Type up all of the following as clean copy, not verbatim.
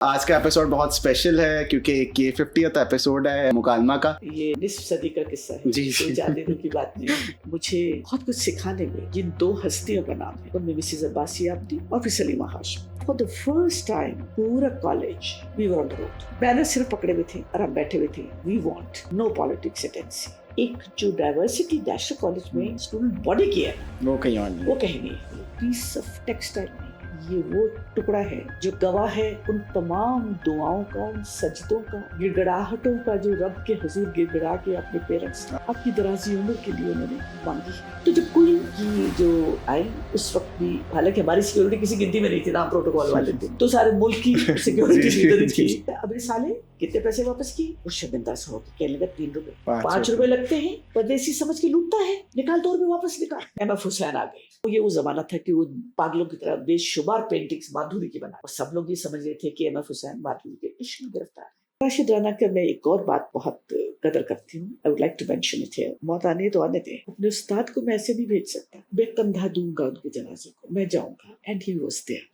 آج کا ایپیسوڈ بہت اسپیشل ہے کیونکہ یہ 50th ایپیسوڈ ہے مکالمہ کا. یہ نصف صدی کا قصہ ہے. جی کوئی جاننے کی بات نہیں. مجھے بہت کچھ سکھانے میں جن دو ہستیوں کا نام ہے ان میں مسز عباسی آبدی اور پھر سلیمہ ہاشم. For the first time پورا college we were on the road. Banner صرف پکڑے ہوئے تھے اور ہم بیٹھے ہوئے تھے. We want no politics at NC. ایک جو ڈائیورسٹی نیشنل کالج میں اسٹوڈنٹ باڈی کی ہے وہ کہیں اور نہیں. وہ کہیں نہیں. پیس آف ٹیکسٹائل نہیں. یہ وہ ٹکڑا ہے جو گواہ ہے ان تمام دعاؤں کا, ان سجدوں کا, گڑگڑاہٹوں کا جو رب کے حضور گڑگڑا کے اپنے پیرنٹس اپنی درازی عمر کے لیے انہوں نے مانگی. تو جب کوئی کی جو آئی اس وقت بھی, حالانکہ ہماری سیکورٹی کسی گنتی میں نہیں تھی, نام پروٹوکول والے تھے, تو سارے ملک کی سیکورٹی ادھر تھی. ابھی سالے کتنے پیسے واپس کی؟ وہ شرمندہ ہو کے کہنے لگا 3 روپے 5 روپے لگتے ہیں, پردیسی سمجھ کے لوٹتا ہے, نکال 2 روپے واپس نکال. ایم ایف حسین آ گئے. یہ وہ زمانہ تھا کہ وہ پاگلوں کی طرح بے شمار پینٹنگز مادھوری کی بنا, اور سب لوگ یہ سمجھ رہے تھے کہ ایم ایف حسین مادھوری کے عشق میں گرفتار ہے. راشد رانا کا میں ایک اور بات بہت قدر کرتی ہوں. I would like to mention it here. موت آنے تو آنے دے. اپنے استاد کو میں ایسے نہیں بھیج سکتا. میں کندھا دوں گا ان کے جنازے کو, میں جاؤں گا. And he was there.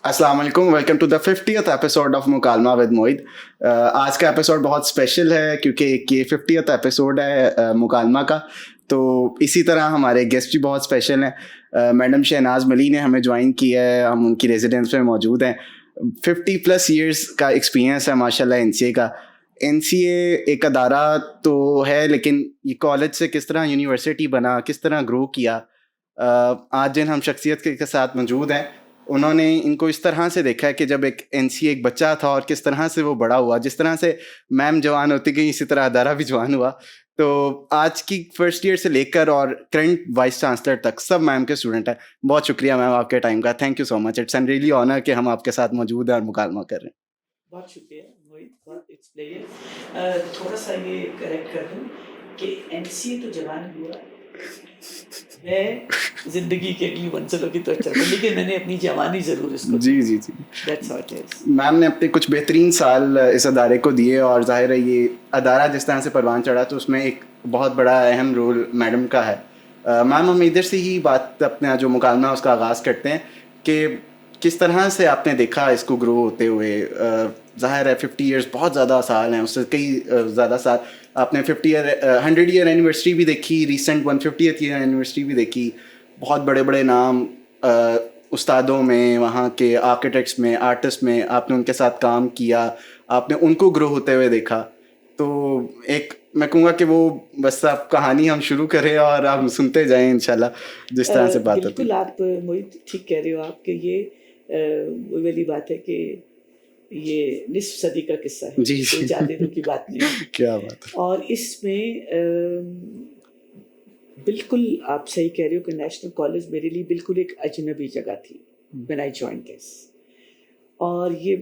السلام علیکم, welcome to the 50th episode of مکالمہ ود موید. آج کا ایپیسوڈ بہت اسپیشل ہے کیونکہ یہ 50th ایپیسوڈ ہے مکالمہ کا. تو اسی طرح ہمارے گیسٹ بھی بہت اسپیشل ہیں. میڈم شہناز ملی نے ہمیں جوائن کیا ہے, ہم ان کی ریزیڈنس میں موجود ہیں. 50+ ایئرس کا ایکسپیرینس ہے ماشاء اللہ NCA کا. NCA ایک ادارہ تو ہے, لیکن یہ کالج سے کس طرح یونیورسٹی بنا, کس طرح گرو کیا. آج جن ہم شخصیت کے ساتھ موجود ہیں انہوں نے ان کو اس طرح سے دیکھا ہے کہ جب ایک NCA ایک بچہ تھا اور کس طرح سے وہ بڑا ہوا. جس طرح سے میم جوان ہوتی گئی اسی طرح ادارہ بھی جوان ہوا. تو آج کی فرسٹ ایئر سے لے کر اور کرنٹ وائس چانسلر تک سب میم کے اسٹوڈنٹ ہیں. بہت شکریہ میم آپ کے ٹائم کا. Thank you so much. It's an really honour کہ ہم آپ کے ساتھ موجود ہیں اور مکالمہ کر رہے ہیں. بہت شکریہ تھوڑا سا یہ کریکٹ کر دوں کہ NCA تو جوان ہوا ہے زندگی کے اگلی منزلوں کی طرف چل رہا, لیکن میں نے اپنی جوانی ضرور اس کو جی میم نے اپنے کچھ بہترین سال اس ادارے کو دیے, اور ظاہر ہے یہ ادارہ جس طرح سے پروان چڑھا تو اس میں ایک بہت بڑا اہم رول میڈم کا ہے. میم ہم ادھر سے ہی بات اپنا جو مکالمہ اس کا آغاز کرتے ہیں کہ کس طرح سے آپ نے دیکھا اس کو گرو ہوتے ہوئے. ظاہر ہے 50 ایئرس بہت زیادہ سال ہیں, اس سے کئی زیادہ سال آپ نے 100 ایئر اینیورسری بھی دیکھی, ریسنٹ 150th ایئر اینیورسری بھی دیکھی. بہت بڑے بڑے نام استادوں میں, وہاں کے آرکیٹیکٹس میں, آرٹسٹ میں آپ نے ان کے ساتھ کام کیا, آپ نے ان کو گرو ہوتے ہوئے دیکھا. تو ایک میں کہوں گا کہ وہ بس آپ کہانی ہم شروع کریں اور آپ سنتے جائیں انشاءاللہ جس طرح سے بات ہوتی ہے. بالکل آپ موہت ٹھیک کہہ رہے ہو آپ کہ یہ وہی والی بات ہے کہ یہ نصف صدی کا قصہ ہے. جی کوئی جاننے کی بات نہیں. کیا بات ہے. اور اس میں بالکل آپ صحیح کہہ رہے ہو کہ نیشنل کالج میرے لیے بالکل ایک اجنبی جگہ تھی when I joined this. اور یہ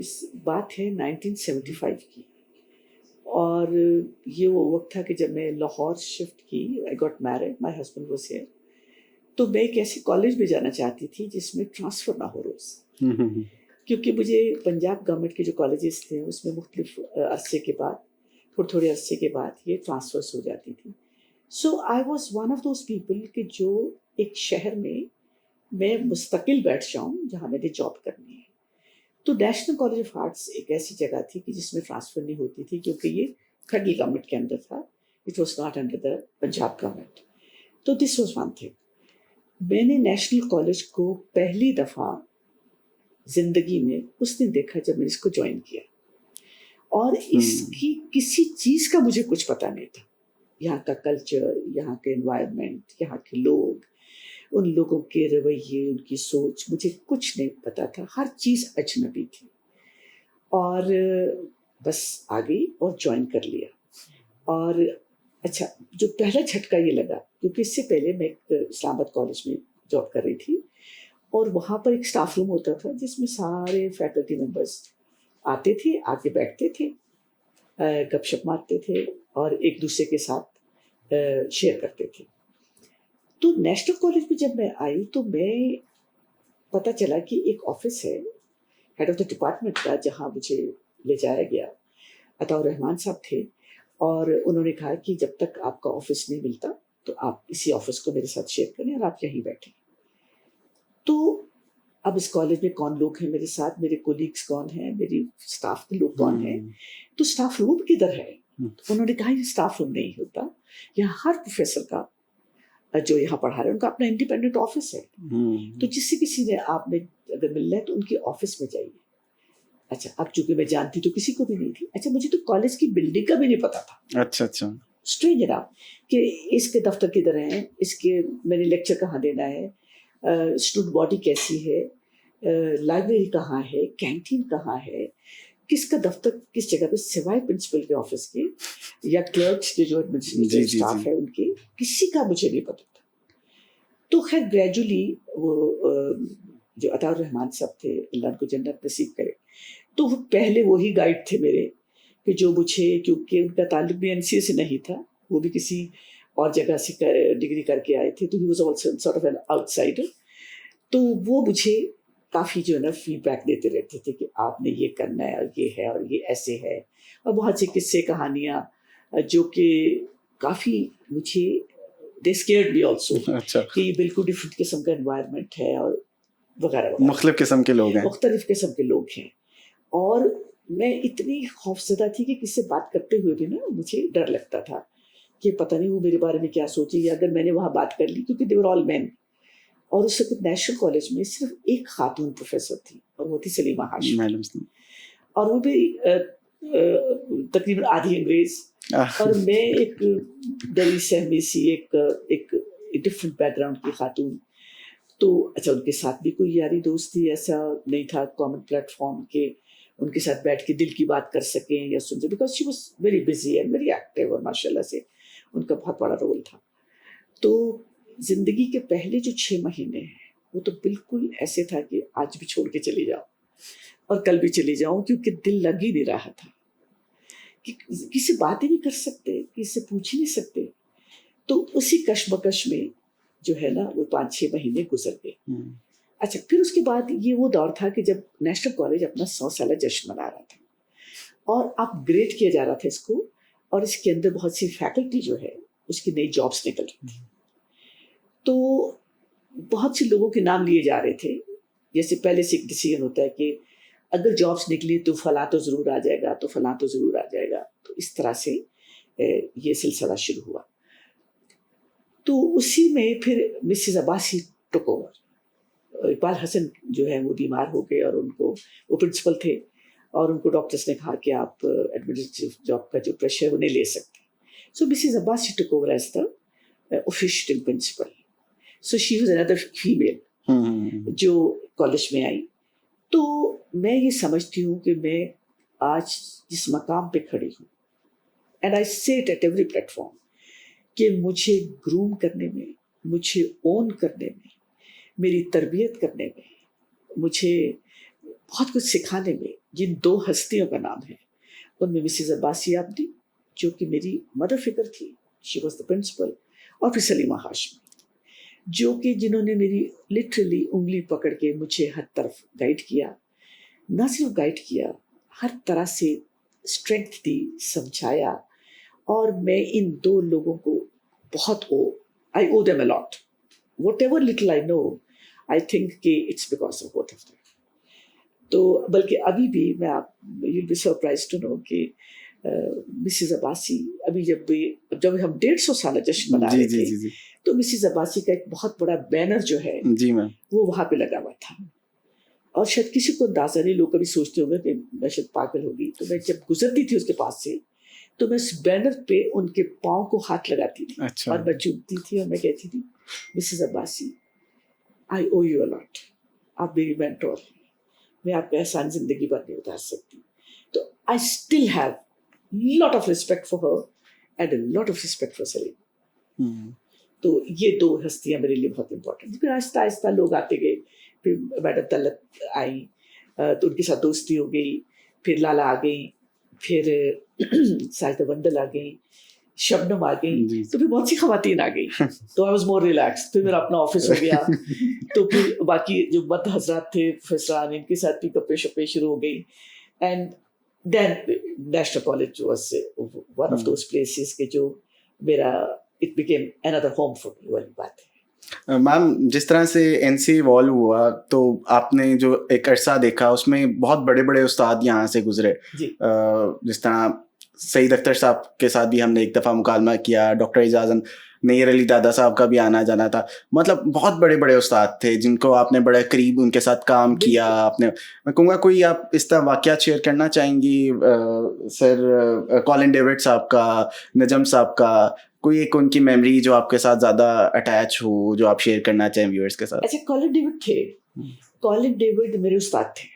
بات ہے 1975 کی, اور یہ وہ وقت تھا کہ جب میں لاہور شفٹ کی. I got married, my husband was here. تو میں ایک ایسے کالج میں جانا چاہتی تھی جس میں ٹرانسفر نہ ہو روز, کیونکہ مجھے پنجاب گورنمنٹ کے جو کالجز تھے اس میں مختلف عرصے کے بعد تھوڑے عرصے کے بعد یہ ٹرانسفرس ہو جاتی تھی. So I was one of those people کہ جو ایک شہر میں مستقل بیٹھ جاؤں جہاں میں نے جاب کرنی ہے. تو نیشنل کالج آف آرٹس ایک ایسی جگہ تھی کہ جس میں ٹرانسفر نہیں ہوتی تھی کیونکہ یہ فیڈرل گورنمنٹ کے اندر تھا. It was not under the Punjab government. تو دس واز ون تھنگ. میں نے نیشنل کالج کو پہلی دفعہ زندگی میں اس دن دیکھا جب میں اس کو جوائن کیا, اور اس کی کسی چیز کا مجھے کچھ پتہ نہیں تھا. یہاں کا کلچر, یہاں کے انوائرمنٹ, یہاں کے لوگ, ان لوگوں کے رویے, ان کی سوچ, مجھے کچھ نہیں پتا تھا. ہر چیز اجنبی تھی. اور بس آ گئی اور جوائن کر لیا. اور اچھا, جو پہلا جھٹکا یہ لگا کیونکہ اس سے پہلے میں اسلام آباد کالج میں جاب کر رہی تھی, اور وہاں پر ایک اسٹاف روم ہوتا تھا جس میں سارے فیکلٹی ممبرس آتے تھے, آ کے بیٹھتے تھے, گپ شپ مارتے تھے اور ایک دوسرے کے ساتھ شیئر کرتے تھے. تو نیشنل کالج میں جب میں آئی تو میں پتہ چلا کہ ایک آفس ہے ہیڈ آف دا ڈپارٹمنٹ کا جہاں مجھے لے جایا گیا. عطاء الرحمان صاحب تھے اور انہوں نے کہا کہ جب تک آپ کا آفس نہیں ملتا تو آپ اسی آفس کو میرے ساتھ شیئر کریں اور آپ یہیں بیٹھیں. تو اب اس کالج میں کون لوگ ہیں میرے ساتھ, میرے کولیگس کون ہیں, میری اسٹاف کے لوگ کون ہیں, تو اسٹاف روم کدھر ہے؟ انہوں نے کہا یہ اسٹاف روم نہیں ہوتا, یہاں ہر پروفیسر کا جو یہاں پڑھا رہے ہیں ان کا اپنا انڈیپینڈنٹ آفس ہے, تو جس سے کسی نے آپ نے اگر ملنا ہے تو ان کے آفس میں جائیے. اچھا, اب چونکہ میں جانتی تو کسی کو بھی نہیں تھی. اچھا, مجھے تو کالج کی بلڈنگ کا بھی نہیں پتا تھا. اچھا اسٹرینج ہے نا کہ اس کے دفتر کدھر ہیں, اس کے میں نے لیکچر کہاں دینا ہے, اسٹوڈنٹ باڈی کیسی ہے, لائبریری کہاں ہے, کینٹین کہاں ہے, کس کا دفتر کس جگہ پہ, سوائے پرنسپل کے آفس کے یا کلرکس کے جو ایڈمنسٹریٹو اسٹاف ہے ان کے, کسی کا مجھے نہیں پتا تھا. تو خیر گریجولی وہ جو عطاء الرحمان صاحب تھے, اللہ ان کو جنت نصیب کرے, تو وہ پہلے وہی گائیڈ تھے میرے کہ جو مجھے, کیونکہ ان کا تعلق بھی این سی اے سے نہیں تھا, وہ بھی کسی اور جگہ سے ڈگری کر کے آئے تھے, تو he was also sort of an out cider. تو وہ مجھے کافی جو ہے نا فیڈ بیک دیتے رہتے تھے کہ آپ نے یہ کرنا ہے اور یہ ہے اور یہ ایسے ہے, اور بہت سی قصے کہانیاں جو کہ کافی مجھے دے اسکیئرڈ می آلسو کہ یہ بالکل ڈفرینٹ قسم کا انوائرمنٹ ہے اور وغیرہ وغیرہ, مختلف قسم کے لوگ ہیں, مختلف قسم کے لوگ ہیں. اور میں اتنی خوفزدہ تھی کہ کس سے بات کرتے ہوئے بھی نا مجھے ڈر لگتا تھا کہ پتہ نہیں وہ میرے بارے میں کیا سوچے, یا اگر میں نے وہاں بات کر لی, کیونکہ دے ور آل مین. اور اس وقت نیشنل کالج میں صرف ایک خاتون پروفیسر تھی اور وہ تھی سلیمہ ہاشمی, اور وہ بھی تقریباً آدھی انگریز, اور میں ایک دلی سہمی سی ایک ڈفرینٹ بیک گراؤنڈ کی خاتون. تو اچھا, ان کے ساتھ بھی کوئی یاری دوستی ایسا نہیں تھا کامن پلیٹ فارم کے ان کے ساتھ بیٹھ کے دل کی بات کر سکیں یا سن سکیں, because she was very busy and very active, اور ماشاء اللہ سے ان کا بہت بڑا رول تھا. تو زندگی کے پہلے جو 6 مہینے ہیں وہ تو بالکل ایسے تھا کہ آج بھی چھوڑ کے چلی جاؤ اور کل بھی چلی جاؤں, کیونکہ دل لگ ہی نہیں رہا تھا کہ کسی بات ہی نہیں کر سکتے, کسی سے پوچھ ہی نہیں سکتے. تو اسی کشمکش میں جو ہے نا وہ 5-6 مہینے گزر گئے. اچھا, پھر اس کے بعد یہ وہ دور تھا کہ جب نیشنل کالج اپنا 100 سالہ جشن منا رہا تھا اور اپ گریڈ کیا جا رہا تھا اس کو, اور اس کے اندر بہت سی فیکلٹی جو ہے اس کی نئی جابس نکل رہی تھی. تو بہت سے لوگوں کے نام لیے جا رہے تھے, جیسے پہلے سے ایک ڈیسیژن ہوتا ہے کہ اگر جابس نکلی تو فلاں تو ضرور آ جائے گا, تو فلاں تو ضرور آ جائے گا. تو اس طرح سے یہ سلسلہ شروع ہوا. تو اسی میں پھر Mrs Abbasi took over. Iqbal حسن جو ہے وہ بیمار ہو گئے, اور ان کو, وہ پرنسپل تھے, اور ان کو ڈاکٹرس نے کہا کہ آپ ایڈمنسٹریٹو جاب کا جو پریشر ہے وہ نہیں لے سکتے. So Mrs Abbasi took over as the official principal. So she was another female جو کالج میں آئی. تو میں یہ سمجھتی ہوں کہ میں آج جس مقام پہ کھڑی ہوں, and I say it at every platform, کہ مجھے گروم کرنے میں, مجھے اون کرنے میں, میری تربیت کرنے میں, مجھے بہت کچھ سکھانے میں جن 2 ہستیوں کا نام ہے, ان میں مسز عباسی آبدی جو کہ میری مدر فگر تھی, شی واز دا پرنسپل, اور پھر سلیمہ ہاشمی جو کہ جنہوں نے میری لٹرلی انگلی پکڑ کے مجھے ہر طرف گائیڈ کیا. نہ صرف گائیڈ کیا, ہر طرح سے اسٹرینتھ دی, سمجھایا. اور میں ان 2 لوگوں کو بہت I owe them a lot. Whatever little I know, I think کہ it's because of both of them. تو بلکہ ابھی بھی میں you'll be surprised to know کہ مسز عباسی ابھی جب ہم 150 سالہ جشن منا رہے تھے تو مسز عباسی کا ایک بہت بڑا بینر جو ہے وہ وہاں پہ لگا ہوا تھا. اور شاید کسی کو اندازہ نہیں, لوگ کبھی سوچتے ہوں گے کہ میں شاید پاگل ہوگی. تو میں جب گزرتی تھی اس کے پاس سے تو میں اس بینر پہ ان کے پاؤں کو ہاتھ لگاتی تھی اور میں جھومتی تھی اور میں کہتی تھی Mrs Abbasi I owe you a lot. آپ میری مینٹور ہیں, میں آپ کا احسان زندگی بھر نہیں اتار سکتی. تو I still have lot of respect for her and a lot of respect for Salim. تو یہ 2 ہستیاں میرے لیے بہت امپورٹنٹ. پھر آہستہ آہستہ لوگ آتے گئے, پھر میڈم طلت آئی تو ان کے ساتھ دوستی ہو گئی, پھر لالا آ گئی, پھر ساجدہ بندل آ گئی, شبنم آ گئی, تو پھر بہت سی خواتین آ گئی. تو I was more relaxed. پھر میرا اپنا آفس ہو گیا. تو پھر باقی جو مد حضرات تھے پروفیسران, ان کے ساتھ بھی گپے شپے شروع ہو گئی. And then National College was one of those places کہ جو میرا it became another home for me والی بات ہے. میم جس طرح سے این سی ایوالو ہوا تو آپ نے جو ایک عرصہ دیکھا اس میں بہت بڑے بڑے استاد یہاں سے گزرے, جس طرح سعید اختر صاحب کے ساتھ بھی ہم نے ایک دفعہ مکالمہ کیا, ڈاکٹر اعجاز نیر علی دادا صاحب کا بھی آنا جانا تھا, مطلب بہت بڑے بڑے استاد تھے جن کو آپ نے بڑے قریب ان کے ساتھ کام کیا. آپ نے, میں کہوں گا کوئی آپ اس طرح واقعات شیئر کرنا چاہیں گی سر کالن ڈیوڈ صاحب کا, نجم صاحب کا, کوئی ایک ان کی میموری جو آپ کے ساتھ زیادہ اٹیچ ہو جو آپ شیئر کرنا چاہیں ویورز کے ساتھ؟ اچھا, کالن ڈیوڈ تھے. کالن ڈیوڈ میرے استاد تھے,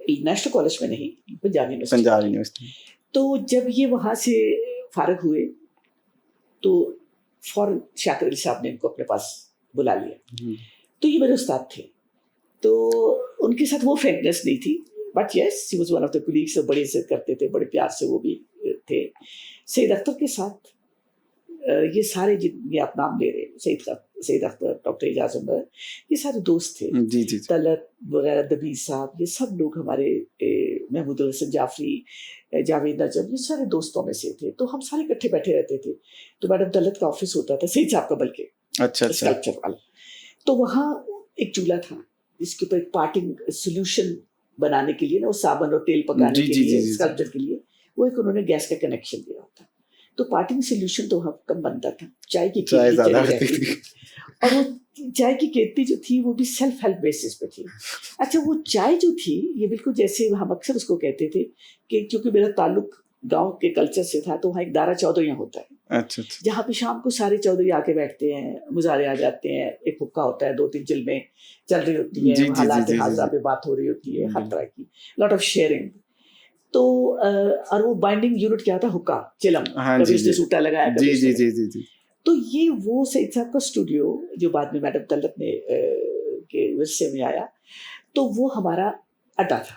نیشنل کالج میں نہیں, پنجاب یونیورسٹی. تو جب یہ وہاں سے فارغ ہوئے تو فوراً شاکر علی صاحب نے ان کو اپنے پاس بلا لیا. تو یہ میرے استاد تھے, تو ان کے ساتھ وہ فرینکنس نہیں تھی, but yes he was one of the colleagues, بڑے عزت کرتے تھے, بڑے پیار سے وہ بھی تھے. سعید اختر کے ساتھ یہ سارے جتنے آپ نام لے رہے ہیں, سعید اختر, ڈاکٹر اعجاز عمر, یہ سارے دوست تھے. طلعت وغیرہ, دبیر صاحب, یہ سب لوگ ہمارے, محمود الحسن جعفری, جاوید نجم, یہ سارے دوستوں میں سے تھے. تو ہم سارے اکٹھے بیٹھے رہتے تھے. تو میڈم طلعت کا آفس ہوتا تھا, سعید صاحب کا بلکہ, اسکلپچر والا. تو وہاں ایک چولہا تھا جس کے اوپر ایک پارٹنگ سولوشن بنانے کے لیے نا, وہ صابن اور تیل پکانے کے لیے, اسکلپچر کے لیے, وہ ایک انہوں نے گیس کا کنیکشن دیا ہوتا. تو پارٹنگ سولوشن تو کم بنتا تھا, چائے کی کیتلی چلی رہتی تھی, اور وہ چائے کی کیتلی جو تھی وہ بھی سیلف ہیلپ بیسس پہ تھی. اچھا, وہ چائے جو تھی یہ بالکل جیسے ہم اکثر اس کو کہتے تھے کہ کیونکہ میرا تعلق گاؤں کے کلچر سے تھا, تو وہاں ایک دارا چودھریاں ہوتا ہے, جہاں پہ شام کو سارے چودھری آ کے بیٹھتے ہیں, مظاہرے آ جاتے ہیں, ایک حکا ہوتا ہے, 2-3 چلمیں چل رہی ہوتی ہیں, حالات حاضرہ پہ بات ہو رہی ہوتی ہے, ہر طرح کی لاٹ آف شیئرنگ. تو اور وہ بائنڈنگ یونٹ کیا تھا, حکا, چلم, کبھی اس نے سوٹا لگایا, کبھی. تو یہ وہ سعید صاحب کا اسٹوڈیو جو بعد میں میڈم طلعت نے کے ورثے میں آیا, تو وہ ہمارا اڈا تھا,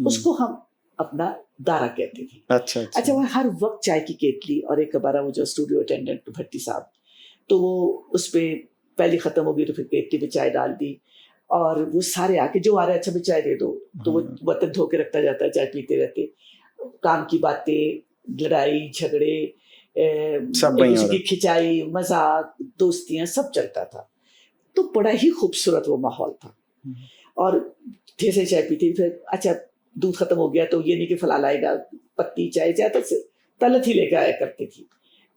اس کو ہم اپنا دارا کہتے تھے. اچھا, وہ ہر وقت چائے کی کیتلی, اور ایک ہمارا وہ جو اسٹوڈیو اٹینڈنٹ بھٹی صاحب, تو وہ اس پہ پہلی ختم ہو گئی تو پھر کیتلی پہ چائے ڈال دی, اور وہ سارے آ کے جو آ رہا ہے اچھا بھی چائے دے دو, تو وہ برتن دھو کے رکھتا جاتا ہے, چائے پیتے رہتے, کام کی باتیں, لڑائی جھگڑے, کی کھچائی, مذاق, دوستیاں, سب چلتا تھا. تو بڑا ہی خوبصورت وہ ماحول تھا. اور ڈھیر سے چائے پیتی, پھر اچھا دودھ ختم ہو گیا تو یہ نہیں کہ فلاں لائے گا, پتی چائے زیادہ سے طلعت ہی لے کے آیا کرتی تھی.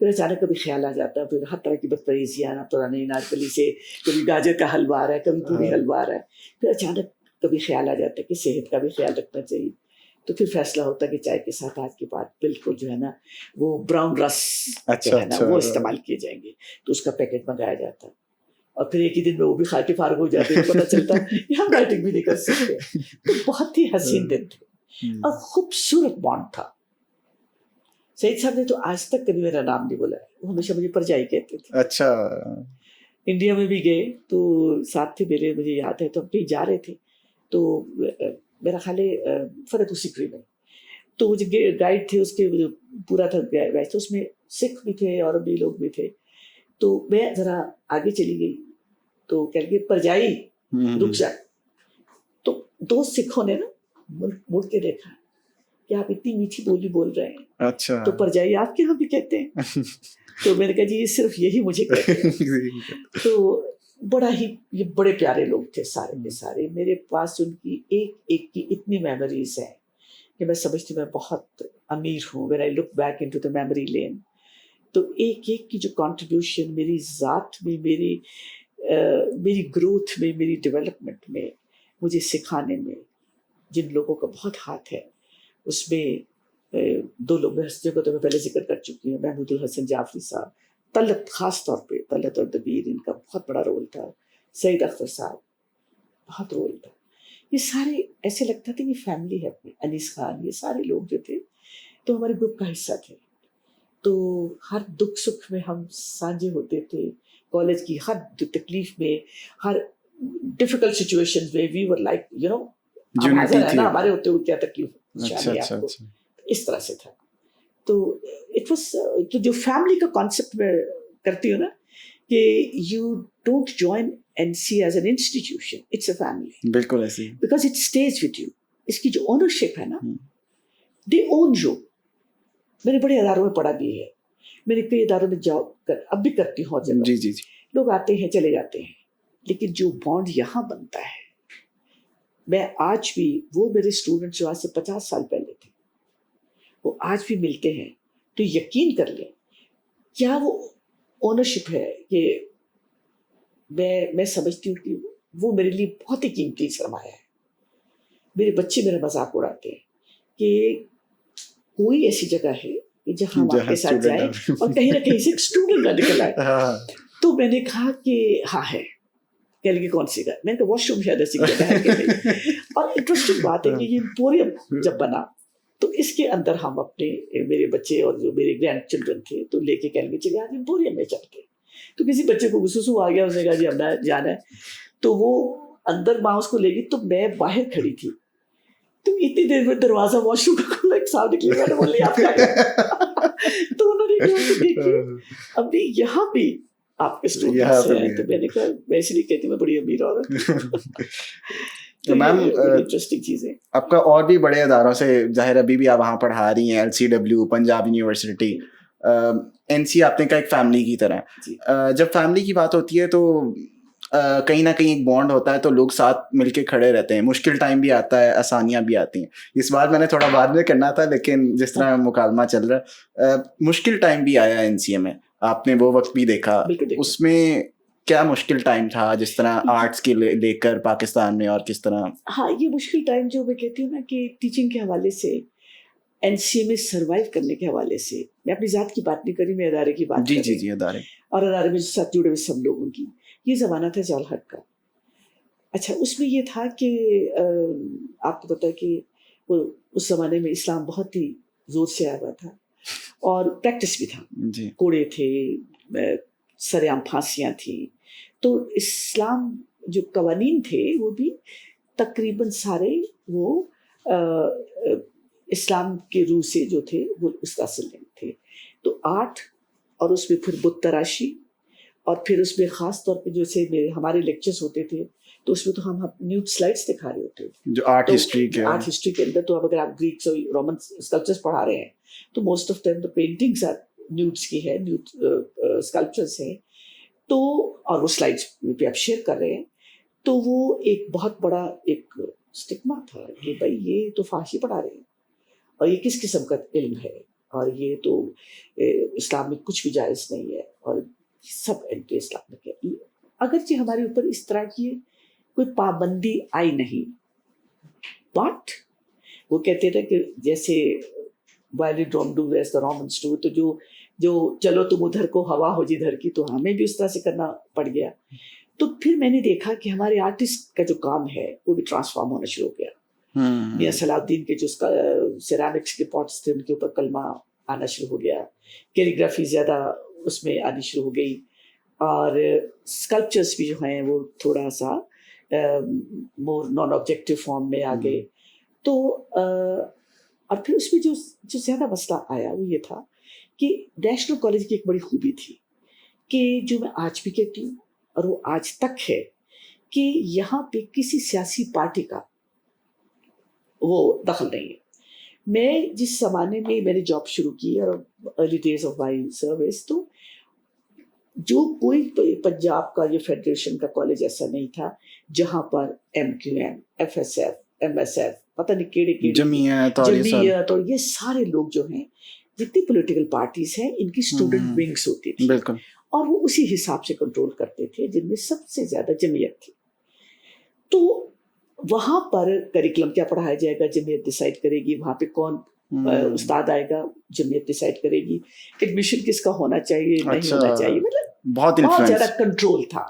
پھر اچانک کبھی خیال آ جاتا, پھر ہر طرح کی بدپریزیاں, پرانے ناچلی سے کبھی گاجر کا حلوہ آ رہا ہے, کبھی پوری حلوہ آ رہا ہے, پھر اچانک کبھی خیال آ جاتا ہے کہ صحت کا بھی خیال رکھنا چاہیے. تو پھر فیصلہ ہوتا ہے کہ چائے کے ساتھ آج کے بعد بالکل جو ہے نا وہ براؤن رس جو ہے نا وہ استعمال کیے جائیں گے, تو اس کا پیکٹ منگایا جاتا ہے, اور پھر ایک ہی دن میں وہ بھی کھا کے فارغ ہو جاتے ہیں, پتہ چلتا ہے ہم رائٹنگ بھی نہیں کر سکتے. تو بہت ہی حسین دن تھے اور خوبصورت بانڈ تھا. سعید صاحب نے تو آج تک کبھی میرا نام نہیں بولا ہے, وہ ہمیشہ مجھے پرجائی کہتے تھے. اچھا, انڈیا میں بھی گئے تو ساتھ تھے میرے, مجھے یاد ہے, تو ہم کہیں جا رہے تھے, تو میرا خیال ہے فرد سکری میں, تو وہ جو گائیڈ تھے اس کے پورا تھا بیچ, تو اس میں سکھ بھی تھے اور بھی لوگ بھی تھے. تو میں ذرا آگے چلی گئی, تو کہہ گئے پرجائی رک جا. تو 2 سکھوں نے نا مڑ کے دیکھا کہ آپ اتنی میٹھی بولی بول رہے ہیں, اچھا تو پرجائی آپ کے یہاں بھی کہتے ہیں؟ تو میں نے کہا جی یہ صرف یہی مجھے کہتے ہیں. تو بڑا ہی, یہ بڑے پیارے لوگ تھے سارے کے سارے. میرے پاس ان کی ایک ایک کی اتنی میموریز ہیں کہ میں سمجھتی ہوں میں بہت امیر ہوں. when I look back into the memory lane, تو ایک ایک کی جو کنٹریبیوشن میری ذات میں, میری گروتھ میں, میری ڈیولپمنٹ میں, مجھے سکھانے میں جن لوگوں کا بہت ہاتھ ہے, اس میں 2 لوگ جن کو تو میں پہلے ذکر کر چکی ہوں, محمود الحسن جعفری صاحب, طلعت خاص طور پہ, طلعت اور دبیر, ان کا بہت بڑا رول تھا. سعید اختر صاحب بہت رول تھا. یہ سارے ایسے لگتا تھا کہ فیملی ہے اپنی. انیس خان, یہ سارے لوگ جو تھے تو ہمارے گروپ کا حصہ تھے. تو ہر دکھ سکھ میں ہم سانجھے ہوتے تھے, کالج کی ہر تکلیف میں, ہر ڈیفیکلٹ سچویشن میں, وی ور لائک یو نو, ہمارے ہوتے ہوئے کیا تکلیف شامل آپ کو, اس طرح سے تھا. تو اٹ واز جو فیملی کا کانسیپٹ میں کرتی ہوں نا, کہ you don't join N C as an institution, it's a family. بالکل ایسے, because it stays with you. اس کی جو اونرشپ ہے نا, دے اون یو. میں نے بڑے اداروں میں پڑھا بھی ہے, میں نے کئی اداروں میں جاب اب بھی کرتی ہوں. جی جی جی. لوگ آتے ہیں چلے جاتے ہیں, لیکن جو بانڈ یہاں بنتا ہے, میں آج بھی, وہ میرے اسٹوڈنٹ جو آج سے 50 سال پہلے تھے, وہ آج بھی ملتے ہیں. تو یقین کر لیں کیا وہ اونرشپ ہے کہ میں سمجھتی ہوں کہ وہ میرے لیے بہت ہی قیمتی سرمایہ ہے. میرے بچے میرا مذاق اڑاتے ہیں کہ کوئی ایسی جگہ ہے کہ جہاں ہم آپ کے ساتھ جائیں اور کہیں نہ کہیں سے ایک اسٹوڈنٹ نہ نکل آئے. تو میں نے کہا کہ ہاں ہے. کہہ لگے کون سی جگہ؟ میں نے کہا واش روم شاید ایسی جگہ ہے کہ نہیں. اور انٹرسٹنگ بات ہے کہ یہ ایمپوریم جب بنا تو اس کے اندر ہم اپنے میرے بچے اور جو میرے گرینڈ چلڈرن تھے تو لے کے کہنے چلے آج ایمپوریم میں چل کے. تو کسی بچے کو گسوسو آ گیا, اس نے کہا جی ہم جانا ہے. تو وہ اندر ماں اس کو لے گئی, تو میں باہر کھڑی تھی. تو اتنی دیر میں دروازہ واش روم کا کھلا, ایک صاحب نکلے, میں نے بولی آپ کیا کریں. تو انہوں نے کہا کہ دیکھیے ابھی یہاں بھی آپ کے اسٹوڈنٹس ہیں. تو میں نے کہا میں اس لیے کہتی ہوں میں بڑی امیر عورت ہوں. میم انٹرسٹنگ چیز ہے. آپ کا اور بھی بڑے اداروں سے ظاہر ابھی بھی آپ وہاں پڑھا رہی ہیں, LCW, پنجاب یونیورسٹی, NC آپ نے کا ایک فیملی کی طرح. جب فیملی کی بات ہوتی ہے تو کہیں نہ کہیں ایک بانڈ ہوتا ہے, تو لوگ ساتھ مل کے کھڑے رہتے ہیں. مشکل ٹائم بھی آتا ہے, آسانیاں بھی آتی ہیں. اس بار میں نے تھوڑا بعد میں کرنا تھا, لیکن جس طرح مکالمہ چل رہا ہے, مشکل ٹائم بھی آیا NCA میں, آپ نے وہ وقت بھی دیکھا. اس میں کیا مشکل ٹائم تھا, جس طرح آرٹس کے لے کر پاکستان میں, اور کس طرح؟ ہاں یہ مشکل ٹائم جو میں کہتی ہوں نا کہ ٹیچنگ کے حوالے سے, NCA میں سروائیو کرنے کے حوالے سے, میں اپنی ذات کی بات نہیں کری, میں ادارے کی بات کر رہی ہوں. ادارے اور ادارے میں ساتھ جڑے ہوئے سب لوگوں کی. یہ زمانہ تھا جال حق کا. اچھا اس میں یہ تھا کہ آپ کو پتا ہے کہ اس زمانے میں اسلام بہت ہی زور سے آیا ہوا تھا, اور پریکٹس بھی تھا. کوڑے تھے, سر عام پھانسیاں تھیں. تو اسلام جو قوانین تھے وہ بھی تقریباً سارے وہ اسلام کے روح سے جو تھے وہ اس کا اصل نہیں تھے. تو آرٹ, اور اس میں پھر بت تراشی, اور پھر اس میں خاص طور پہ جیسے ہمارے لیکچرز ہوتے تھے تو اس میں تو ہم نیوڈ سلائڈس دکھا رہے ہوتے تھے, جو آرٹ ہسٹری کے اندر. تو اب اگر آپ گریکس اور رومن اسکلپچرز پڑھا رہے ہیں تو موسٹ آف ٹائم تو پینٹنگس نیوڈس کی ہے, نیوڈ اسکلپچرز ہیں. تو اور وہ سلائڈس پہ آپ شیئر کر رہے ہیں. تو وہ ایک بہت بڑا ایک اسٹگما تھا کہ بھائی یہ تو فحاشی پڑھا رہے ہیں, اور یہ کس قسم کا علم ہے, اور یہ تو اسلام میں کچھ بھی جائز نہیں ہے, اور سب اینٹی اسلامک ہے. اگرچہ ہمارے اوپر اس طرح کی کوئی پابندی آئی نہیں, بٹ وہ کہتے تھے کہ جیسے while don't do as the Romans do, تو جو چلو تم ادھر کو ہوا ہو جدھر کی, تو ہمیں بھی اس طرح سے کرنا پڑ گیا. تو پھر میں نے دیکھا کہ ہمارے آرٹسٹ کا جو کام ہے وہ بھی ٹرانسفارم ہونا شروع ہو گیا. میاں صلاح الدین کے جو سیرامکس کے پاٹس تھے ان کے اوپر کلمہ آنا شروع ہو گیا. کیلیگرافی زیادہ اس میں آنی شروع ہو گئی, اور اسکلپچرس بھی جو ہیں وہ تھوڑا سا مور نان آبجیکٹیو فارم میں آ گئے. تو اور پھر اس میں جو زیادہ مسئلہ آیا وہ یہ تھا کہ نیشنل کالج کی ایک بڑی خوبی تھی کہ جو میں آج بھی کہتی ہوں اور وہ آج تک ہے, کہ یہاں پہ کسی سیاسی پارٹی کا وہ دخل نہیں ہے. میں جس زمانے میں نے جاب شروع کی اور early days of my service, تو جو کوئی پنجاب کا یا فیڈریشن کا کالج ایسا نہیں تھا جہاں پر MQM, FSF, MSF, پتہ نہیں کیڑے جمعیت اور یہ سارے لوگ جو ہیں جتنی پولیٹیکل پارٹیز ہیں ان کی اسٹوڈنٹ ونگس ہوتی تھی, اور وہ اسی حساب سے کنٹرول کرتے تھے, جن میں سب سے زیادہ جمعیت تھی. تو وہاں پر کریکولم کیا پڑھایا جائے گا جمعیت ڈیسائیڈ کرے گی, وہاں پہ کون استاد آئے گا جمعیت ڈیسائیڈ کرے گی, ایڈمیشن کس کا ہونا چاہیے نہیں ہونا چاہیے, مطلب بہت زیادہ کنٹرول تھا.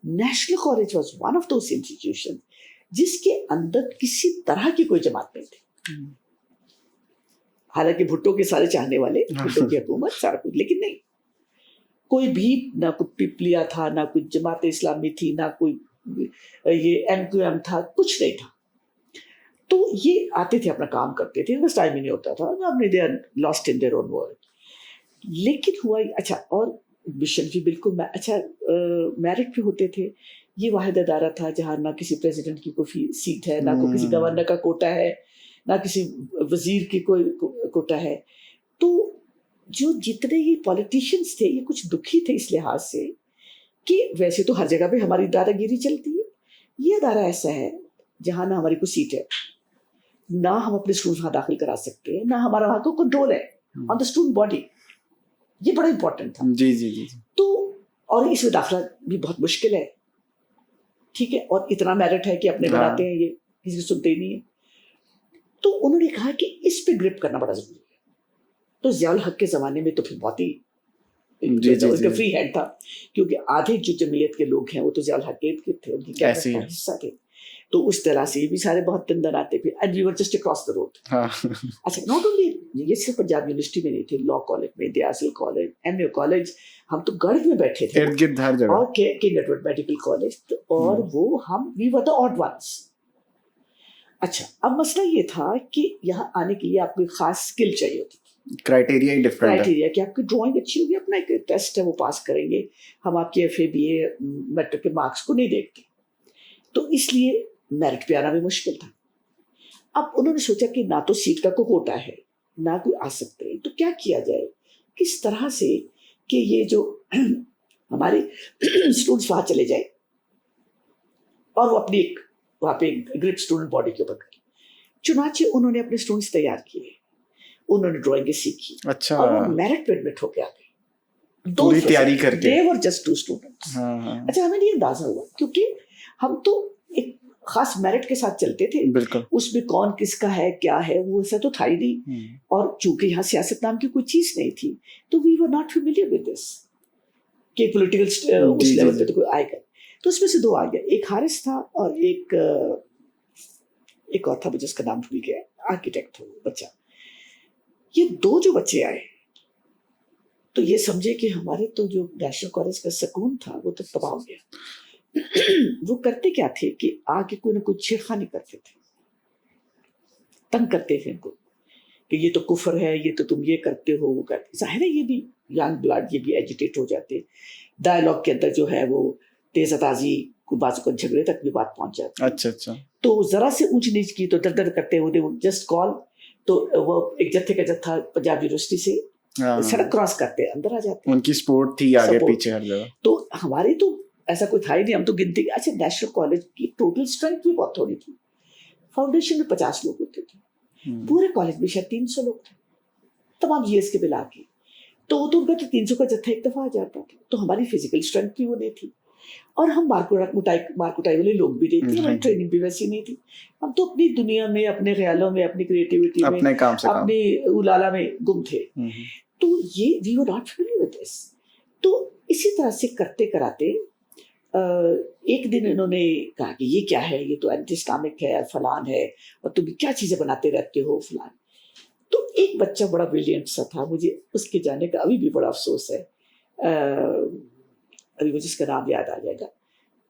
National college was one of those institution جس کے اندر کسی طرح کی کوئی جماعت نہیں تھی. حالانکہ بھٹو کے سارے چاہنے والے, بھٹو کی حکومت سارا کچھ, لیکن نہیں, کوئی بھی نہ کوئی پیپلیا تھا, نہ کوئی جماعت اسلامی تھی, نہ کوئی یہ MQM تھا, کچھ نہیں تھا. تو یہ آتے تھے اپنا کام کرتے تھے, بس ٹائم ہی نہیں ہوتا تھا, اپنے they are lost in their own world. لیکن ہوا اچھا, اور مشن بھی بالکل اچھا میرٹ پہ ہوتے تھے, یہ واحد ادارہ تھا جہاں نہ کسی پریزیڈنٹ کی کوئی سیٹ ہے، نہ کوئی کسی گورنر کا کوٹا ہے، نہ کسی وزیر کی کوئی کوٹا ہے. تو جو جتنے یہ پولیٹیشینس تھے یہ کچھ دکھی تھے اس لحاظ سے کہ ویسے تو ہر جگہ پہ ہماری دادا گیری چلتی ہے، یہ ادارہ ایسا ہے جہاں نہ ہماری کوئی سیٹ ہے، نہ ہم اپنے اسٹوڈنٹ وہاں داخل کرا سکتے ہیں، نہ ہمارا وہاں کو کنٹرول ہے آن دا اسٹوڈنٹ باڈی. یہ بڑا امپورٹنٹ تھا. جی جی جی. تو اور اس میں داخلہ بھی بہت مشکل ہے، ٹھیک ہے، اور اتنا میرٹ ہے کہ اپنے بناتے ہیں، یہ کسی کو سنتے ہی نہیں ہے. تو انہوں نے کہا کہ اس پہ گرپ کرنا بڑا ضروری ہے. تو ضیاء الحق کے زمانے میں تو پھر بہت ہی فری ہینڈ تھا، کیونکہ آدھے جو جمعیت کے لوگ ہیں وہ تو ضیاء الحق کے تھے، ان کی کیا حصہ تھے. تو اس طرح سے بھی سارے بہت تندر آتے تھے. And we were just across the road. اچھا، ناٹ اونلی یہ صرف پنجاب یونیورسٹی میں نہیں تھے، لا کالج میں، دیاصل کالج، ایم اے کالج، ہم تو گرد میں بیٹھے تھے ارد گرد ہر جگہ، اور کنگ ایڈورڈ میڈیکل کالج، اور وہ ہم وی ور دا آڈ ونس. اچھا، اب مسئلہ یہ تھا کہ یہاں آنے کے لیے آپ کو ایک خاص اسکل چاہیے ہوتی تھی. کرائٹیریا ہی ڈفرینٹ ہے. کرائٹیریا کہ آپ کی ڈرائنگ اچھی ہوگی، اپنا ایک ٹیسٹ ہے وہ پاس کریں گے، ہم آپ کے F A B A matric کے مارکس کو نہیں دیکھتے. تو اس لیے میرٹ پہ آنا بھی مشکل تھا. اب انہوں نے سوچا کہ نہ تو سیٹ کا کوئی کوٹا ہے، نہ کوئی آ سکتے، تو کیا کیا جائے، کس طرح سے کہ یہ جو ہمارے اسٹوڈنٹس وہاں چلے جائیں اور وہ اپنی ایک وہاں پہ گریپ اسٹوڈنٹ باڈی کے اوپر کریں. چنانچہ انہوں نے اپنے اسٹوڈنٹس تیار کیے، انہوں نے ڈرائنگیں سیکھی، اچھا، اور وہ میرٹ پہ ایڈمٹ ہو کے آ گئے پوری تیاری کر کے. they were just 2 students. اچھا، ہمیں یہ اندازہ ہوا کیونکہ ہم تو ایک خاص میرٹ کے ساتھ چلتے تھے، بالکل اس میں کون کس کا ہے کیا ہے وہ ایسا تو تھا ہی نہیں. اور چونکہ یہاں سیاست نام کی کوئی چیز نہیں تھی تو we were not familiar with this کہ پولیٹیکل اس لیول پہ تو کوئی آئے گا. تو اس میں سے 2 آ گیا، ایک حارث تھا اور ایک اور تھا، مجھے اس کا نام بھول گیا، آرکیٹیکٹ تھا وہ بچہ. یہ 2 جو بچے آئے تو یہ سمجھے کہ ہمارے تو جو نیشنل کالج کا سکون تھا وہ تو تباہ ہو گیا. وہ کرتے کیا تھے کہ آگے کوئی نہ کوئی چھیڑخانی کرتے تھے، تنگ کرتے تھے ان کو کہ یہ تو کفر ہے، یہ تو تم یہ کرتے ہو وہ کرتے. ظاہر ہے یہ بھی ینگ بلڈ یہ بھی ایجیٹیٹ ہو جاتے، ڈائلاگ کے اندر جو ہے وہ تیز تازی کو بازو کو جھگڑے تک بھی بات پہنچ جاتی. اچھا، تو ذرا سے اونچ نیچ کی تو در در کرتے ہوتے جسٹ کال. تو وہ ایک جتھے کا جتھا پنجاب یونیورسٹی سے سڑک کراس کرتے اندر آ جاتے. ان کی سپورٹ تھی آگے پیچھے ہر جگہ. تو ہماری تو ایسا کوئی تھا ہی نہیں، ہم تو گنتی. اچھا، نیشنل کالج کی ٹوٹل اسٹرینتھ بھی بہت تھوڑی تھی. فاؤنڈیشن میں 50 لوگ ہوتے تھے، پورے کالج میں شاید 300 لوگ تھے تمام ایئرس کے ملا کے. تو وہ تو ان کا 300 کا جتھا ایک دفعہ آ جاتا تھا. تو ہماری فزیکل اسٹرینتھ بھی وہ نہیں تھی، اور ہم مارکوٹائی والے لوگ بھی نہیں تھے، ہماری ٹریننگ بھی ویسی نہیں تھی. ہم تو اپنی دنیا میں، اپنے خیالوں میں، اپنی کریٹیوٹی میں، اپنی الالا میں گم تھے. تو یہ we were not familiar with this. تو اسی طرح سے کرتے کراتے ایک دن انہوں نے کہا کہ یہ کیا ہے، یہ تو اینٹی اسلامک ہے، فلان ہے، اور تم کیا چیزیں بناتے رہتے ہو فلان. تو ایک بچہ بڑا بریلینٹ سا تھا، مجھے اس کے جانے کا ابھی بھی بڑا افسوس ہے، ابھی مجھے اس کا نام یاد آ جائے گا.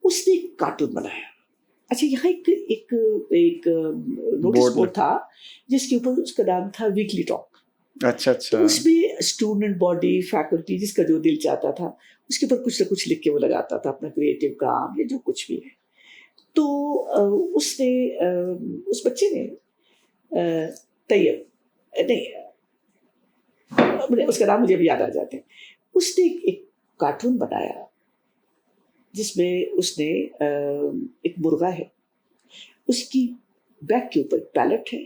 اس نے ایک کارٹون بنایا. اچھا، یہاں ایک نوٹس بورڈ تھا جس کے اوپر اس کا نام تھا ویکلی ٹاک. اچھا، تو اس میں اسٹوڈنٹ باڈی، فیکلٹی، جس کا جو دل چاہتا تھا اس کے اوپر کچھ نہ کچھ لکھ کے وہ لگاتا تھا اپنا کریٹیو کام یا جو کچھ بھی ہے. تو اس بچے نے طیب نہیں، اس کا نام مجھے ابھی یاد آ جاتے ہیں، اس نے ایک کارٹون بنایا جس میں اس نے ایک مرغا ہے، اس کی بیک کے اوپر پیلٹ ہے،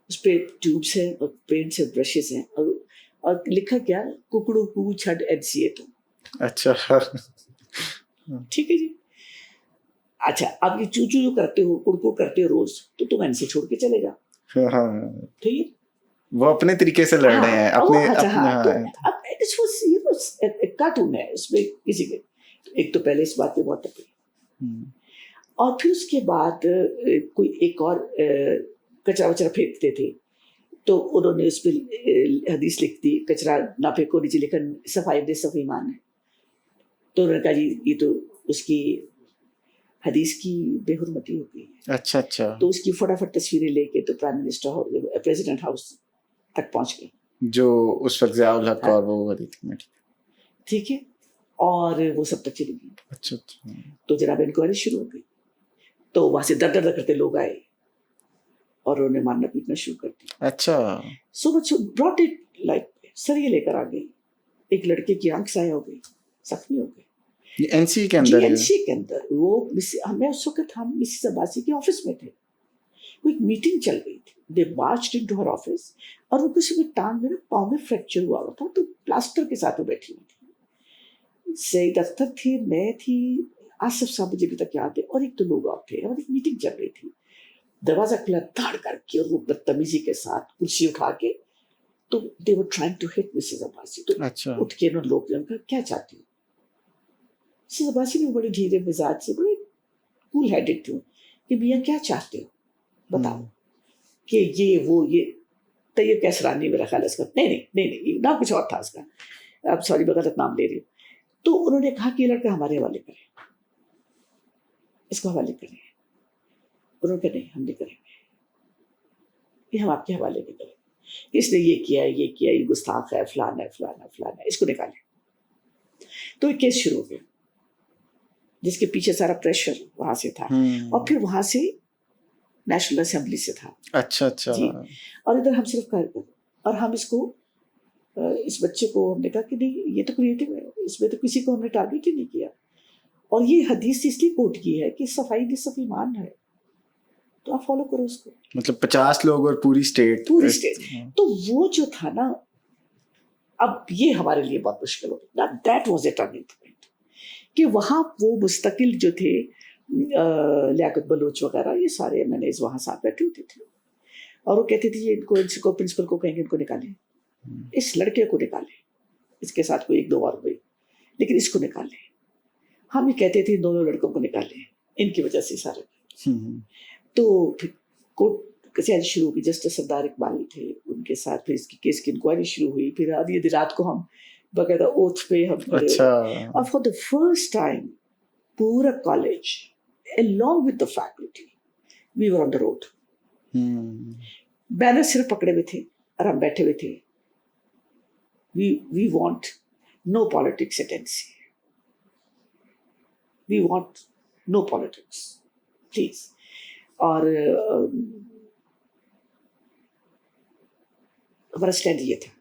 اس پہ ٹیوبس ہیں اور پینٹس ہیں، برشز ہیں، اور لکھا کیا، ککڑو کو چھڈ این سی اے. تو اچھا، ٹھیک ہے جی. اچھا، اب یہ چوچو جو کرتے ہو، کڑکڑ کرتے ہو روز، تو تم ان سے چھوڑ کے چلے جا. ٹھیک ہے، وہ اپنے طریقے سے لڑ رہے ہیں اپنے. کارٹون ہے، اس میں کسی کے ایک تو پہلے اس بات پہ بہت تکلیف، اور پھر اس کے بعد کوئی ایک اور کچرا وچرا پھینکتے تھے، تو انہوں نے اس پہ حدیث لکھ دی، کچرا نہ پھینکو، نیچے لکھا صفائی نصف ایمان ہے. تو انہوں نے کہا جی یہ تو اس کی حدیث کی بے حرمتی ہو گئی. اچھا اچھا. تو اس کی فٹافٹ تصویریں لے کے تو پرائم منسٹر پریزیڈنٹ ہاؤس تک پہنچ گئے، جو اس وقت ضیاء الحق اور وہ ٹھیک ہے. اور وہ سب تک چلی گئی. اچھا. تو جناب انکوائری شروع ہو گئی. تو وہاں سے در کرتے لوگ آئے اور انہوں نے مارنا پیٹنا شروع کر دیا. اچھا. سو مچ براٹ اٹ لائک سر یہ لے کر آ گئی. ایک لڑکے کی آنکھ سایہ ہو گئی, زخمی ہو گئے. این سی کے اندر؟ این سی کے اندر. وہ ہمیں اس وقت ہم مسز عباسی کے آفس میں تھے. وہ ایک میٹنگ چل رہی تھی. دے مارچڈ انٹو ہر آفس اور ان کو صرف ٹانگ میں پاؤں میں فریکچر ہوا ہوا تھا, تو پلاسٹر کے ساتھ وہ بیٹھی ہوئی تھی. سعید اختر تھی, میں تھی, آصف صاحب مجھے ابھی تک یاد ہے, اور ایک تو لوگ اور تھے. اور ایک میٹنگ چل رہی تھی. دروازہ کھلا دھاڑ کر کے اور وہ بدتمیزی کے ساتھ کرسی اٹھا کے, تو they were trying to hit Mrs Abbasi. تو اٹھ کے انہوں لوگ نے کہا کیا چاہتی ہو؟ مسز عباسی نے بڑے دھیرے مزاج سے, بڑے کول ہیڈڈ تھے, کہ میاں کیا چاہتے ہو بتاؤ. کہ یہ وہ یہ طیب کیسرانی میرا خیال ہے اس کا, نہیں نہ کچھ اور تھا اس کا, اب سوری میں غلط نام لے رہی ہوں. تو انہوں نے کہا کہ یہ لڑکا ہمارے حوالے کرے, اس کو حوالے کریں. انہوں نے کہا نہیں ہم نہیں کریں گے, یہ ہم آپ کے حوالے نہیں کریں گے, اس نے یہ کیا یہ گستاخ ہے, فلانا ہے فلانا فلانا, اس کو نکالیں. تو ایک کیس شروع ہو گیا جس کے پیچھے سارا پریشر وہاں سے تھا, اور پھر وہاں سے نیشنل اسمبلی سے تھا. اچھا جی. اور ادھر ہم صرف اور ہم اس بچے کو ہم نے کہا کہ نہیں یہ تو کریٹو ہے, اس میں تو کسی کو ہم نے ٹارگیٹ ہی نہیں کیا. اور یہ حدیث اس لیے کوٹ کی ہے کہ صفائی نصف ایمان ہے, تو آپ فالو کرو اس کو. مطلب 50 لوگ اور پوری اسٹیٹ. تو وہ جو تھا نا, اب یہ ہمارے لیے بہت مشکل ہو گیا. That was a turning point کہ وہاں وہ مستقل جو تھے لیاقت بلوچ وغیرہ, یہ سارے میں نے وہاں ساتھ بیٹھے ہوتے تھے, اور وہ کہتے تھے ان کو پرنسپل کو کہیں گے ان کو نکالیں, اس لڑکے کو نکالیں, اس کے ساتھ کوئی ایک دو اور ہوئی, لیکن اس کو نکالیں. ہم یہ کہتے تھے دونوں لڑکوں کو نکالیں, ان کی وجہ سے سارے. تو پھر کورٹ کچہری شروع ہوئی. جسٹس سردار اقبال تھے, ان کے ساتھ پھر اس کی کیس کی انکوائری شروع ہوئی. پھر آدھی رات کو ہم باقاعدہ اوتھ پہ ہم کھڑے ہوئے, اور فار دا فرسٹ ٹائم پورا college along with the faculty we were on the road. Banner صرف پکڑے ہوئے تھے اور ہم بیٹھے ہوئے تھے. we want no politics at NC. we want no politics please. اور ہمارا اسٹینڈ یہ تھا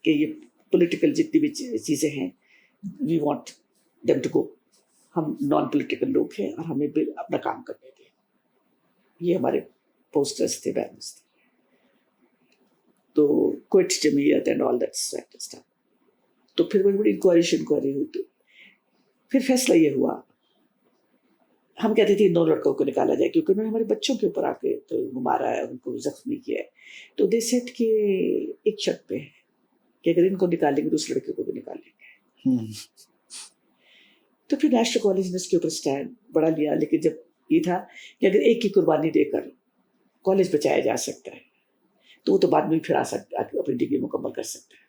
کہ یہ پولیٹیکل جتنی بھی چیزیں ہیں we want them to go. ہم نان پولیٹیکل لوگ ہیں اور ہمیں اپنا کام کرنے دیں. یہ ہمارے پوسٹرز تھے, بینرز تھے. تو quit Jamiat and all that stuff. تو پھر بڑی انکوائری ہوئی. تو پھر فیصلہ یہ ہوا, ہم کہتے تھے 9 لڑکوں کو نکالا جائے کیونکہ انہوں نے ہمارے بچوں کے اوپر آ کے تو مارا ہے, ان کو زخمی کیا ہے. تو دے سیٹ کہ ایک شرط پہ ہے کہ اگر ان کو نکالیں گے تو اس لڑکے کو بھی نکالیں گے. تو پھر نیشنل کالج نے اس کے اوپر اسٹینڈ بڑا لیا, لیکن جب یہ تھا کہ اگر ایک کی قربانی دے کر کالج بچایا جا سکتا ہے تو وہ تو بعد میں پھر آ سکتا ہے, اپنی ڈگری مکمل کر سکتا ہے.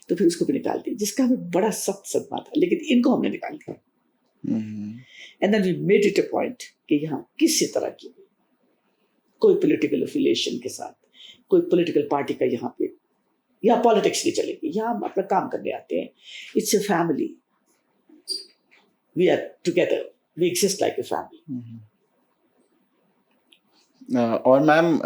تو پھر اس کو بھی نکال دیا, جس کا ہمیں بڑا سخت صدمہ تھا, لیکن ان کو ہم نے نکال دیا. And then we made it a point کہ یہاں کسی طرح کی کوئی پولیٹیکل افیلیشن کے ساتھ کوئی پولیٹیکل پارٹی کا یہاں پہ یہاں پالیٹکس نہیں چلے گی, یہاں ہم اپنا کام کرنے آتے ہیں. It's a family, we are together, we exist like a family. اور میم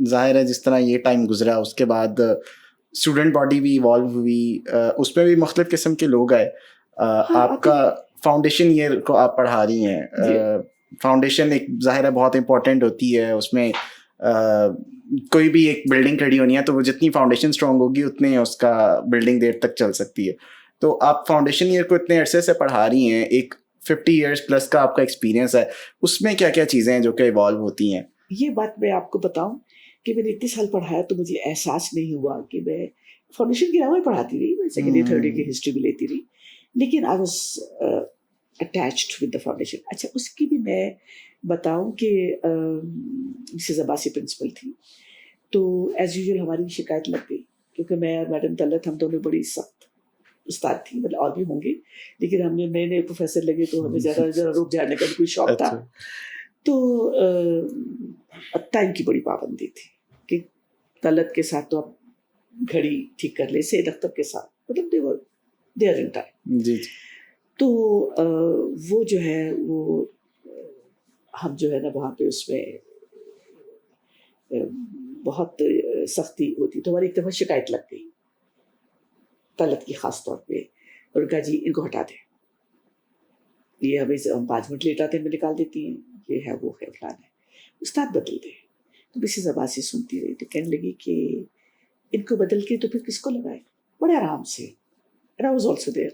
ظاہر ہے جس طرح یہ ٹائم گزرا اس کے بعد اسٹوڈنٹ باڈی بھی ایوالو ہوئی, اس میں بھی مختلف قسم کے لوگ آئے. آپ کا فاؤنڈیشن ایئر کو آپ پڑھا رہی ہیں, فاؤنڈیشن ایک ظاہر ہے بہت امپورٹنٹ ہوتی ہے. اس میں کوئی بھی ایک بلڈنگ کھڑی ہونی ہے تو وہ جتنی فاؤنڈیشن اسٹرانگ ہوگی اتنے اس کا بلڈنگ دیر تک چل سکتی ہے. تو آپ فاؤنڈیشن ایئر کو اتنے عرصے سے پڑھا رہی ہیں, ایک 50 ایئرس پلس کا آپ کا ایکسپیرینس ہے, اس میں کیا کیا چیزیں ہیں جو کہ ایوالو ہوتی ہیں؟ یہ بات میں آپ کو بتاؤں کہ میں نے اتنے سال پڑھایا تو مجھے احساس نہیں ہوا کہ میں فاؤنڈیشن کے علاوہ پڑھاتی رہی, میں سیکنڈ ایئر تھرڈ ایئر کی ہسٹری بھی لیتی رہی, لیکن I was attached with the foundation. اچھا اس کی بھی میں بتاؤں کہ مسز عباسی پرنسپل تھی, تو ایز یوزول ہماری شکایت لگ گئی کیونکہ میں اور میڈم طلعت ہم دونوں بڑی سخت استاد تھی, مطلب اور بھی ہوں گے, لیکن ہم نے نئے پروفیسر لگے تو ہمیں ذرا روک جانے کا بھی کوئی شوق تھا. تو ٹائم کی بڑی پابندی تھی کہ طلعت کے ساتھ تو آپ گھڑی ٹھیک کر لیں, سید اختر کے ساتھ, مطلب دے آر ان ٹائم. جی جی. تو وہ جو ہے وہ ہم جو ہے نا وہاں پہ اس میں بہت سختی ہوتی. تو ہماری ایک دفعہ شکایت لگ گئی طلعت کی خاص طور پہ, اور کہا جی ان کو ہٹا دیں, یہ ہمیں 5 منٹ لیٹ آتے ہیں, ہمیں نکال دیتی ہیں, یہ ہے وہ ہے فلان ہے, استاد بدل دے. تو اسی زبان سے سنتی رہی, تو کہنے لگی کہ ان کو بدل کے تو پھر کس کو لگائے, بڑے آرام سے. And I was also there.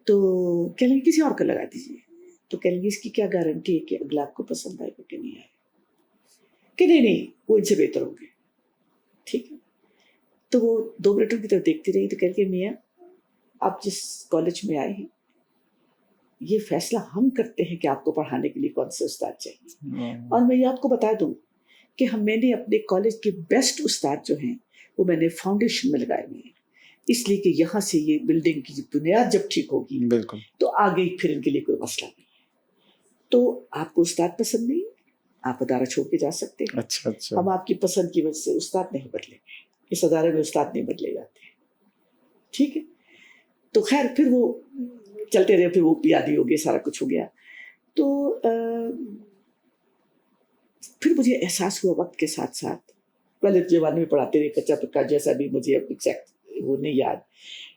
تو کہنے لگی کسی اور کو لگا دیجیے. تو کہنے لگی اس کی کیا گارنٹی ہے کہ اگلا آپ کو پسند آئے گا کہ نہیں آئے گا, کہ نہیں وہ ان سے بہتر ہوں گے. ٹھیک ہے. تو وہ 2 منٹوں کی طرف دیکھتی رہی, تو کہہ لگی میاں آپ جس کالج میں آئے ہیں یہ فیصلہ ہم کرتے ہیں کہ آپ کو پڑھانے کے لیے کون سے استاد چاہیے. اور میں یہ آپ کو بتا دوں کہ میں نے اپنے کالج کے بیسٹ استاد جو ہیں وہ میں نے فاؤنڈیشن میں لگائے ہوئے ہیں, اس لیے کہ یہاں سے یہ بلڈنگ کی بنیاد جب ٹھیک ہوگی بالکل تو آگے پھر ان کے لیے کوئی مسئلہ نہیں ہے. تو آپ کو استاد پسند نہیں, آپ ادارہ چھوڑ کے جا سکتے ہیں. اچھا اچھا. ہم آپ کی پسند کی وجہ سے استاد نہیں بدلیں گے, اس ادارے میں استاد نہیں بدلے جاتے. ٹھیک ہے. تو خیر پھر وہ چلتے رہے, پھر وہ پیادی ہو گئے, سارا کچھ ہو گیا. تو پھر مجھے احساس ہوا وقت کے ساتھ ساتھ, پہلے جوانی میں پڑھاتے رہے کچا پکا جیسا بھی, مجھے اب ایگزیکٹ وہ نہیں یاد,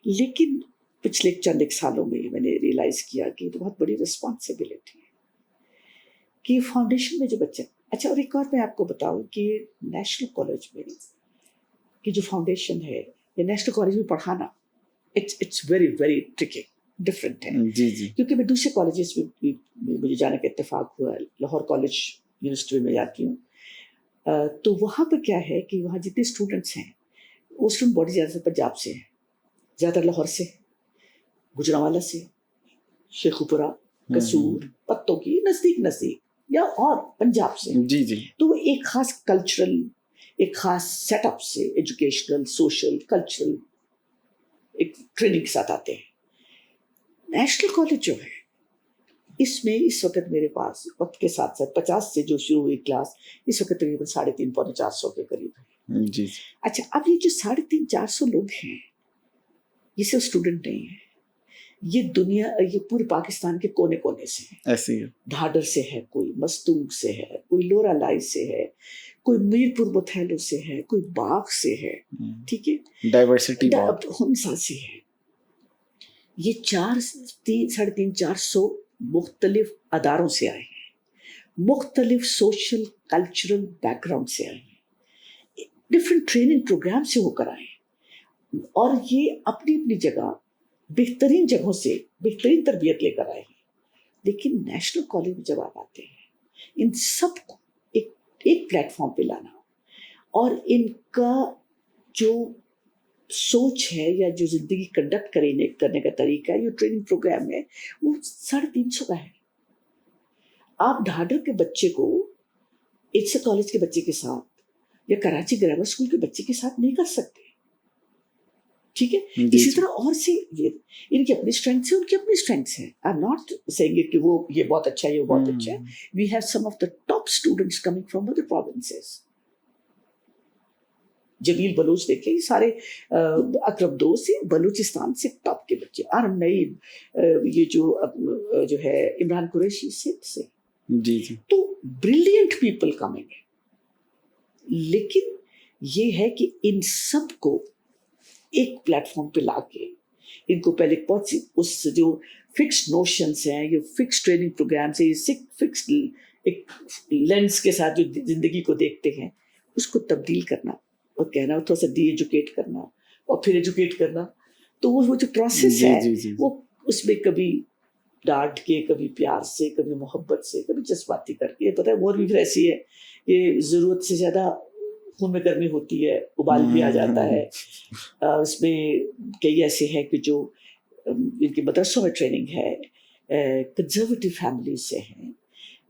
لیکن پچھلے چند ایک سالوں میں میں نے ریئلائز کیا کہ یہ بہت بڑی رسپانسبلٹی ہے کہ فاؤنڈیشن میں جو بچہ. اچھا, اور ایک اور میں آپ کو بتاؤں کہ نیشنل کالج میں کی جو فاؤنڈیشن ہے, یا نیشنل کالج میں پڑھانا it's very very tricky, different ہے. جی جی. کیونکہ میں دوسرے کالجز میں مجھے جانے کا اتفاق ہوا, لاہور کالج یونیورسٹی میں جاتی ہوں. تو وہاں پہ کیا ہے کہ وہاں جتنے اسٹوڈنٹس ہیں وہ اسٹوڈنٹ باڈی زیادہ تر پنجاب سے ہیں, زیادہ لاہور سے, گجرانوالہ سے, شیخوپورہ, قصور, پتوں کی نزدیک یا اور پنجاب سے. جی جی. تو وہ ایک خاص کلچرل, ایک خاص سیٹ اپ سے, ایجوکیشنل, سوشل, کلچرل ایک ٹریننگ کے ساتھ آتے ہیں. نیشنل کالج جو ہے اس میں اس وقت میرے پاس وقت کے ساتھ ساتھ 50 سے جو شروع ہوئی کلاس, اس وقت تقریباً 350 پونے 400 کے قریب ہے. جی. اچھا, اب یہ جو 350-400 لوگ ہیں یہ صرف اسٹوڈنٹ نہیں ہیں, یہ دنیا, یہ پورے پاکستان کے کونے کونے سے ہیں. ایسے ہی ڈھاڈر سے ہے, کوئی مستونگ سے ہے, کوئی لورا لائی سے ہے, کوئی میرپور متھیلو سے ہے, کوئی باغ سے ہے. ٹھیک ہے, ڈائیورسٹی ہمسا سے ہے. یہ 350-400 مختلف اداروں سے آئے ہیں, مختلف سوشل کلچرل بیک گراؤنڈ سے آئے ہیں, ڈفرینٹ ٹریننگ پروگرام سے ہو کر آئے ہیں, اور یہ اپنی اپنی جگہ بہترین جگہوں سے بہترین تربیت لے کر آئے ہیں. لیکن نیشنل کالج میں جب آپ آتے ہیں ان سب کو ایک پلیٹ فارم پہ لانا, اور ان کا جو سوچ ہے یا جو زندگی کنڈکٹ کرنے کا طریقہ ہے, یہ ٹریننگ پروگرام ہے, وہ 350 کا ہے. آپ ڈھاڈر کے بچے کو ایٹس کالج کے بچے کے ساتھ یا کراچی گرامر اسکول کے بچے کے ساتھ نہیں کر سکتے. ٹھیک ہے. اسی طرح اور سے ان کی اپنی اسٹرینگس ہیں, ان کی اپنی اسٹرینگس ہیں. I am not seeing it کہ وہ یہ بہت اچھا ہے, یہ بہت اچھا ہے. We have some of the top students coming from other provinces. Jameel Baloch دیکھیں, یہ سارے اکرم دوست بلوچستان سے ٹاپ کے بچے. آرم نعیم, یہ جو ہے عمران قریشی سے. جی جی. تو بریلینٹ پیپل کمنگ ہے. لیکن یہ ہے کہ ان سب کو ایک پلیٹ فارم پہ لا کے ان کو پہلے بہت سی اس جو فکسڈ نوشنس ہیں, یہ فکسڈ ٹریننگ پروگرامس ہیں, یہ فکسڈ ایک لینس کے ساتھ جو زندگی کو دیکھتے ہیں, اس کو تبدیل کرنا اور کہنا, تھوڑا سا ڈی ایجوکیٹ کرنا اور پھر ایجوکیٹ کرنا. تو وہ جو پروسیس ہے وہ اس میں کبھی ڈانٹ کے, کبھی پیار سے, کبھی محبت سے, کبھی جذباتی کر کے. پتہ ہے مور بھی پھر ایسی ہے کہ ضرورت سے زیادہ خون میں گرمی ہوتی ہے, ابال بھی آ جاتا ہے. اس میں کئی ایسے ہیں کہ جو ان کی مدرسوں میں ٹریننگ ہے, کنزرویٹو فیملیز سے ہیں,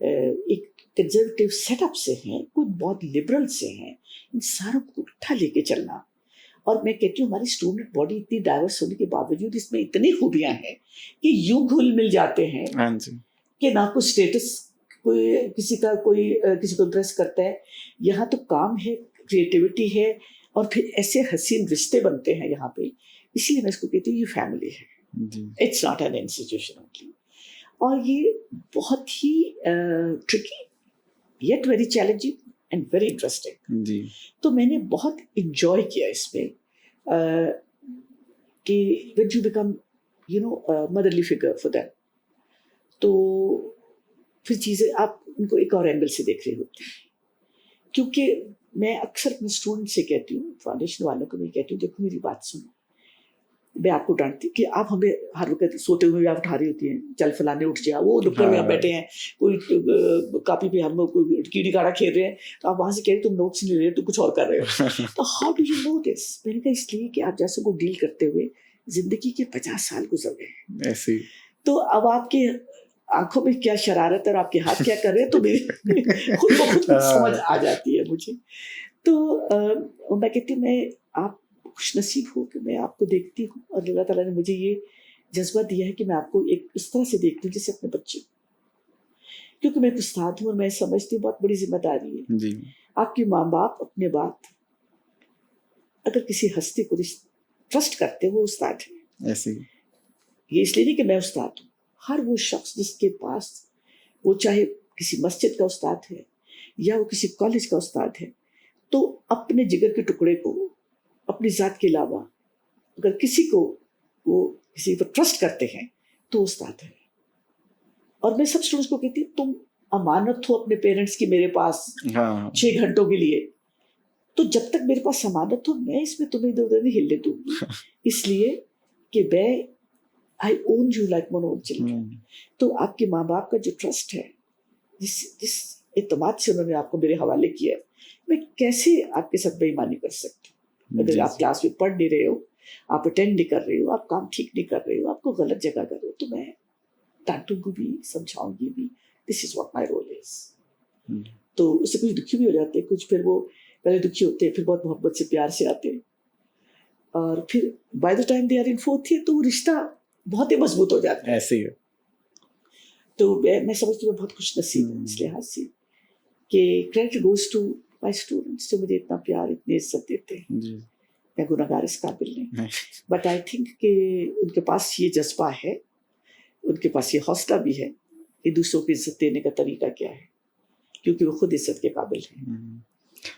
ایک کنزرویٹو سیٹ اپ سے ہیں, کوئی بہت لبرل سے ہیں. ان ساروں کو اٹھا لے کے چلنا. اور میں کہتی ہوں ہماری اسٹوڈنٹ باڈی اتنی ڈائیورس ہونے کے باوجود اس میں اتنی خوبیاں ہیں کہ یوں گھل مل جاتے ہیں کہ نہ کوئی اسٹیٹس, کوئی کسی کو امپریس کرتا ہے. یہاں تو کام ہے, کریٹیوٹی ہے, اور پھر ایسے حسین رشتے بنتے ہیں یہاں پہ. اس لیے میں اس کو کہتی ہوں یہ فیملی ہے. It's not an institution only. اور یہ بہت ہی tricky yet very challenging and very interesting. جی. تو میں نے بہت انجوائے کیا اس میں کہ when you become motherly figure for them, تو پھر چیزیں آپ ان کو ایک اور اینگل سے دیکھ رہے ہوتے ہیں. کیونکہ میں اکثر اپنے اسٹوڈنٹ سے کہتی ہوں, فاؤنڈیشن والوں کو میں کہتی ہوں, دیکھو میری بات سنو, میں آپ کو ڈانٹتی کہ آپ ہمیں ہر وقت سوتے ہوئے آپ اٹھا رہی ہوتی ہیں, چل فلانے اٹھ جا, وہ نکڑ میں ہم بیٹھے ہیں, کوئی کاپی پہ ہم کوئی کیڑی کاڑا کھیل رہے ہیں, تو آپ وہاں سے کہہ رہے تم نوٹس نہیں لے رہے, تم کچھ اور کر رہے ہو. تو ہاؤ ڈو یو نو دس؟ میں نے کہا اس لیے کہ آپ جیسے کو ڈیل کرتے ہوئے زندگی کے 50 سال گزر گئے ایسے. تو اب آپ کے آنکھوں میں کیا شرارت ہے اور آپ کے ہاتھ کیا کر رہے ہیں, تو میری خود بخود سمجھ آ جاتی ہے مجھے. تو میں کہتی ہوں میں آپ خوش نصیب ہوں کہ میں آپ کو دیکھتی ہوں, اور اللہ تعالیٰ نے مجھے یہ جذبہ دیا ہے کہ میں آپ کو ایک اس طرح سے دیکھتی ہوں جیسے اپنے بچے, کیونکہ میں ایک استاد ہوں اور میں سمجھتی ہوں بہت بڑی ذمہ داری ہے. جی. آپ کے ماں باپ اپنے بات اگر کسی ہستی کو ٹرسٹ کرتے وہ استاد ہے. ایسے یہ اس لیے نہیں کہ میں استاد ہوں, ہر وہ شخص جس کے پاس وہ چاہے کسی مسجد کا استاد ہے یا وہ کسی کالج کا استاد ہے, تو اپنے جگر کے ٹکڑے کو اپنی ذات کے علاوہ اگر کسی کو وہ کسی پر ٹرسٹ کرتے ہیں تو استاد ہے. اور میں سب اسٹوڈنٹس کو کہتی ہوں تم امانت ہو اپنے پیرنٹس کی میرے پاس 6 گھنٹوں کے لیے, تو جب تک میرے پاس امانت ہو میں اس میں تمہیں ادھر ادھر نہیں ہلنے دوں گی, اس لیے کہ میں I own you like my own children. تو آپ کے ماں باپ کا جو ٹرسٹ ہے, جس اعتماد سے انہوں نے آپ کو میرے حوالے کیا ہے, میں کیسے آپ کے ساتھ بے ایمانی کر سکتی ہوں؟ اگر آپ کلاس میں پڑھ نہیں رہے ہو, آپ اٹینڈ نہیں کر رہے ہو, آپ کام ٹھیک نہیں کر رہے ہو, آپ کو غلط جگہ کر رہے ہو, تو میں ڈانٹوں گی بھی, سمجھاؤں گی بھی. دس از واٹ مائی رول از. تو اس سے کچھ دکھی بھی ہو جاتے ہیں, کچھ پھر وہ پہلے دکھی ہوتے ہیں, پھر بہت محبت سے پیار سے آتے ہیں, اور پھر by the time they are in 4th year تو وہ رشتہ بہت ہی مضبوط ہو جاتا ہے. ایسے ہی. تو میں سمجھتی ہوں میں بہت خوش نصیب ہوں اس لحاظ سے کہ credit goes to my students جو مجھے اتنا پیار اتنی عزت دیتے ہیں. میں گناہ گار اس قابل نہیں, بٹ آئی تھنک کہ ان کے پاس یہ جذبہ ہے, ان کے پاس یہ حوصلہ بھی ہے کہ دوسروں کو عزت دینے کا طریقہ کیا ہے, کیونکہ وہ خود عزت کے قابل ہیں,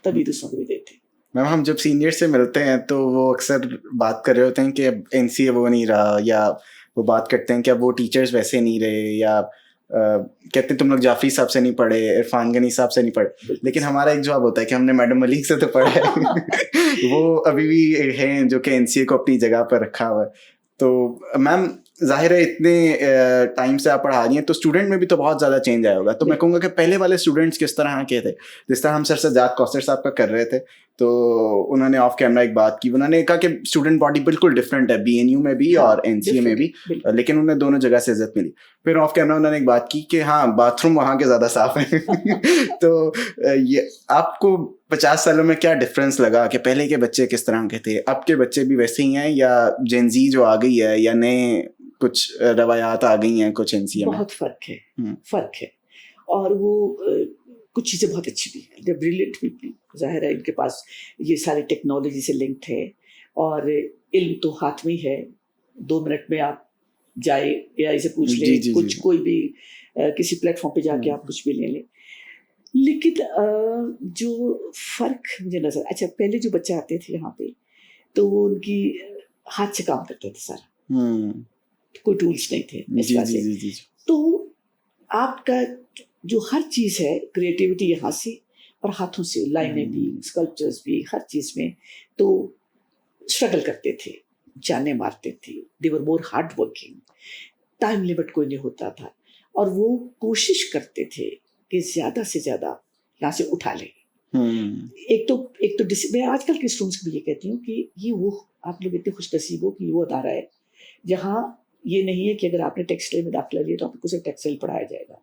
تبھی دوسروں کو بھی دیتے ہیں. میم ہم جب سینئر سے ملتے ہیں تو وہ اکثر بات کر رہے ہوتے ہیں کہ اب NCA وہ نہیں رہا, یا وہ بات کرتے ہیں کہ اب وہ ٹیچرز ویسے نہیں رہے, یا کہتے ہیں تم لوگ جعفری صاحب سے نہیں پڑھے, عرفان غنی صاحب سے نہیں پڑھے. لیکن ہمارا ایک جواب ہوتا ہے کہ ہم نے میڈم ملیک سے تو پڑھا ہے. وہ ابھی بھی ہیں جو کہ NCA کو اپنی جگہ پر رکھا ہوا ہے. تو میم ظاہر ہے اتنے ٹائم سے آپ پڑھا رہی ہیں تو اسٹوڈنٹ میں بھی تو بہت زیادہ چینج آیا ہوگا. تو میں کہوں گا کہ پہلے والے اسٹوڈنٹس کس طرح کے تھے, جس طرح ہم سر سجاد کوثر صاحب کا کر رہے تھے, تو انہوں نے آف کیمرہ ایک بات کی, انہوں نے کہا کہ اسٹوڈنٹ باڈی بالکل ڈفرینٹ ہے BNU میں بھی اور NCA میں بھی, لیکن انہیں دونوں جگہ سے عزت ملی. پھر آف کیمرہ انہوں نے ایک بات کی کہ ہاں باتھ روم وہاں کے زیادہ صاف ہیں. تو یہ آپ کو 50 سالوں میں کیا ڈفرینس لگا کہ پہلے کے بچے کس طرح کے تھے, اب کے بچے بھی ویسے ہی ہیں, یا جین زی جو آ گئی ہے, یا نئے کچھ روایات آ گئی ہیں کچھ NCA میں؟ بہت فرق ہے, اور وہ کچھ چیزیں بہت اچھی بھی ہیں, بریلینٹ بھی. ظاہر ہے ان کے پاس یہ ساری ٹیکنالوجی سے لنکڈ ہے, اور علم تو ہاتھ میں ہی ہے, 2 منٹ میں آپ جائے AI سے پوچھ لیں, کچھ کوئی بھی کسی پلیٹ فارم پہ جا کے آپ کچھ بھی لے لیں. لیکن جو فرق مجھے نظر, اچھا پہلے جو بچے آتے تھے یہاں پہ تو وہ ان کی ہاتھ سے کام کرتے تھے سارا, کوئی ٹولس نہیں تھے اس طرح سے. تو آپ کا جو ہر چیز ہے کریٹیوٹی یہاں سے, اور ہاتھوں سے لائنیں بھی, اسکلپچرز بھی, ہر چیز میں تو اسٹرگل کرتے تھے, جانے مارتے تھے. They were more hard working, time limit کوئی نہیں ہوتا تھا, اور وہ کوشش کرتے تھے کہ زیادہ سے زیادہ یہاں سے اٹھا لیں. ایک تو میں آج کل کے اسٹوڈنٹس کو بھی یہ کہتی ہوں کہ یہ وہ آپ لوگ اتنے خوش نصیب ہو کہ یہ وہ ادارہ ہے جہاں یہ نہیں ہے کہ اگر آپ نے ٹیکسٹائل میں داخلہ لیا تو آپ کو صرف ٹیکسٹائل پڑھایا جائے گا.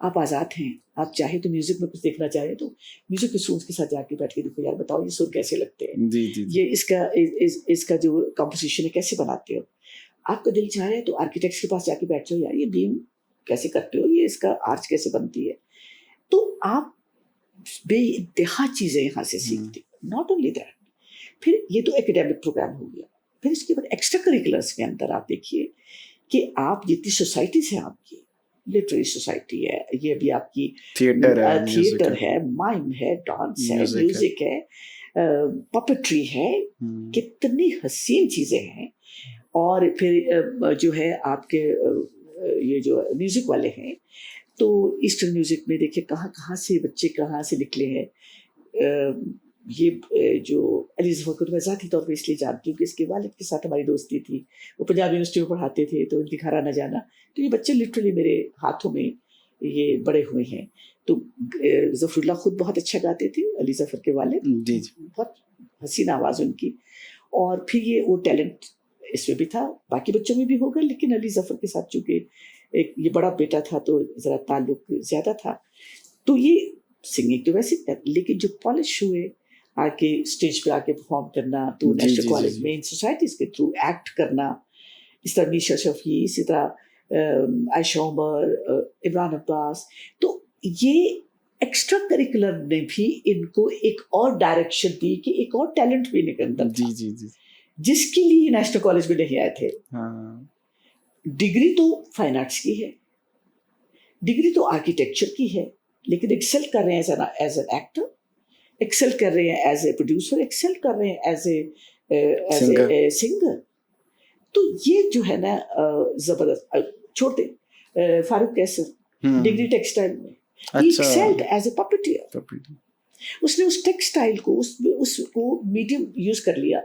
آپ آزاد ہیں, آپ چاہیں تو میوزک میں کچھ دیکھنا چاہیں تو میوزک کے اسٹوڈنٹس کے ساتھ جا کے بیٹھ کے دیکھو, یار بتاؤ یہ سر کیسے لگتے ہیں, یہ اس کا جو کمپوزیشن ہے کیسے بناتے ہو. آپ کا دل چاہ رہا ہے تو آرکیٹیکٹس کے پاس جا کے بیٹھ جاؤ, یار یہ بیم کیسے کرتے ہو, یہ اس کا آرچ کیسے بنتی ہے. تو آپ بے انتہا چیزیں یہاں سے سیکھتے. ناٹ اونلی دیٹ, پھر یہ تو ایکیڈیمک پروگرام ہو گیا, پھر اس کے بعد ایکسٹرا کریکولرس کے اندر آپ دیکھیے کہ آپ جتنی سوسائٹیز ہیں آپ کی، لٹریری سوسائٹی ہے، یہ بھی آپ کی تھیٹر ہے، مائم ہے، ڈانس ہے، میوزک ہے، پپٹری ہے، کتنی حسین چیزیں ہیں. اور پھر جو ہے آپ کے یہ جو میوزک والے ہیں، تو ایسٹرن میوزک میں دیکھیے کہاں سے بچے کہاں سے نکلے ہیں. یہ جو علی ظفر کو میں ذاتی طور پہ اس لیے جانتی ہوں کہ اس کے والد کے ساتھ ہماری دوستی تھی، وہ پنجاب یونیورسٹی میں پڑھاتے تھے، تو ان کی گھر آنا جانا، تو یہ بچے لٹرلی میرے ہاتھوں میں یہ بڑے ہوئے ہیں. تو ظفر اللہ خود بہت اچھا گاتے تھے، علی ظفر کے والد، بہت حسین آواز ان کی. اور پھر وہ ٹیلنٹ اس میں بھی تھا، باقی بچوں میں بھی ہوگا، لیکن علی ظفر کے ساتھ چونکہ یہ بڑا بیٹا تھا تو ذرا تعلق زیادہ تھا. تو یہ سنگنگ تو ویسے لیکن جو پالش ہوئے آ کے اسٹیج پہ آ کے پرفارم کرنا، تو نیشنل کالج میں ان سوسائٹیز کے تھرو ایکٹ کرنا، اس طرح نیشا شفیع، اسی طرح عائشہ عمر، عمران عباس، تو یہ ایکسٹرا کریکولر نے بھی ان کو ایک اور ڈائریکشن دی کہ ایک اور ٹیلنٹ بھی نکلتا تھا جس کے لیے نیشنل کالج میں نہیں آئے تھے. ڈگری تو فائن آرٹس کی ہے، ڈگری تو آرکیٹیکچر کی ہے، لیکن ایکسل کر رہے ہیں ایز این ایکٹر، ایکسل کر رہے ہیں ایز اے پروڈیوسر، ایکسل کر رہے ہیں ایز اے سنگر. تو یہ جو ہے نا زبردست. چھوٹے فاروق کیسر ڈگری ٹیکسٹائل میں، he excelled as a puppeteer. اس نے اس ٹیکسٹائل کو اس کو میڈیم یوز کر لیا،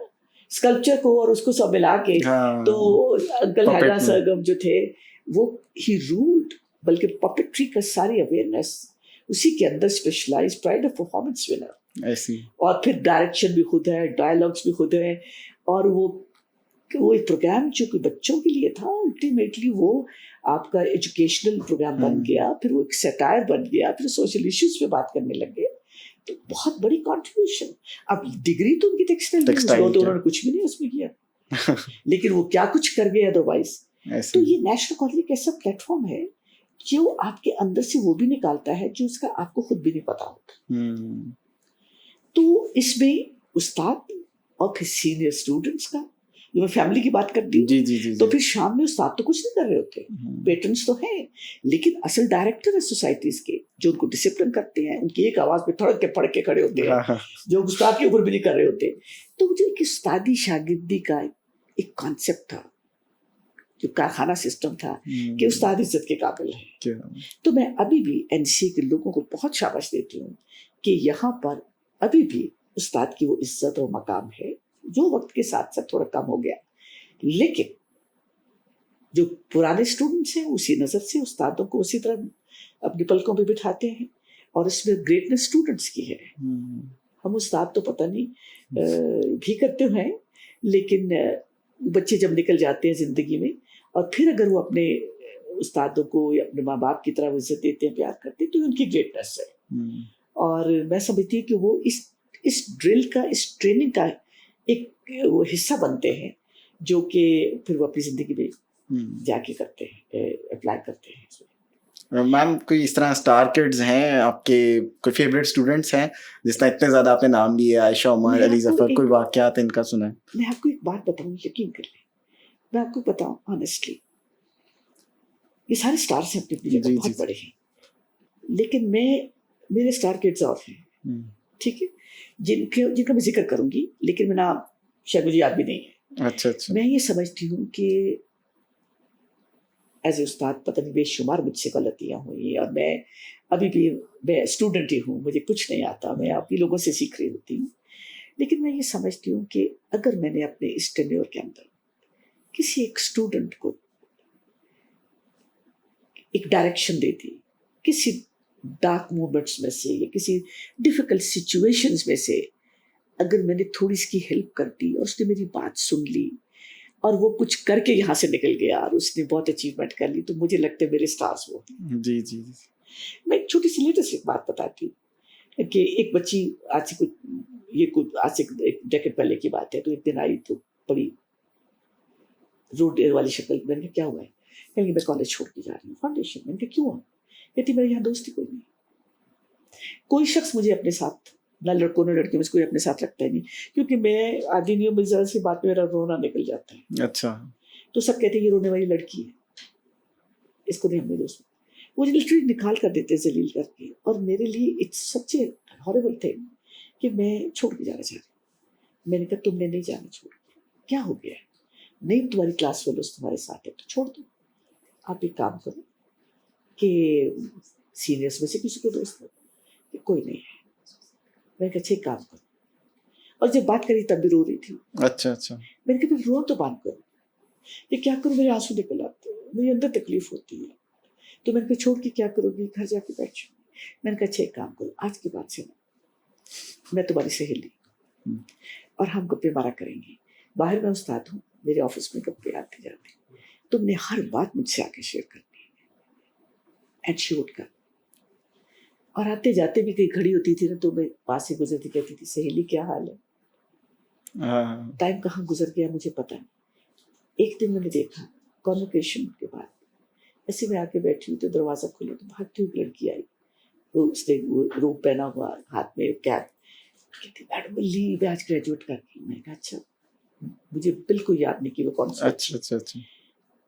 اسکلپچر کو اور اس کو سب ملا کے. تو انکل حیدر سرگم جو تھے وہ ہی رولڈ، بلکہ پپٹری کا ساری اویئرنیس اسی کے اندر specialize, pride of performance winner. اور پھر ڈائریکشن بھی خود ہے، ڈائلاگس بھی خود ہے. اور وہ ایک پروگرام جو کہ بچوں کے لیے تھا، الٹیمیٹلی وہ آپ کا ایجوکیشنل پروگرام بن گیا، پھر وہ ایک سیٹائر بن گیا، پھر سوشل ایشوز پہ بات کرنے لگے. تو بہت بڑی کنٹریبیوشن. اب ڈگری تو ان کی ٹیکسٹائل تو انہوں نے کچھ بھی نہیں اس میں کیا، لیکن وہ کیا کچھ کر گئے ادروائز. تو یہ نیشنل کالج ایک ایسا پلیٹ فارم ہے جو آپ کے اندر سے وہ بھی نکالتا ہے جو اس کا آپ کو خود بھی نہیں پتا ہوتا. تو اس میں استاد اور پھر سینئر اسٹوڈنٹس کا، میں فیملی کی بات کرتی ہوں، تو پھر شام میں استاد تو کچھ نہیں کر رہے ہوتے، پیٹرنس تو ہیں، لیکن اصل ڈائریکٹر ہے سوسائٹیز کے جو ان کو ڈسپلن کرتے ہیں، ان کی ایک آواز پہ تھڑک کے پڑھ کے کھڑے ہوتے ہیں، جو استاد کے اوپر بھی نہیں کر رہے ہوتے. تو مجھے ایک استادی شاگردی کا ایک کانسیپٹ تھا، جو کارخانہ سسٹم تھا کہ استاد عزت کے قابل ہے. تو میں ابھی بھی این سی کے لوگوں کو بہت شاباش دیتی ہوں کہ یہاں پر ابھی بھی استاد کی وہ عزت اور مقام ہے، جو وقت کے ساتھ ساتھ تھوڑا کم ہو گیا، لیکن جو پرانے اسٹوڈنٹس ہیں اسی نظر سے استادوں کو اسی طرح اپنی پلکوں پہ بٹھاتے ہیں. اور اس میں گریٹنس اسٹوڈنٹس کی ہے. ہم استاد تو پتہ نہیں بھی کرتے ہیں، لیکن بچے جب نکل جاتے ہیں زندگی میں، اور پھر اگر وہ اپنے استادوں کو یا اپنے ماں باپ کی طرح عزت دیتے ہیں، پیار کرتے ہیں، تو ان کی گریٹنس ہے. اور میں سمجھتی ہوں کہ وہ اس ڈرل کا، اس ٹریننگ کا ایک وہ حصہ بنتے ہیں، جو کہ پھر وہ اپنی زندگی میں جا کے کرتے ہیں، اپلائی کرتے ہیں. میم کوئی اس طرح اسٹار کڈز ہیں آپ کے، کوئی فیوریٹ اسٹوڈنٹس ہیں جس طرح اتنے زیادہ آپ نے نام لیے، عائشہ عمر، علی ظفر، کوئی واقعات ان کا سنا ہے؟ میں آپ کو ایک بات بتاؤں، یقین کر لیں، میں آپ کو بتاؤں آنیسٹلی، یہ سارے اسٹارس ہیں اپنی جگہ، بہت بڑے ہیں، لیکن میرے اسٹار کڈز اور ہیں، ٹھیک ہے، جن کا میں ذکر کروں گی، لیکن میں نام شاید مجھے یاد بھی نہیں ہے. اچھا. میں یہ سمجھتی ہوں کہ ایز اے استاد پتہ نہیں بے شمار مجھ سے غلطیاں ہوئی، اور میں ابھی بھی میں اسٹوڈنٹ ہی ہوں، مجھے کچھ نہیں آتا، میں آپ ہی لوگوں سے سیکھ رہی ہوتی ہوں. لیکن میں یہ سمجھتی ہوں کہ اگر میں نے اپنے اس ٹینیور کے اندر کسی ایک اسٹوڈنٹ کو ایک ڈائریکشن دے دی، کسی ڈارک مومنٹس میں سے یا کسی ڈیفیکلٹ سچویشنز میں سے اگر میں نے تھوڑی اس کی ہیلپ کر دی اور اس نے میری بات سن لی اور وہ کچھ کر کے یہاں سے نکل گیا اور اس نے بہت اچیومنٹ کر لی، تو مجھے لگتا ہے میرے اسٹارس وہ. جی. میں ایک چھوٹی سی لیٹسٹ ایک بات بتاتی ہوں کہ ایک بچی آج سے ایک ڈیکیڈ پہلے کی بات ہے، تو ایک دن آئی تو بڑی روڈ والی شکل. میں نے کہا کیا ہوا ہے؟ کہیں میں کالج چھوڑ کے جا رہی ہوں، فاؤنڈیشن. میں نے کہا کیوں؟ کہتی میرے یہاں دوستی کوئی نہیں، کوئی شخص مجھے اپنے ساتھ نہ لڑکوں نے لڑکیوں میں کوئی اپنے ساتھ رکھتا ہی نہیں, کیونکہ میں عادی نہیں ہوں, مجھے ذرا سی بات میں میرا رونا نکل جاتا ہے. اچھا. تو سب کہتے ہیں یہ رونے والی لڑکی ہے, اس کو نہیں ہم نے دوست. مجھے لٹرلی نکال کر دیتے ذلیل کر کے, اور میرے لیے اٹس سچ اے ہارریبل تھنگ کہ میں چھوڑ کے جانا چاہ رہی. میں نے کہا تم نے نہیں جانا چھوڑ, کیا ہو گیا ہے, نہیں تمہاری کلاس فیلوز تمہارے ساتھ ہے تو چھوڑ دو. آپ ایک کام کرو کہ سینئرس میں سے کسی کو دوست ہو, کہ کوئی نہیں ہے. میں نے کہا اچھا ایک کام کرو, اور جب بات کری تب بھی رو رہی تھی. اچھا اچھا. میں نے کہا پھر رو تو بند کرو, یہ کیا کروں, میرے آنسو نکل آتے ہیں, مجھے اندر تکلیف ہوتی ہے. تو میں نے کہا چھوڑ کے کیا کرو گی, گھر جا کے بیٹھ جاؤ. میں نے کہا اچھا ایک کام کرو, آج کے بعد سے میں تمہاری سہیلی اور ہم گپے مارا کریں گے. باہر میں استاد ہوں, میرے آفس میں گپے آتے جاتے, تم نے ہر بات مجھ سے آ کے شیئر کرنی ہے. اینڈ شی وڈ کم, اور آتے جاتے بھی کئی کھڑی ہوتی تھی نا تو میں پاس سے گزرتی کہتی تھی سہیلی کیا حال ہے. ٹائم کہاں گزر گیا مجھے پتہ نہیں. ایک دن میں نے دیکھا کانوکیشن کے بعد ایسے میں آ کے بیٹھی ہوں تو دروازہ کھلا تو بھاگتی ہوئی لڑکی آئی, اس نے روب پہنا ہوا, ہاتھ میں کیپ, کہتی میڈم لی میں آج گریجویٹ کر گئی. میں نے کہا اچھا, مجھے بالکل یاد نہیں کہ وہ کون سی. اچھا اچھا اچھا.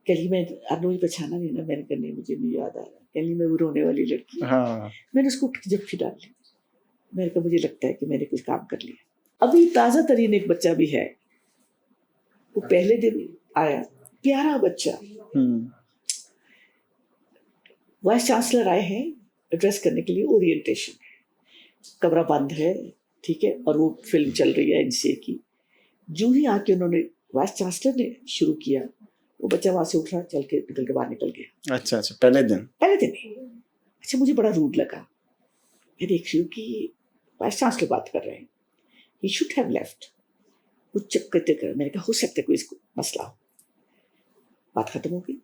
کہلی میں آپ نے پہچانا نہیں نا. میں نے کہا نہیں مجھے نہیں یاد آ رہا. کہلی میں وہ رونے والی لڑکی. ہاں. میں نے اس کو جب ڈال لی. میں نے کہا مجھے لگتا ہے کہ میں نے کچھ کام کر لیا. ابھی تازہ ترین ایک بچہ بھی ہے, وہ پہلے دن آیا, پیارا بچہ. وائس چانسلر آئے ہیں ایڈریس کرنے کے لیے, اورینٹیشن ہے, کمرہ بند ہے, ٹھیک ہے, اور وہ فلم چل رہی ہے NCA کی. جو ہی آ کے انہوں نے وائس چانسلر نے شروع کیا, وہ بچہ وہاں سے اٹھا, چل کے نکل کے باہر نکل گیا. اچھا اچھا. پہلے دن ہی. اچھا مجھے بڑا روڈ لگا. میں دیکھ رہی ہوں کہ وائس چانسلر بات کر رہے ہیں, ہی شوڈ ہیو لیفٹ. وہ چپ کرتے کر, میں نے کہا ہو سکتا ہے کوئی اس کو مسئلہ ہو. بات ختم ہو گئی.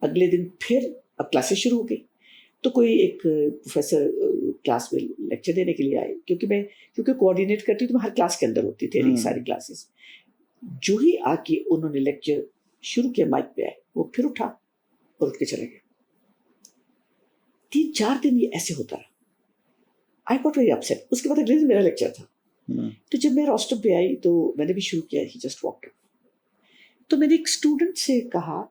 اگلے دن پھر اب کلاسز شروع ہو گئی, تو کوئی ایک پروفیسر کلاس میں لیکچر دینے کے لیے آئے, کیونکہ کوآرڈینیٹ کرتی ہوں تو میں ہر کلاس کے اندر ہوتی تھی ساری کلاسز. جو ہی آ کے انہوں نے لیکچر شروع کیا, مائک پہ آئے, وہ پھر اٹھا اور اٹھ کے چلے گیا. 3-4 دن یہ ایسے ہوتا رہا. I got very upset. اس کے بعد اگلے دن میرا لیکچر تھا, تو جب میں روسٹر پہ آئی تو میں نے بھی شروع کیا, ہی جسٹ واک. تو میں نے ایک اسٹوڈنٹ سے کہا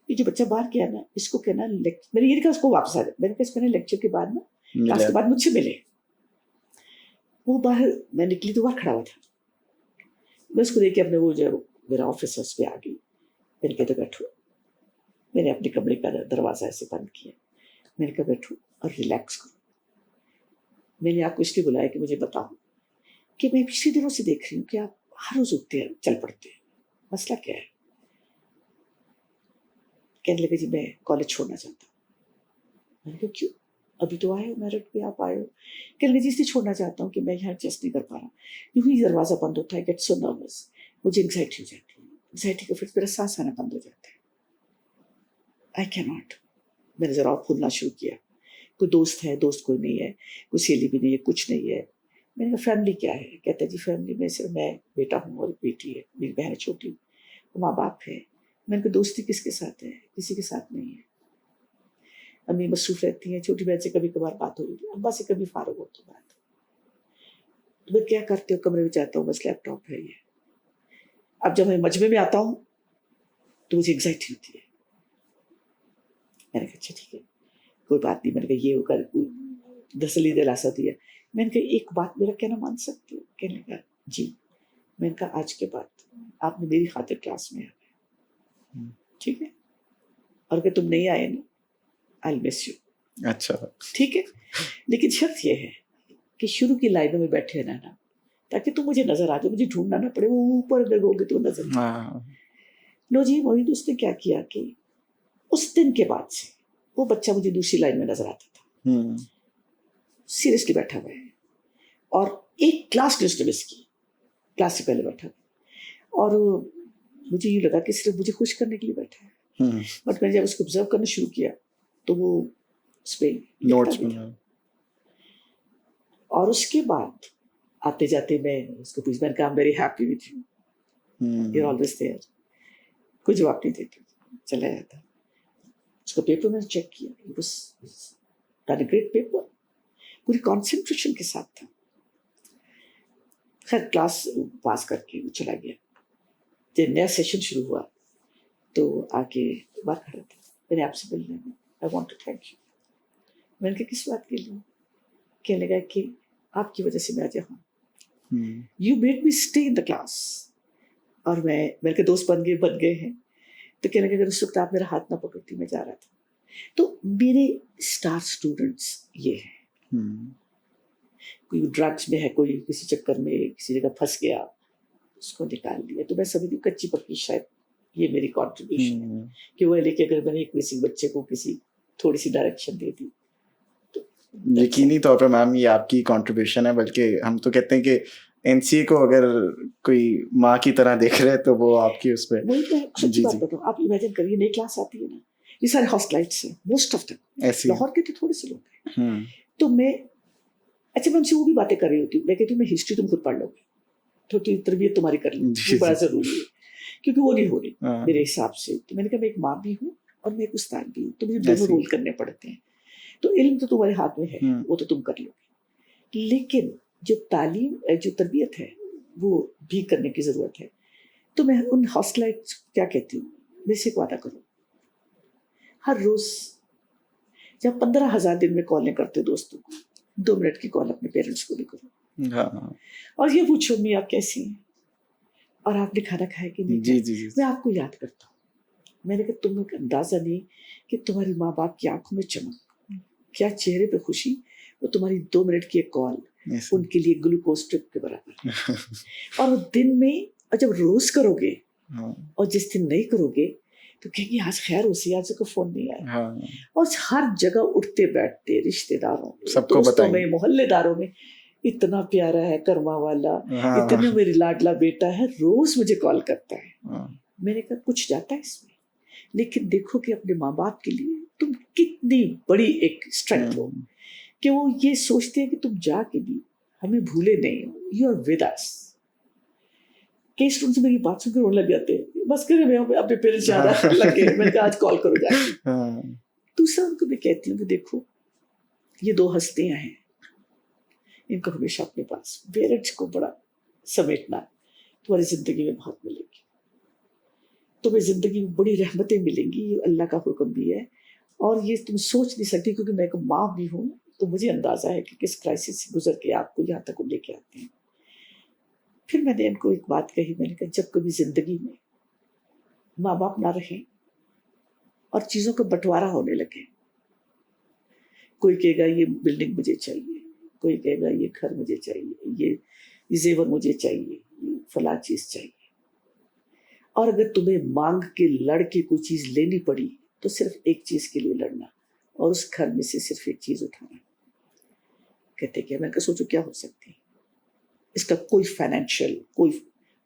یہ جو بچہ باہر گیا نا, اس کو کہنا, میں نے یہ کہا اس کو واپس آ جائے. میں نے کہا اس کو نا لیکچر کے بعد نا کلاس کے بعد مجھ سے ملے. وہ باہر میں نکلی تو وہاں کھڑا ہوا تھا. میں اس کو دیکھ کے اپنے وہ جو میرا آفس ہے اس پہ آ گئی. میں نے کہا تو بیٹھو. میں نے اپنے کمرے کا دروازہ ایسے بند کیا. میں نے کہا بیٹھو اور ریلیکس کرو. میں نے آپ کو اس لیے بلایا کہ مجھے بتاؤ کہ میں پچھلے دنوں سے دیکھ رہی ہوں کہ آپ ہر روز اٹھتے ہیں, چل پڑتے ہیں, مسئلہ کیا ہے؟ کہنے لگے جی میں کالج چھوڑنا چاہتا ہوں. میں نے کہا کیوں؟ ابھی تو آئے ہو میرٹ پہ, آپ آئے ہو. کہنے لگے جی اس لیے چھوڑنا چاہتا ہوں کہ میں یہاں ایڈجسٹ نہیں کر پا رہا. یوں ہی دروازہ بند ہوتا ہے, گیٹ سو نروس, مجھے انگزائٹی ہو جاتی ہے. انگزائٹی کا پھر میرا سانس آنا بند ہو جاتا ہے. آئی کی ناٹ. میں نے ذرا اور کھولنا شروع کیا. کوئی دوست ہے, دوست کوئی نہیں ہے, کوئی سہیلی بھی نہیں ہے, کچھ نہیں ہے. میں نے کہا فیملی کیا ہے؟ کہتا ہے جی فیملی میں صرف میں بیٹا ہوں اور بیٹی ہے, میری بہن چھوٹی, ماں باپ ہے. میں نے کہا دوستی کس کے ساتھ ہے؟ کسی کے ساتھ نہیں ہے. امی مصروف رہتی ہیں, چھوٹی بہن سے کبھی کبھار بات ہو رہی ہے, ابا سے کبھی فارغ ہو تو بات. تو میں کیا کرتے ہو؟ کمرے میں جاتا ہوں, بس لیپ ٹاپ ہے یہ. اب جب میں مجمع میں آتا ہوں تو مجھے انگزائٹی ہوتی ہے. میں نے کہا اچھا ٹھیک ہے کوئی بات نہیں. میں نے کہا یہ ہوگا, دسلی دلاسا دیا. میں نے کہا ایک بات میرا کہنا مان سکتے ہو؟ کہنے لگا جی. میں نے کہا آج کے بعد آپ نے میری خاطر کلاس میں آنا, ٹھیک ہے, اور اگر تم نہیں آئے نا I'll miss you. اچھا ٹھیک ہے, لیکن شرط یہ ہے کہ شروع کی لائنوں میں بیٹھے رہنا تاکہ تم مجھے نظر آ جائے, مجھے ڈھونڈنا نہ پڑے. وہ اوپر اگر ہوگے تو نظر. لو جی موید اس نے کیا کیا کہ اس دن کے بعد سے وہ بچہ مجھے دوسری لائن میں نظر آتا تھا. سیریسلی بیٹھا ہوا ہے, اور ایک کلاس نے اس نے مس کی, کلاس سے پہلے بیٹھا ہوا, اور مجھے یہ لگا کہ صرف مجھے خوش کرنے کے لیے بیٹھا ہے. بٹ میں نے جب اس کو آبزرو کرنا شروع کیا تو وہ اس پہ نوٹس میں تھا. اور اس کے بعد آتے جاتے میں اس کو پوچھ, میں نے کہا very happy with you, you are always there. کوئی جواب نہیں دیتی, چلا جاتا. اس کا پیپر میں نے چیک کیا, بس گریٹ پیپر, پوری کانسنٹریشن کے ساتھ تھا. خیر کلاس پاس کر کے وہ چلا گیا. جب نیا سیشن شروع ہوا تو آ کے بات کر رہا تھا, میں نے آپ سے ملنا ہے, I want to thank you. میں نے کہا کس بات کے لیے؟ کہنے لگا کہ آپ کی وجہ سے میں آج یہاں, you made me stay in the class. اور میرے کے دوست بن گئے ہیں. تو کہنے لگا اگر اس وقت آپ میرا ہاتھ نہ پکڑتی میں جا رہا تھا. تو میرے اسٹار اسٹوڈنٹس یہ ہیں. کوئی ڈرگس میں ہے, کوئی کسی چکر میں کسی جگہ پھنس گیا, اس کو نکال دیا. تو میں سمجھتی ہوں کچی پکی شاید یہ میری کنٹریبیوشن ہے کہ وہ لے کے اگر میں نے کسی بچے کو کسی تھوڑی سی ڈائریکشن دے دی. یقینی طور پر میم یہ آپ کی کنٹریبیوشن ہے, بلکہ ہم تو کہتے ہیں کہ این سی اے کو اگر کوئی ماں کی طرح دیکھ رہے تو وہ آپ کی اس پہ. وہی تو سچی بات بتاؤں, آپ امیجن کریے نئی کلاس آتی ہے نا, یہ سارے ہاسٹلائٹس ہیں موسٹ آف دم, لاہور کے تو تھوڑے سے لوگ ہیں. تو میں اچھا میں ان سے وہ بھی باتیں کر رہی ہوتی ہوں, میں کہتی ہوں میں ہسٹری تم خود پڑھ لو گے, تھوڑی تربیت تمہاری کر لوں, وہ بڑا ضروری ہے کیونکہ وہ نہیں ہو رہی میرے حساب سے. تو میں نے کہا میں ایک ماں بھی ہوں اور میں ایک استاد بھی ہوں, تو مجھے دونوں رول کرنے پڑتے ہیں. تو علم تو تمہارے ہاتھ میں ہے, وہ تو تم کر لو گے, لیکن جو تعلیم جو تربیت ہے وہ بھی کرنے کی ضرورت ہے. تو میں ان ہاسٹلائٹ کیا کہتی ہوں, میرے سے ایک وعدہ کرو, ہر روز جب 15,000 دن میں کالیں کرتے دوستوں کو, 2 منٹ کی کال اپنے پیرنٹس کو بھی کرو, اور یہ پوچھو امی آپ کیسی ہیں اور آپ نے کھانا کھایا کہ نہیں. میں آپ کو یاد کرتا ہوں. میں نے کہا تمہیں اندازہ نہیں کہ تمہاری ماں باپ کی آنکھوں میں چمک, کیا چہرے پہ خوشی, وہ تمہاری 2 منٹ کی ایک کال ان کے لیے گلوکوز ٹرپ کے برابر. اور دن میں, اور جب روز کرو گے اور جس دن نہیں کرو گے تو کہیں گے آج خیر اسی, آج کو فون نہیں آیا. اور ہر جگہ اٹھتے بیٹھتے رشتے داروں میں, دوستوں میں, محلے داروں میں, اتنا پیارا ہے کرما والا, اتنا میری لاڈلا بیٹا ہے, روز مجھے کال کرتا ہے. میں نے کہا کچھ جاتا ہے اس میں, لیکن دیکھو کہ اپنے ماں باپ کے لیے تم کتنی بڑی ایک اسٹرینتھ ہو کہ وہ یہ سوچتے ہیں کہ تم جا کے بھی ہمیں بھولے نہیں ہو, یو آر ود اس. کئی اسٹوڈنٹس میری بات سن کے رونے لگ جاتے ہیں, بس کرے میں اپنے پیرنٹس یاد لگ گئے, میں نے کہا آج کال کرو جا کے. دوسرا ان کو میں کہتی ہوں کہ دیکھو یہ 2 ہستیاں ہیں, ان کو ہمیشہ اپنے پاس, پیرنٹس کو بڑا سمیٹنا, تمہاری زندگی میں بہت ملے گی, تمہیں زندگی میں بڑی رحمتیں ملیں گی, یہ اللہ کا حکم بھی ہے. اور یہ تم سوچ نہیں سکتی, کیونکہ میں ایک ماں بھی ہوں تو مجھے اندازہ ہے کہ کس کرائسس سے گزر کے آپ کو یہاں تک لے کے آتے ہیں. پھر میں نے ان کو ایک بات کہی, میں نے کہا جب کبھی زندگی میں ماں باپ نہ رہیں اور چیزوں کا بٹوارا ہونے لگے, کوئی کہے گا یہ بلڈنگ مجھے چاہیے, کوئی کہے گا یہ گھر مجھے چاہیے, یہ زیور مجھے چاہیے, یہ فلاں چیز چاہیے, اور اگر تمہیں مانگ کے لڑ کے کوئی چیز لینی پڑی تو صرف ایک چیز کے لیے لڑنا, اور اس گھر میں سے صرف ایک چیز اٹھانا. کہتے کہ میں سوچو کیا ہو سکتی, اس کا کوئی فائنینشیل کوئی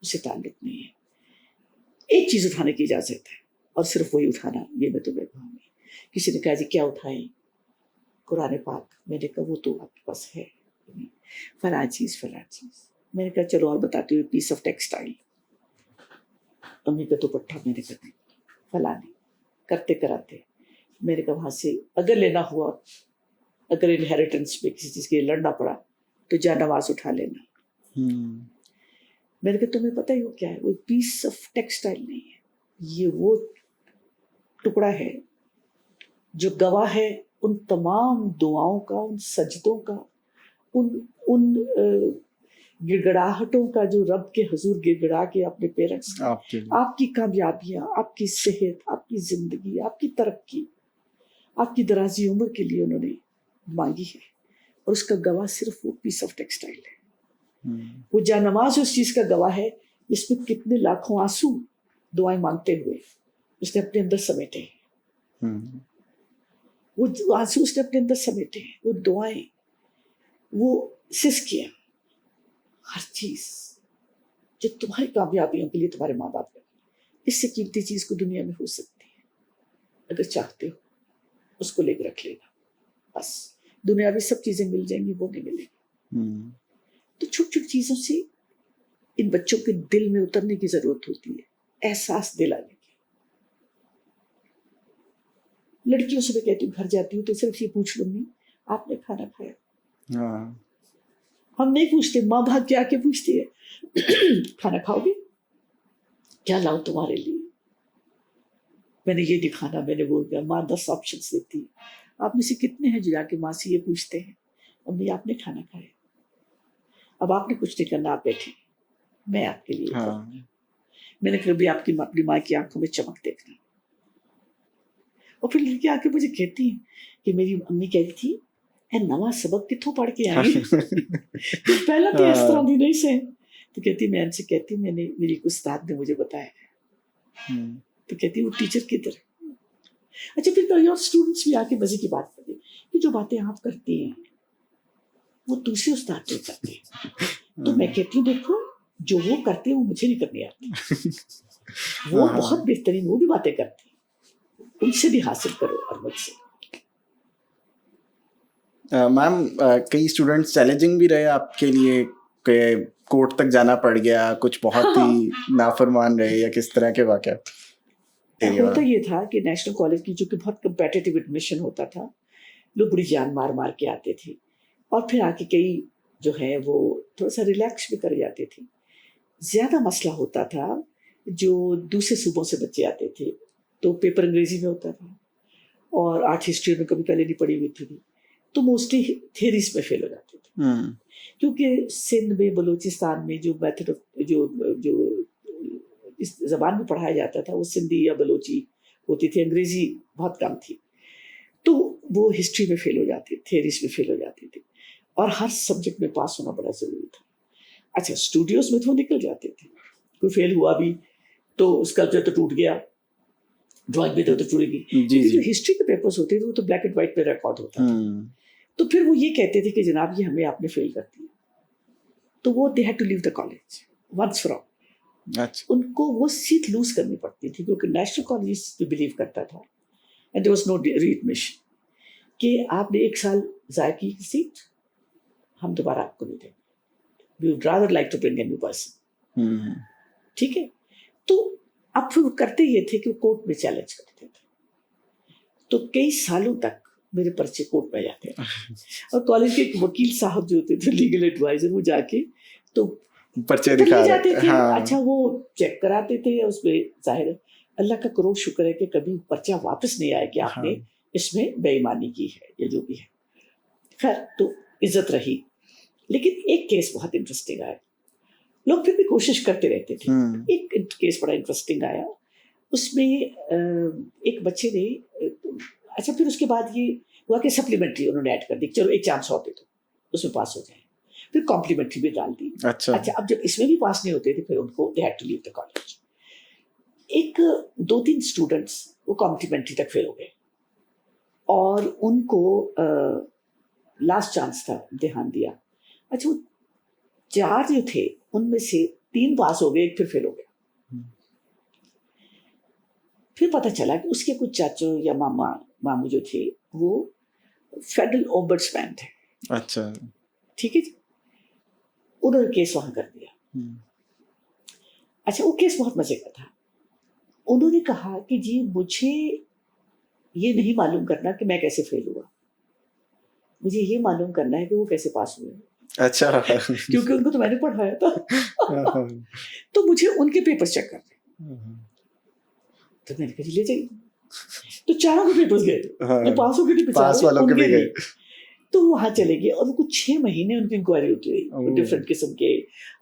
اس سے تعلق نہیں ہے, ایک چیز اٹھانے کی اجازت ہے اور صرف وہی اٹھانا, یہ میں تمہیں کہوں گی. کسی نے کہا جی کیا اٹھائیں, قرآن پاک. میں نے کہا وہ تو آپ کے پاس ہے, فلاں چیز. میں نے کہا چلو اور بتاتی ہوں, پیس آف ٹیکسٹائل, امی کا دوپٹہ. میں نے کہا فلاں نہیں, کرتے کراتے میں نے کہا وہاں سے اگر لینا ہوا, اگر انہیریٹنس میں کسی چیز کے لیے لڑنا پڑا تو جا نماز اٹھا لینا. میں نے کہا تمہیں پتہ ہی وہ کیا ہے, وہ پیس آف ٹیکسٹائل نہیں ہے, یہ وہ ٹکڑا ہے جو گواہ ہے ان تمام دعاؤں کا, ان سجدوں کا, ان گڑگڑاہٹوں کا جو رب کے حضور گڑگڑا کے اپنے پیرنٹس, آپ کی کامیابیاں, آپ کی صحت, آپ کی زندگی, آپ کی ترقی, آپ کی درازی عمر کے لیے انہوں نے مانگی ہے, اور اس کا گواہ صرف وہ پیس آف ٹیکسٹائل ہے. وہ جا نماز اس چیز کا گواہ ہے جس میں کتنے لاکھوں آنسو دعائیں مانگتے ہوئے اس نے اپنے اندر سمیٹے, وہ آنسو اس نے اپنے اندر سمیٹے, وہ دعائیں, وہ سسکیاں, ہر چیز جو تمہاری کامیابیوں کے لیے تمہارے ماں باپ نے, اس سے قیمتی چیز کو دنیا میں ہو سکتی ہے. اگر چاہتے ہو اس کو لے کے رکھ لینا, بس دنیاوی سب چیزیں مل جائیں گی, وہ نہیں ملیں گی. تو چھوٹی چھوٹی چیزوں سے ان بچوں کے دل میں اترنے کی ضرورت ہوتی ہے, احساس دلانے کی. لڑکیوں سے میں کہتی ہوں گھر جاتی ہوں تو صرف یہ پوچھ لوں گی آپ نے کھانا کھایا, ہم نہیں پوچھتے, ماں بھاگ کے آ کے پوچھتی ہے کھانا کھاؤ گے, کیا لاؤں تمہارے لیے, میں نے یہ دکھانا, میں نے وہ کیا. ماں 10 آپشنس دیتی. آپ میں سے کتنے ہیں جو جا کے ماں سے یہ پوچھتے ہیں امی آپ نے کھانا کھایا, اب آپ نے کچھ نہیں کرنا, آپ بیٹھے, میں آپ کے لیے کروں گی. میں نے کبھی آپ کی اپنی ماں کی آنکھوں میں چمک دیکھنا. اور پھر لڑکی آ کے مجھے کہتی ہیں کہ میری امی کہتی تھی اے نواں سبق کتوں پڑھ کے آئی, پہلا تو اس طرح بھی نہیں سے. تو کہتی میں ان سے کہتی میں نے, میری ایک استاد نے مجھے بتایا. تو کہتی وہ ٹیچر کی طرح. اچھا پھر کوئی اور اسٹوڈنٹس بھی آ کے مزے کی بات کرتے کہ جو باتیں آپ کرتی ہیں وہ دوسرے استاد نہیں کرتے. تو میں کہتی ہوں دیکھو جو وہ کرتے ہیں وہ مجھے نہیں کرنی آتی, وہ بہت بہترین وہ بھی باتیں کرتے ہیں, ان سے بھی حاصل کرو اور مجھ سے. میم کئی اسٹوڈنٹس چیلنجنگ بھی رہے آپ کے لیے کہ کورٹ تک جانا پڑ گیا, کچھ بہت ہی نافرمان رہے, یا کس طرح کے واقعات؟ ہوتا یہ تھا کہ نیشنل کالج کی جو کہ بہت کمپیٹیٹیو ایڈمیشن ہوتا تھا, لوگ بڑی جان مار مار کے آتے تھے, اور پھر آ کے کئی جو ہے وہ تھوڑا سا ریلیکس بھی کر جاتے تھے. زیادہ مسئلہ ہوتا تھا جو دوسرے صوبوں سے بچے آتے تھے, تو پیپر انگریزی میں ہوتا تھا, اور آرٹ ہسٹری میں کبھی پہلے نہیں پڑھی ہوئی تھی, تو موسٹلی تھیریز میں فیل ہو جاتے تھے. کیونکہ سندھ میں, بلوچستان میں جو میتھڈ جو اس زبان میں پڑھایا جاتا تھا وہ سندھی یا بلوچی ہوتی تھی, انگریزی بہت کم تھی, تو وہ ہسٹری میں فیل ہو جاتے, تھیریز میں فیل ہو جاتے تھے, اور ہر سبجیکٹ میں پاس ہونا بڑا ضروری تھا. اچھا اسٹوڈیوز میں تو نکل جاتے تھے, کوئی فیل ہوا بھی تو اسکلپچر تو ٹوٹ گیا, ڈرائنگ بھی تو ٹوٹ گئی. لیکن جو ہسٹری کے پیپرز ہوتے تھے وہ تو بلیک اینڈ وائٹ پہ ریکارڈ ہوتا تھا, تو پھر وہ یہ کہتے تھے کہ جناب یہ ہمیں آپ نے فیل کر دیا, تو وہ they had to leave the college once for all. ان کو وہ سیٹ لوز کرنی پڑتی تھی, کیونکہ نیشنل کالج پہ بلیو کرتا تھا and there was no readmission کہ آپ نے 1 سال ضائع کی سیٹ, ہم دوبارہ آپ کو نہیں دیں گے, we would rather like to bring a new person. ٹھیک ہے, تو اب پھر وہ کرتے یہ تھے کہ وہ کورٹ میں چیلنج کرتے تھے, تو کئی سالوں تک میرے پرچے کورٹ میں جاتے ہیں, اور کالج کے ایک وکیل صاحب جو ہوتے تھے, لیگل ایڈوائزر, وہ جا کے تو پرچے دکھا جاتے تھے. اچھا وہ چیک کراتے تھے, اس میں ظاہر ہے اللہ کا کروڑ شکر ہے کہ کبھی پرچہ واپس نہیں آیا کہ آپ نے اس میں بے ایمانی کی ہے یا جو بھی ہے. خیر تو عزت رہی. لیکن ایک کیس بہت انٹرسٹنگ آیا, لوگ پھر بھی کوشش کرتے رہتے تھے. ایک کیس بڑا انٹرسٹنگ آیا, اس میں ایک بچے نے, اچھا پھر اس کے بعد یہ ہوا کہ سپلیمنٹری انہوں نے ایڈ کر دی, چلو ایک چانس اور دے دو اس میں پاس ہو جائے, پھر کمپلیمنٹری بھی ڈال دی. اچھا اب جب اس میں بھی پاس نہیں ہوتے تھے پھر ان کو they had to leave the college. ایک 2-3 اسٹوڈنٹس وہ کمپلیمنٹری تک فیل ہو گئے, اور ان کو لاسٹ چانس تھا, امتحان دیا. اچھا وہ 4 جو تھے ان میں سے 3 پاس ہو گئے, ایک پھر فیل ہو گیا. پھر پتہ چلا کہ اس کے کچھ چاچو یا ماموں جو تھے وہ فیڈرل اومبڈسمین تھے. اچھا ٹھیک ہے جی, انہوں نے کیس وہاں کر دیا. اچھا وہ کیس بہت مزے کا تھا. انہوں نے کہا کہ جی مجھے یہ نہیں معلوم کرنا کہ میں کیسے فیل ہوا, مجھے یہ معلوم کرنا ہے کہ وہ کیسے پاس ہوئے. اچھا کیونکہ ان کو تو میں نے پڑھایا تھا, تو مجھے ان کے پیپر چیک کرنے. تو میں نے کہا لے جائیے, تو 4 کے پیپرز گئے, جو پاس ہو گئے پاس والوں کے بھی گئے. تو وہاں چلے گئے, اور کچھ 6 مہینے ان کی انکوائری ہوتی رہی ڈفرینٹ قسم کے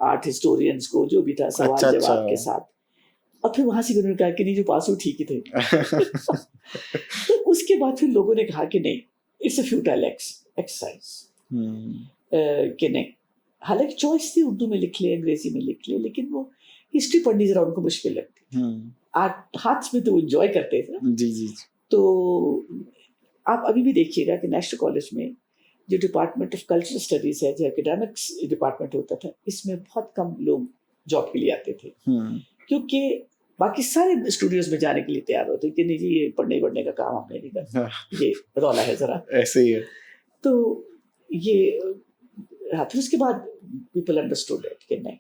آرٹ ہسٹورینس کو, جو بھی تھا سوال جواب کے ساتھ. اور پھر وہاں سے انہوں نے کہا کہ نہیں جو پاس ہو ٹھیک ہی تھے. تو اس کے بعد پھر لوگوں نے کہا کہ نہیں, اٹس اے فیوٹائل ایکسرسائز, کہ نہیں, حالانکہ چوائس تھی اردو میں لکھ لے انگریزی میں لکھ لے, لیکن وہ ہسٹری پڑھنی ذرا ان کو مشکل لگتی تھی. آرٹ ہاتھ میں تو وہ انجوائے کرتے تھے. جی جی. تو آپ ابھی بھی دیکھیے گا کہ نیشنل کالج میں جو ڈپارٹمنٹ آف کلچرل اسٹڈیز ہے, جو اکیڈمکس ڈپارٹمنٹ ہوتا تھا, اس میں بہت کم لوگ جاب کے لیے آتے تھے, کیونکہ باقی سارے اسٹوڈیوز میں جانے کے لیے تیار ہوتے کہ نہیں جی یہ پڑھنے پڑھنے کا کام ہم نہیں کرتے, یہ رولا ہے ذرا ایسے ہی ہے. تو یہ پھر اس کے بعد پیپل انڈرسٹوڈ اٹ کہ نہیں,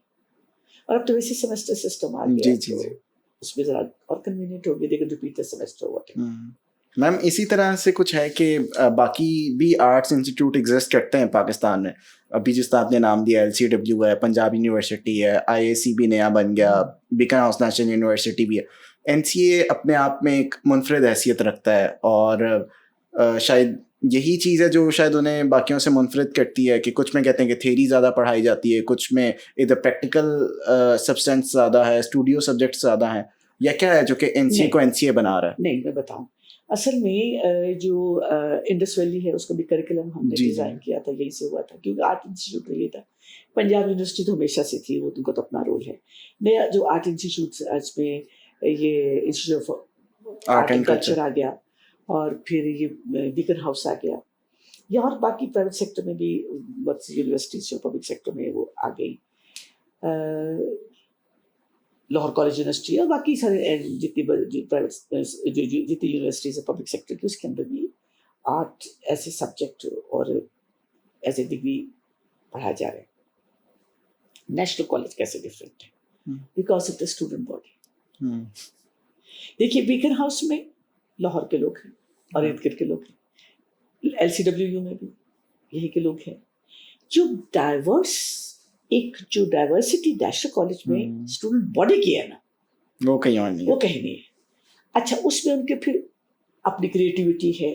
اور اب تو ویسے سیمسٹر سسٹم آ گیا, اس میں ذرا اور کنوینئنٹ ہو گیا, they can repeat the semester what. Ma'am اسی طرح سے کچھ ہے کہ باقی بھی آرٹس انسٹیٹیوٹ ایگزسٹ کرتے ہیں پاکستان میں. ابھی جس طرح آپ نے نام دیا LCW ہے, پنجاب یونیورسٹی ہے, IAC بھی نیا بن گیا, بیکن ہاؤس نیشنل یونیورسٹی بھی ہے. NCA اپنے آپ میں ایک منفرد حیثیت رکھتا ہے, اور شاید یہی چیز ہے جو شاید انہیں باقیوں سے منفرد کرتی ہے کہ کچھ میں کہتے ہیں کہ تھیری زیادہ پڑھائی جاتی ہے, کچھ میں ادھر پریکٹیکل سبسٹینس زیادہ ہے, اسٹوڈیو سبجیکٹس زیادہ ہیں, یا کیا ہے جو کہ NCA کو NCA بنا رہا ہے؟ نہیں, میں بتاؤں, اصل میں جو انڈس ویلی ہے اس کا بھی کریکولم ہم نے ڈیزائن کیا تھا, یہی سے ہوا تھا, کیونکہ آرٹ انسٹیٹیوٹ یہ تھا. پنجاب یونیورسٹی تو ہمیشہ سے تھی, وہ ان کا تو اپنا رول ہے. نیا جو آرٹ انسٹیٹیوٹ آج میں یہ institute of art and culture آ گیا, اور پھر یہ بیکن ہاؤس آ گیا, یا اور باقی پرائیویٹ سیکٹر میں بھی بہت سی یونیورسٹیز جو پبلک سیکٹر میں وہ آ گئی. لاہور کالج یونیورسٹی اور باقی سارے جتنی پرائیویٹ جتنی یونیورسٹیز ہے پبلک سیکٹر کی, اس کے اندر بھی آرٹ ایز اے سبجیکٹ اور ایز اے ڈگری پڑھایا جا رہا ہے. نیشنل کالج کیسے ڈفرینٹ ہے, because of the student body. دیکھیے بیکن ہاؤس میں لاہور کے لوگ ہیں اور ارد گرد کے لوگ ہیں, LCW میں بھی یہی کے لوگ ہیں. جو ڈائیورس ایک جو ڈائیورسٹی نیشنل کالج میں اسٹوڈنٹ باڈی کی ہے نا, وہ کہیں اور نہیں, وہ کہیں نہیں ہے. اچھا, اس میں ان کے پھر اپنی کریٹیوٹی ہے,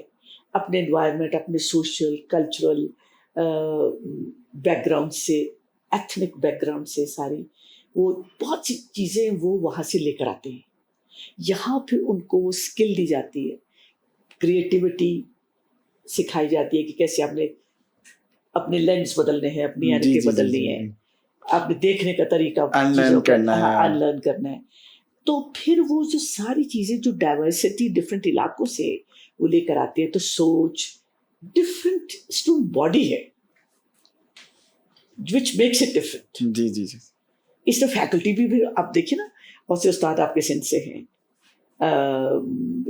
اپنے انوائرمنٹ, اپنے سوشل کلچرل بیک گراؤنڈ سے, ایتھنک بیک گراؤنڈ سے, ساری وہ بہت سی چیزیں وہ وہاں سے لے کر آتے ہیں. یہاں پھر ان کو وہ اسکل دی جاتی ہے, کریٹیوٹی سکھائی جاتی ہے کہ کیسے آپ نے اپنے لینس بدلنے ہیں, اپنی اینکیں بدلنی ہیں, آپ نے دیکھنے کا طریقہ انلرن کرنا ہے. تو پھر وہ جو ساری چیزیں جو ڈائیورسٹی ڈفرینٹ علاقوں سے وہ لے کر آتے ہیں, تو سوچ ڈفرینٹ اسٹوڈنٹ باڈی ہے وچ میکس اٹ ڈفرینٹ. جی جی جی. اس میں فیکلٹی بھی آپ دیکھیے نا, بہت سے استاد آپ کے سندھ سے ہیں,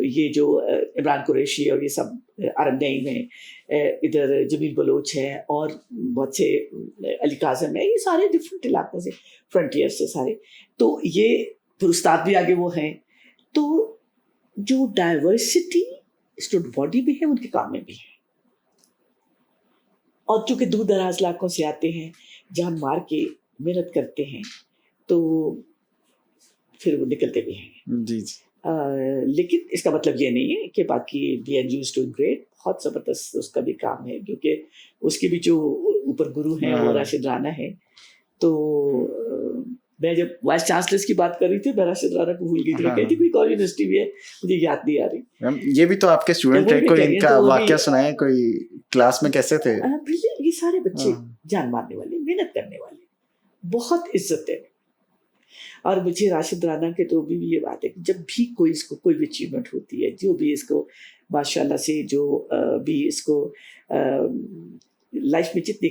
یہ جو عمران قریشی اور یہ سب ارنئی میں, ادھر جمیل بلوچ ہے, اور بہت سے علی کاظم ہے, یہ سارے ڈفرینٹ علاقوں سے, فرنٹیئر سے سارے. تو یہ پھر استاد بھی آگے وہ ہیں. تو جو ڈائیورسٹی اسٹوڈنٹ باڈی بھی ہے, ان کے کام میں بھی ہے, اور چونکہ دور دراز علاقوں سے آتے ہیں, جان مار کے محنت کرتے ہیں, تو پھر وہ نکلتے بھی ہیں. جی جی. لیکن اس کا مطلب یہ نہیں ہے کہ باقی BNU از ڈوئنگ گریٹ, بہت زبردست اس کا بھی کام ہے, کیونکہ اس کے بھی جو اوپر گرو ہیں وہ راشد رانا ہے. تو میں جب وائس چانسلرس کی بات کر رہی تھی, میں راشد رانا کو بھول گئی تھی, کہتی کوئی اور یونیورسٹی بھی ہے, مجھے یاد نہیں آ رہی. یہ بھی تو آپ کے اسٹوڈنٹ تھے, کوئی ان کا واقعہ سنائیں, کوئی کلاس میں کیسے تھے؟ یہ سارے بچے جان مارنے والے, محنت کرنے والے, بہت عزت ہے. اور مجھے راشد رانا کے تو بھی یہ بات ہے کہ جب بھی کوئی اس کو کوئی بھی اچیومنٹ ہوتی ہے, جو بھی اس کو ماشاء اللہ سے جو بھی اس کو لائف میں جتنے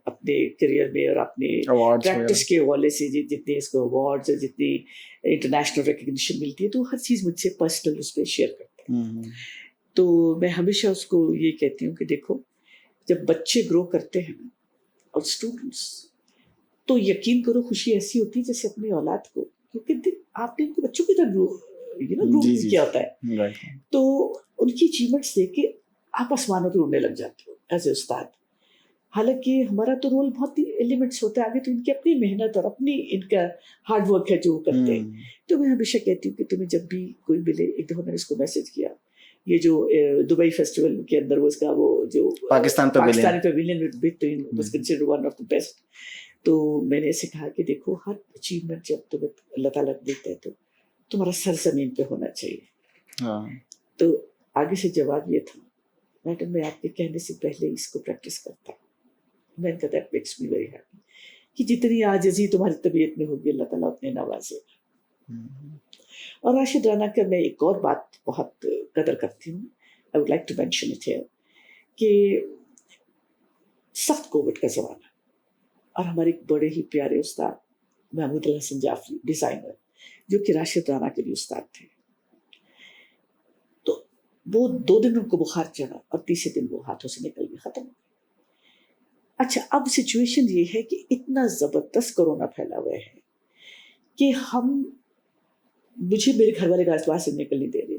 اپنے کریئر میں اور اپنے پریکٹس کے حوالے سے جتنے اس کو ایوارڈز اور جتنی انٹرنیشنل ریکگنیشن ملتی ہے, تو ہر چیز مجھ سے پرسنل اس پہ شیئر کرتے ہیں. تو میں ہمیشہ اس کو یہ کہتی ہوں کہ دیکھو, جب بچے گرو کرتے ہیں اور اسٹوڈنٹس, تو یقین کرو خوشی ایسی ہوتی ہے جیسے اپنی اولاد کو, کیونکہ آپ نے ان کو بچوں کی طرح گرو کیا ہوتا ہے. تو ان کی اچیومنٹس دیکھ کے آپ آسمانوں پہ اڑنے لگ جاتے ہو ایز اے استاد. حالانکہ ہمارا تو رول بہت ہی ایلیمنٹس ہوتا ہے, آگے تو ان کی اپنی محنت اور اپنی ان کا ہارڈ ورک ہے جو وہ کرتے ہیں. تو میں ہمیشہ کہتی ہوں کہ تمہیں جب بھی کوئی ملے, ایک دفعہ میں نے اس کو میسج کیا, یہ جو دبئی فیسٹیول کے اندر اس کا وہ جو Pakistani pavilion was considered one of the best. تو میں نے اسے کہا کہ دیکھو, ہر اچیومنٹ جب تمہیں اللہ تعالیٰ دیتا ہے تو تمہارا سر زمین پہ ہونا چاہیے. تو آگے سے جواب یہ تھا, میڈم میں آپ کے کہنے سے پہلے اس کو پریکٹس کرتا ہوں. میں نے کہا that makes me very happy کہ جتنی عاجزی تمہاری طبیعت میں ہوگی, اللہ تعالیٰ اتنے نوازے گا. اور راشد رانا کا میں ایک اور بات بہت قدر کرتی ہوں, I would like to mention it here, کہ سخت کووڈ کا زمانہ, اور ہمارے ایک بڑے ہی پیارے استاد محمود الحسن جعفری ڈیزائنر, جو کہ راشد رانا کے بھی استاد تھے, تو وہ 2 دن ان کو بخار چڑھا اور تیسرے دن وہ ہاتھوں سے نکل گیا, ختم ہو گیا. اچھا, اب سچویشن یہ ہے کہ اتنا زبردست کورونا پھیلا ہوا ہے کہ مجھے میرے گھر والے باہر سے نکل نہیں دے رہے.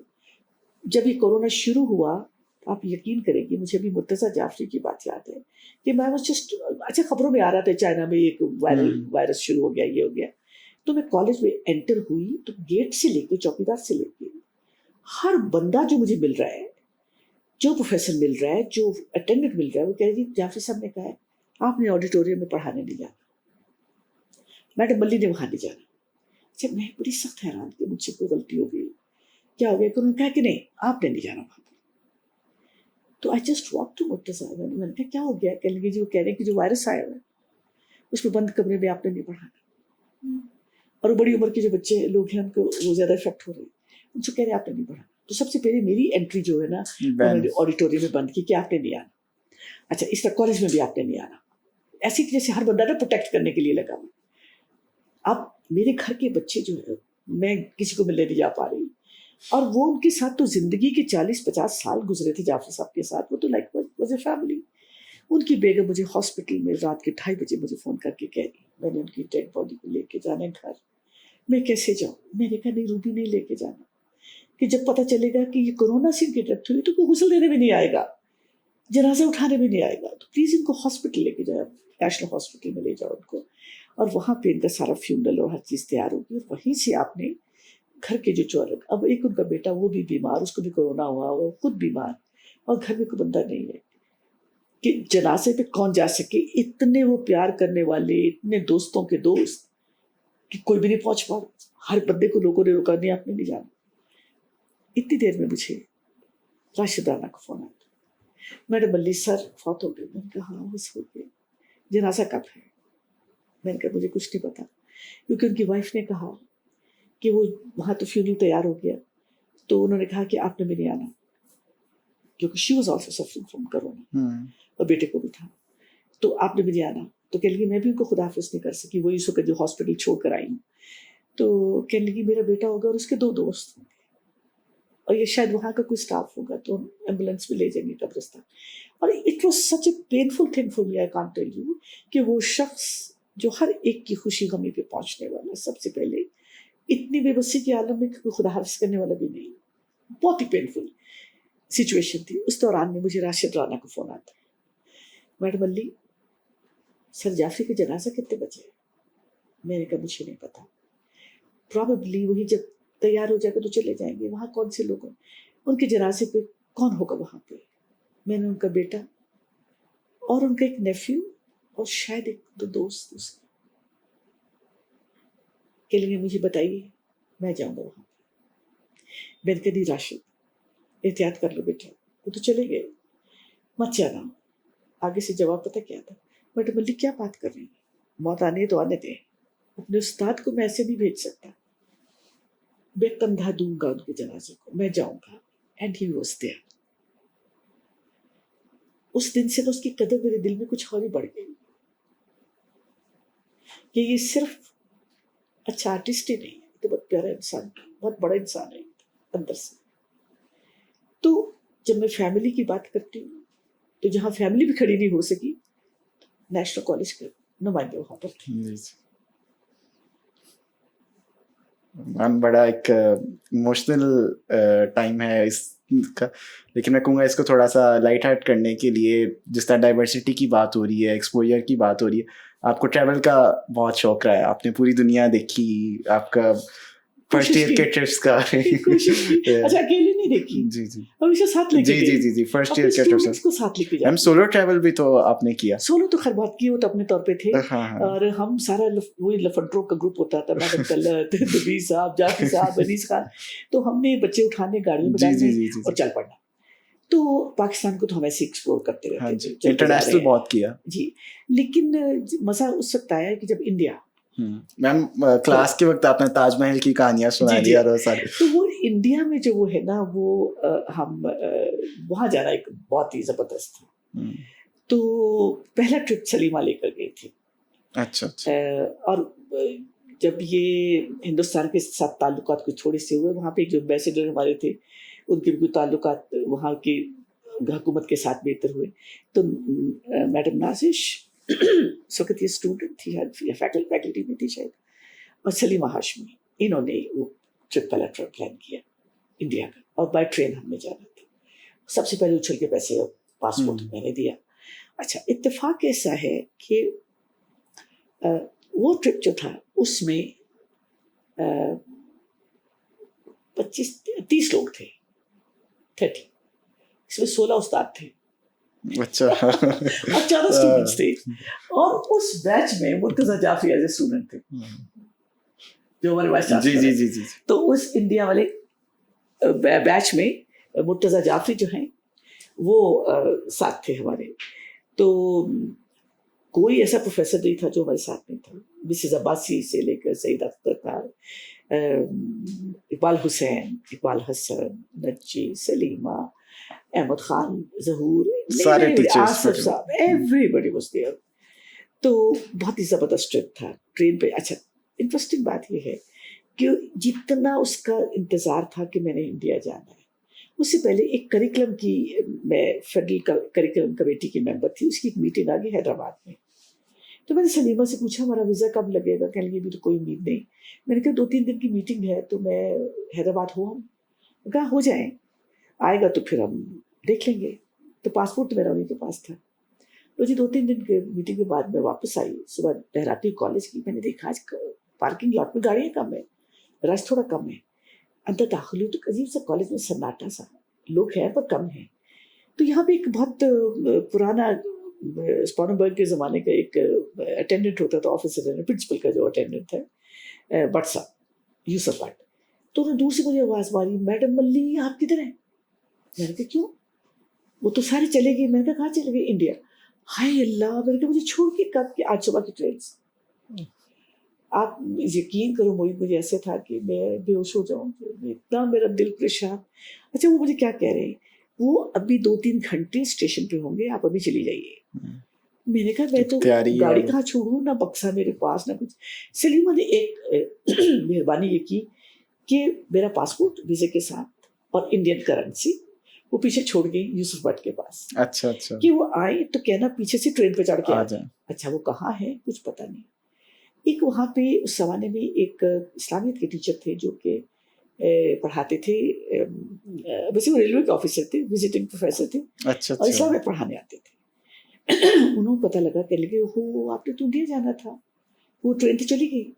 جب یہ کورونا شروع ہوا تو آپ یقین کریں گے مجھے بھی مرتضیٰ جعفری کی بات یاد ہے کہ میں جسٹ اچھا خبروں میں آ رہا تھا چائنا میں ایک وائرس شروع ہو گیا یہ ہو گیا. تو میں کالج میں انٹر ہوئی تو گیٹ سے لے کے چوکیدار سے لے کے ہر بندہ جو مجھے مل رہا ہے, جو پروفیسر مل رہا ہے, جو اٹینڈنٹ مل رہا ہے, وہ کہہ رہی جعفری صاحب نے کہا ہے آپ نے آڈیٹوریم میں پڑھانے نہیں جانا, میڈم ملی نے وہاں نہیں جانا. اچھا میں بڑی سخت حیران کہ مجھ سے کوئی غلطی ہو گئی, کیا ہو گیا؟ کہ انہوں نے کہا کہ نہیں آپ نے نہیں جانا وہاں پر. تو I just walk to Murtaza, میں نے کہا کیا ہو گیا؟ کہنے لگے جی وہ کہہ رہے ہیں کہ جو وائرس آیا ہوا ہے اس میں بند کمرے میں آپ نے نہیں پڑھانا, اور بڑی عمر کے جو بچے لوگ ہیں ان کو وہ زیادہ افیکٹ ہو رہے ہیں, ان سے کہہ رہے ہیں آپ نے نہیں پڑھانا. تو سب سے پہلے میری انٹری جو ہے نا انہوں نے آڈیٹوریم میں بند کی کہ آپ نے نہیں آنا. اچھا اس طرح کالج میں بھی آپ نے نہیں آنا. ایسی جیسے ہر بندہ نا پروٹیکٹ کرنے کے لیے لگا ہوا. اب میرے گھر کے بچے جو ہے میں کسی کو ملنے نہیں جا پا رہی, اور وہ ان کے ساتھ تو زندگی کے 40-50 سال گزرے تھے جعفر صاحب کے ساتھ, وہ تو لائک واز اے فیملی. ان کی بیگم مجھے ہاسپٹل میں رات کے 2:30 بجے مجھے فون کر کے کہہ رہی میں نے ان کی ڈیڈ باڈی کو لے کے جانا ہے گھر, میں کیسے جاؤں؟ میں نے کہا نہیں روبی نہیں لے کے جانا, کہ جب پتہ چلے گا کہ یہ کورونا سے ان کی ڈیتھ ہوئی تو کوئی غسل دینے بھی نہیں آئے گا, جنازہ اٹھانے بھی نہیں آئے گا, تو پلیز ان کو ہاسپٹل لے کے جاؤ, نیشنل ہاسپٹل میں لے جاؤ ان کو, اور وہاں پہ ان کا سارا فیونرل اور ہر چیز تیار ہوگی, اور وہیں سے آپ نے گھر کے جو چورک. اب ایک ان کا بیٹا وہ بھی بیمار, اس کو بھی کورونا ہوا, وہ خود بیمار, اور گھر میں کوئی بندہ نہیں ہے کہ جنازے پہ کون جا سکے. اتنے وہ پیار کرنے والے, اتنے دوستوں کے دوست کہ کوئی بھی نہیں پہنچ پا. ہر بندے کو لوگوں نے روکا نہیں آپ نے نہیں جانا. اتنی دیر میں مجھے راشد رانا کا فون آیا, میڈم ملی سر فوت ہو گئے. میں نے کہا ہاں بس ہو گئے, جنازہ کب ہے؟ میں نے کہا مجھے کچھ نہیں پتا, کیونکہ ان کی وائف نے کہا کہ وہ وہاں تو فیونرل تیار ہو گیا, تو انہوں نے کہا کہ آپ نے بھی نہیں آنا, کیونکہ she was also suffering from corona اور بیٹے کو بھی تھا, تو آپ نے بھی نہیں آنا. تو کہنے لگی میں بھی ان کو خدا حافظ نہیں کر سکی, وہی اس وقت جو ہاسپٹل چھوڑ کر آئی ہوں. تو کہنے لگی میرا بیٹا ہوگا اور اس کے 2 دوست ہوں گے, اور یہ شاید وہاں کا کوئی اسٹاف ہوگا, تو ہم ایمبولینس میں لے جائیں گے قبرستان. اور it was such a painful thing for me, I can't tell you, کہ وہ شخص جو ہر ایک کی خوشی غمی پہ پہنچنے والا, سب سے پہلے اتنی بے بسی کے عالم میں کوئی خدا حافظ کرنے والا بھی نہیں. بہت ہی پینفل سچویشن تھی. اس دوران میں مجھے راشد رانا کا فون آتا, میڈم علی سر جعفری کا جنازہ کتنے بجے ہے؟ میں نے کہا مجھے نہیں پتا, پرابیبلی وہی جب تیار ہو جائے گا تو چلے جائیں گے. وہاں کون سے لوگ ہیں, ان کے جنازے پہ کون ہوگا وہاں پہ؟ میں نے ان کا بیٹا اور ان کا ایک نیفیو اور شاید ایک 2 دوست اس کے لیے مجھے بتائیے میں جاؤں گا وہاں پہ. میں نے کہا نہیں راشد احتیاط کر لو بیٹا, وہ تو چلے گئے, مت جانا. آگے سے جواب پتہ کیا تھا, میڈم علی کیا بات کر رہی ہیں, موت آنے تو آنے دیں, اپنے استاد کو میں ایسے نہیں بھیج سکتا, میں کندھا دوں گا ان کے جنازے کو, میں جاؤں گا. And he was there. اس دن سے تو اس کی قدر میرے دل میں کچھ اور ہی بڑھ گئی کہ یہ صرف اچھا آرٹسٹ ہی نہیں ہے, تو بہت پیارا انسان, بہت بڑا انسان ہے اندر سے. تو جب میں فیملی کی بات کرتی ہوں تو جہاں فیملی بھی کھڑی نہیں ہو سکی, نیشنل کالج کے نمائندے وہاں پر تھے. بڑا ایک ایموشنل ٹائم ہے اس کا, لیکن میں کہوں گا اس کو تھوڑا سا لائٹ ہارٹ کرنے کے لیے, جس طرح ڈائیورسٹی کی بات ہو رہی ہے, ایکسپوجر کی بات ہو رہی ہے, آپ کو ٹریول کا بہت شوق رہا ہے, آپ نے پوری دنیا دیکھی, آپ کا فرسٹ ایئر کے ٹرپس کا اچھا اکیلے نہیں دیکھی, جی جی ہمیشہ ساتھ لے کے جی جی جی فرسٹ ایئر کے ٹرپس کو ساتھ لے کے ہم سولو ٹریول بھی تو آپ نے کیا. سولو تو خیر بات کی, وہ تو اپنے طور پہ تھے, اور ہم سارا وہی لفنڈروں کا گروپ ہوتا تھا, میڈم طلعت, نبی صاحب, جعفری صاحب, انیس خان, تو ہم نے بچے اٹھانے گاڑیوں میں ڈالنے اور چل پڑنا. تو پاکستان کو تو ہم ایسے ایکسپلور کرتے رہتے تھے, انٹرنیشنل بہت کیا جی. لیکن مزہ اس وقت آیا کہ جب انڈیا, میم کلاس کے وقت آپ نے تاج محل کی کہانیاں سنا دیا تھا سارے, تو وہ انڈیا میں جو وہ ہے نا, وہ ہم وہاں جانا ایک بہت ہی زبردست تھا. تو پہلا ٹرپ سلیمہ لے کر گئی تھی. اچھا. اور جب یہ ہندوستان کے ساتھ تعلقات کچھ تھوڑے سے ہوئے, وہاں پہ جو ایمبیسیڈر ہمارے تھے ان کے بھی تعلقات وہاں کی حکومت کے ساتھ بہتر ہوئے. تو میڈم نازش اس وقت یہ اسٹوڈنٹ تھی, فیکلٹی میں تھی شاید, اور سلیمہ ہاشمی, انہوں نے وہ ٹرپ پہلا ٹرپ پلان کیا انڈیا کا, اور بائی ٹرین ہم نے جانا تھا. سب سے پہلے اچھل کے پیسے پاسپورٹ میں نے دیا. اچھا اتفاق ایسا ہے کہ وہ ٹرپ جو تھا اس میں 30 لوگ تھے, 30, اس میں 16 استاد تھے. اچھا. اور 4 اسٹوڈنٹس تھے, اور اس بیچ میں Murtaza Jafri as a student تھے جو ہمارے وائس چانسلر. جی. تو اس انڈیا والے بیچ میں مرتضیٰ جعفری جو ہیں وہ ساتھ تھے ہمارے. تو کوئی ایسا پروفیسر نہیں تھا جو ہمارے ساتھ نہیں تھا. مسز عباسی سے لے کر سعید اختر تھا, اقبال حسین, اقبال حسن, نجی, سلیمہ, احمد خان, ظہور, سارے ٹیچرز, آصف صاحب, ایوری بڈی واز دیئر. تو بہت ہی زبردست ٹرپ تھا ٹرین پہ. اچھا انٹرسٹنگ بات یہ ہے کہ جتنا اس کا انتظار تھا کہ میں نے انڈیا جانا ہے, اس سے پہلے ایک کریکلم کی, میں فیڈرل کریکلم کمیٹی کی ممبر تھی, اس کی ایک میٹنگ آ گئی حیدرآباد میں. تو میں نے سلیمہ سے پوچھا ہمارا ویزا کب لگے گا, کہنے لگے ابھی تو کوئی امید نہیں. میں نے کہا 2-3 دن کی میٹنگ ہے تو میں حیدرآباد ہوں. کہا ہو جائیں, آئے گا تو پھر ہم دیکھ لیں گے. تو پاسپورٹ تو میرا انہیں کے پاس تھا. تو جی 2-3 دن کے میٹنگ کے بعد میں واپس آئی. صبح لہراتی کالج کی, میں نے دیکھا آج پارکنگ لاٹ میں گاڑیاں کم ہے, رش تھوڑا کم ہے. اندر داخل ہوئی تو عجیب سا کالج میں سناٹا سا, لوگ ہیں پر کم ہیں. تو یہاں پہ ایک بہت پرانا اسپانبرگ کے زمانے کا ایک اٹینڈنٹ ہوتا تھا, آفیسر پرنسپل کا جو اٹینڈنٹ ہے, بٹ صاحب یوسف بٹ. تو انہوں نے دور سے مجھے آواز ماری, میڈم ملی آپ کدھر ہیں؟ میں نے کہا کیوں؟ وہ تو سارے چلے گئے. میں نے کہا کہاں چلے گئے؟ انڈیا. ہائے اللہ, میں نے کہا مجھے چھوڑ کے کب کہ آج صبح کی ٹرین سے. آپ یقین کرو مجھے ایسے تھا کہ میں بے ہوش ہو جاؤں, اتنا میرا دل پریشان. اچھا وہ مجھے کیا کہہ رہے ہیں, وہ ابھی 2-3 گھنٹے اسٹیشن پہ ہوں گے, آپ ابھی چلی جائیے. میں نے کہا میں تو گاڑی کہاں چھوڑوں, نہ بکسا میرے پاس نہ کچھ. سلیمہ نے ایک مہربانی یہ کی کہ میرا پاسپورٹ ویزے کے ساتھ اور انڈین کرنسی وہ پیچھے چھوڑ گئی یوسف بٹ کے پاس. اچھا کہ وہ آئے تو کہنا پیچھے سے ٹرین پہ چڑھ کے آ جائیں. اچھا وہ کہاں ہے کچھ پتہ نہیں. ایک وہاں پہ اس زمانے میں ایک اسلامیت کے ٹیچر تھے جو کہ پڑھاتے تھے, ویسے وہ ریلوے کے آفیسر تھے, وزٹنگ پروفیسر تھے, اور اسلامیت پڑھانے آتے تھے. انہوں پتہ لگا, کہنے لگے ہو آپ نے تو انڈیا جانا تھا, وہ ٹرین تو چلی گئی.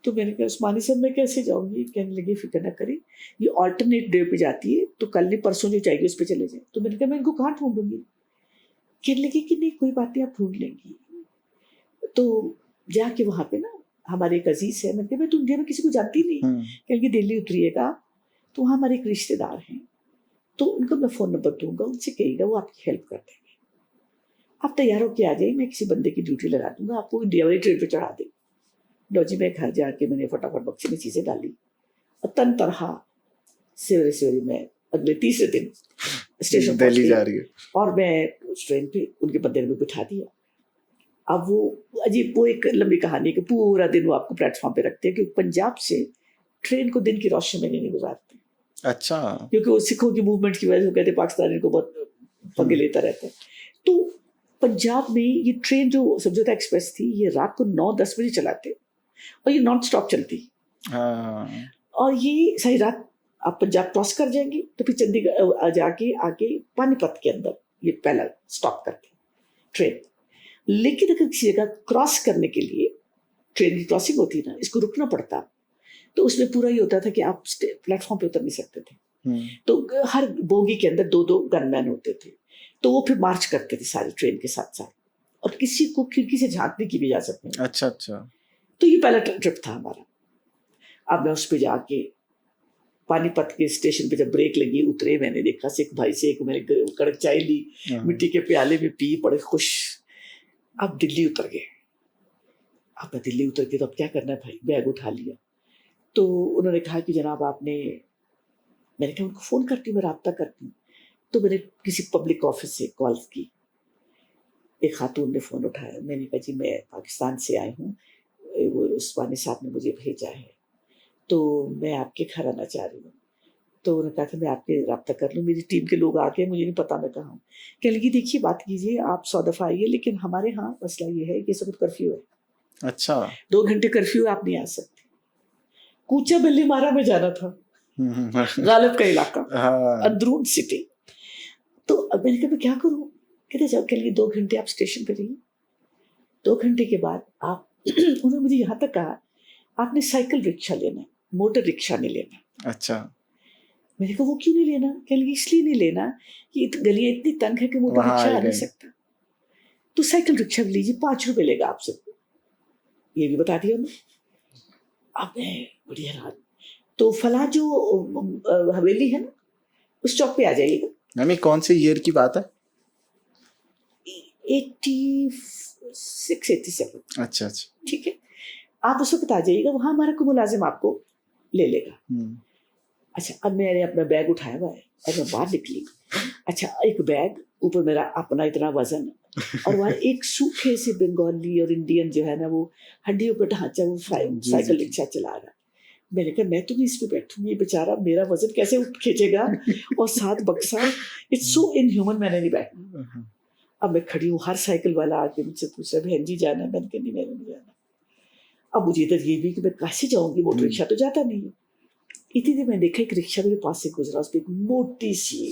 تو میں نے کہا عثمانی صاحب میں کیسے جاؤں گی؟ کہنے لگے فکر نہ کریں, یہ آلٹرنیٹ ڈے پہ جاتی ہے, تو کل نہیں پرسوں جو چاہیے اس پہ چلے جائیں. تو میں نے کہا میں ان کو کہاں ڈھونڈوں گی؟ کہنے لگے کہ نہیں کوئی بات نہیں آپ ڈھونڈ لیں گی. تو جا کے وہاں پہ نا ہمارے ایک عزیز ہے, میں نے کہا میں تو انڈیا میں کسی کو جانتی نہیں, کہنے لگے دلی اتریے گا تو وہاں ہمارے ایک رشتے دار ہیں, تو ان کو میں فون نمبر دوں گا, ان سے کہیے گا وہ آپ کی ہیلپ کر دیں گے. آپ تیار ہو کے آ جائیں, میں کسی بندے کی ڈیوٹی لگا دوں گا, آپ کو انڈیا والی ٹرین پہ چڑھا دیں. لو جی میں گھر جا کے میں نے فٹافٹ بکسے میں چیزیں ڈالی, اور تن تنہا سویرے میں اگلے تیسرے دن اسٹیشن دہلی جا رہی ہے, اور میں اس ٹرین پہ ان کے بندے میں بٹھا دیا. اب وہ عجیب, وہ ایک لمبی کہانی ہے کہ پورا دن وہ آپ کو پلیٹ فارم پہ رکھتے ہیں, کیونکہ پنجاب سے ٹرین کو دن کی روشنی میں نہیں گزارتے. اچھا, کیونکہ وہ سکھوں کی موومنٹ کی وجہ سے کہتے ہیں پاکستانی کو بہت پنگے لیتا رہتا ہے. تو پنجاب میں یہ ٹرین جو سمجھوتا ایکسپریس تھی, یہ رات کو 9-10 بجے چلاتے, اور یہ نان اسٹاپ چلتی, اور یہ صحیح رات آپ پنجاب کراس کر جائیں گے تو پھر چندی گڑھ جا کے آگے پانی پت کے اندر یہ پہلا اسٹاپ کرتی ٹرین. لیکن اگر کسی جگہ کراس کرنے کے لیے ٹرین کی کراسنگ ہوتی نا, اس کو رکنا پڑتا, تو اس میں پورا یہ ہوتا تھا کہ آپ پلیٹ فارم پہ اتر نہیں سکتے تھے. تو ہر بوگی کے اندر 2 گن مین ہوتے تھے, تو وہ پھر مارچ کرتے تھے ساری ٹرین کے ساتھ ساتھ, اور کسی کو کھڑکی سے جھانکنے کی بھی اجازت نہیں. اچھا اچھا. تو یہ پہلا ٹرپ تھا ہمارا. اب میں اس پہ جا کے پانی پت کے اسٹیشن پہ جب بریک لگی اترے, میں نے دیکھا سکھ بھائی سے ایک میں نے کڑک چائے لی, مٹی کے پیالے میں پی, بڑے خوش. اب دلی اتر گئے. اب میں دلی اتر گئی تو اب کیا کرنا ہے بھائی, بیگ اٹھا لیا. تو انہوں نے کہا کہ جناب آپ نے, میں نے کہا ان کو فون کرتی ہوں, میں رابطہ کرتی ہوں. تو میں نے کسی پبلک آفس سے کال کی, ایک خاتون نے فون اٹھایا. میں نے کہا جی میں پاکستان سے آئی ہوں, وہ عثمانی صاحب نے مجھے بھیجا ہے, تو میں آپ کے گھر آنا چاہ رہی ہوں. تو انہوں نے کہا کہ میں آپ کے رابطہ کر لوں, میری ٹیم کے لوگ آ کے, مجھے نہیں پتا میں کہاں ہوں. کہنے لگی دیکھیے بات کیجیے, آپ 100 دفعہ آئیے, لیکن ہمارے ہاں مسئلہ یہ ہے کہ اس وقت کرفیو ہے. اچھا, 2 گھنٹے کرفیو, آپ نہیں آ سکتے. کوچا بلی مارا میں جانا تھا. غالب کا علاقہ, ہاں اندرون سٹی. تو اب میں نے کہا میں کیا کروں, کہتے جاؤ کے لیے 2 گھنٹے آپ اسٹیشن پہ رہیے, 2 گھنٹے کے بعد آپ انہوں نے مجھے یہاں تک کہا آپ نے سائیکل رکشا لینا ہے, موٹر رکشا نہیں لینا. اچھا, میں نے کہا وہ کیوں نہیں لینا, کہ اس لیے نہیں لینا کہ گلیاں اتنی تنگ ہے کہ موٹر وہاں رکشا آ آ نہیں گئے. سکتا, تو سائیکل رکشا بھی لیجیے, 5 روپے لے گا آپ سے, یہ بھی بتا دیا انہوں. اب میں بڑی حیران, تو فلاں جو حویلی ہے نا اس چوک پہ آ جائیے گا. ممی کون سے ایئر کی بات ہے؟ 86 87. اچھا اچھا, ٹھیک ہے, آپ اس وقت آ جائیے گا, وہاں ہمارا کوئی ملازم آپ کو لے لے گا. اچھا, اب میں نے اپنا بیگ اٹھایا ہوا ہے اور میں باہر نکلی. اچھا, ایک بیگ اوپر میرا اپنا اتنا وزن, اور وہاں ایک سوکھے سے بنگالی اور انڈین جو ہے نا وہ ہڈیوں پہ ڈھانچہ وہ سائیکل رکشا چلا رہا. میں نے کہا میں تو نہیں اس پہ بیٹھوں, یہ بیچارہ میرا وزن کیسے کھینچے گا, اور ساتھ بکسا, اٹس سو ان ہیومن, میں نے نہیں بیٹھنا. اب میں کھڑی ہوں, ہر سائیکل والا آ کے مجھ سے پوچھ رہا بہن جی جانا ہے, میں نے کہا نہیں میں نہیں جانا. اب مجھے ادھر یہ بھی کہ میں کیسے جاؤں گی, موٹر رکشا تو جاتا نہیں ہے. اتنی دیر میں دیکھا ایک رکشا میرے پاس سے گزرا, اس پہ ایک موٹی سی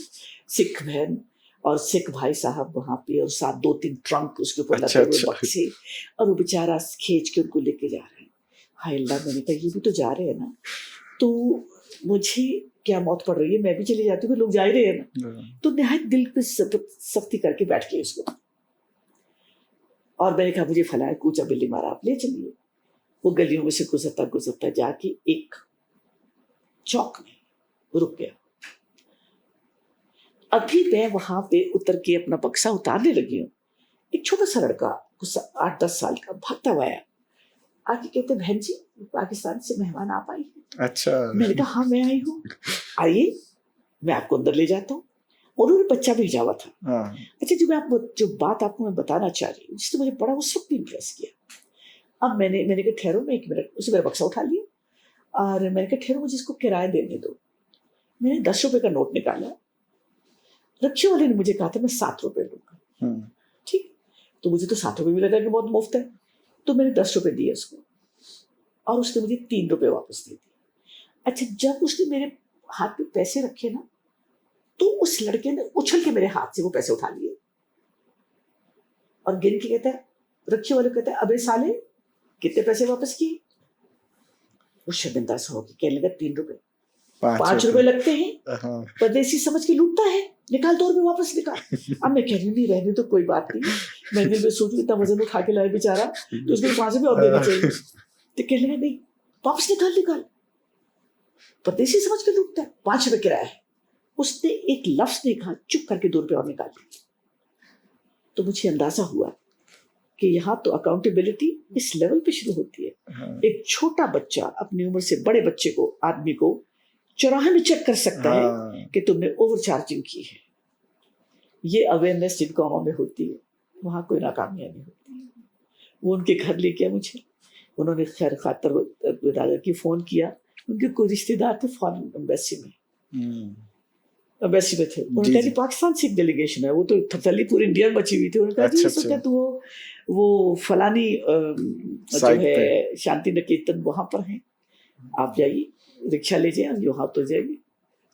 سکھ بہن اور سکھ بھائی صاحب وہاں پہ, اور ساتھ 2-3 ٹرنک اس کے اوپر لگے ہوئے بکسے, اور وہ بیچارہ کھینچ کے ان کو لے کے جا رہے ہیں. ہائے اللہ, میں نے کہا یہ بھی تو جا رہے ہیں نا, تو مجھے کیا موت پڑ رہی ہے, میں بھی چلی جاتی ہوں, لوگ جا ہی رہے ہیں نا. تو نہایت دل پہ سختی کر کے بیٹھ گئی اس کو, اور میں نے کہا مجھے فلاں کوچا بلی مارا, آپ لے چلیے. وہ گلیوں میں سے گزرتا گزرتا جا کے ایک چوک میں رک گیا. ابھی میں وہاں پہ اتر کے اپنا بکسا اتارنے لگی ہوں, ایک چھوٹا سا لڑکا 8-10 سال کا بھاگتا ہوا آیا, آ کے کہتے بہن جی پاکستان سے مہمان آپ آئی ہیں. اچھا, میں نے کہا ہاں میں آئی ہوں, آئیے میں آپ کو اندر لے جاتا ہوں. انہوں نے بچہ بھیجا ہوا تھا. اچھا, جو بات آپ کو میں بتانا چاہ رہی ہوں جس نے مجھے بڑا اس وقت بھی امپریس کیا. اب میں نے کہا ٹھہرو, میں 1 منٹ, اسے میرا بکسا اٹھا لیا, اور میں نے کہا ٹھہرو مجھے اس کو کرایہ دینے دو. میں نے 10 روپے کا نوٹ نکالا, رکشے والے نے مجھے کہا تھا میں 7 روپے لوں گا. ٹھیک, تو مجھے تو 7 روپے بھی لگا کہ بہت مفت ہے, تو میں نے 10 روپے دیے اس کو, اور اس نے مجھے 3 روپے واپس دے دیے. اچھا, جب اس نے میرے ہاتھ پہ پیسے رکھے نا, تو اس لڑکے نے اچھل کے میرے ہاتھ سے وہ پیسے اٹھا لیے, اور گن کے کہتا ہے, رکشے والے کہتا ہے ابے سالے کتنے پیسے واپس کیے. وہ شرمندہ سا ہو کے کہنے لگا 3 روپے. 5 روپے لگتے ہیں, پردیسی سمجھ کے لوٹتا ہے, نکال 2 روپے واپس نکال. اب میں کہہ رہی ہوں نہیں رہنے تو کوئی بات نہیں, میں دل میں سوچوں اتنا وزن اٹھا کے لائے بیچارہ, تو اس کو 5 روپے اور دینے چاہیے. تو کہنے لگا نہیں واپس نکال, پردیسی سمجھ کے لوٹتا ہے, 5 روپے کرایہ ہے. اس نے ایک لفظ نہیں کہا, چپ کر کے 2 روپے اور نکال لیے. تو مجھے اندازہ ہوا کہ یہاں تو اکاؤنٹیبلٹی اس لیول پہ شروع ہوتی ہے. ایک چھوٹا بچہ اپنی عمر سے بڑے بچے کو, آدمی کو چوراہے میں چیک کر سکتا ہے کہ تم نے اوور چارجنگ کی ہے. یہ اویئرنیس جن قوموں میں ہوتی ہے وہاں کوئی ناکامیاں نہیں ہوتی. وہ ان کے گھر لے کے مجھے, انہوں نے خیر خاطر وداع کی فون کیا, ان کے کوئی رشتے دار تھے فارن ایمبیسی میں تھے. انہوں نے کہا جی پاکستان سے ایک ڈیلیگیشن ہے, وہ تو تھلی پوری انڈیا میں بچی ہوئی تھی. انہوں نے کہا جی اس وقت وہ فلانی جو ہے شانتی نکیتن وہاں پر ہیں, آپ جائیے رکشا لے جائیں, یہاں تو جائیں گے.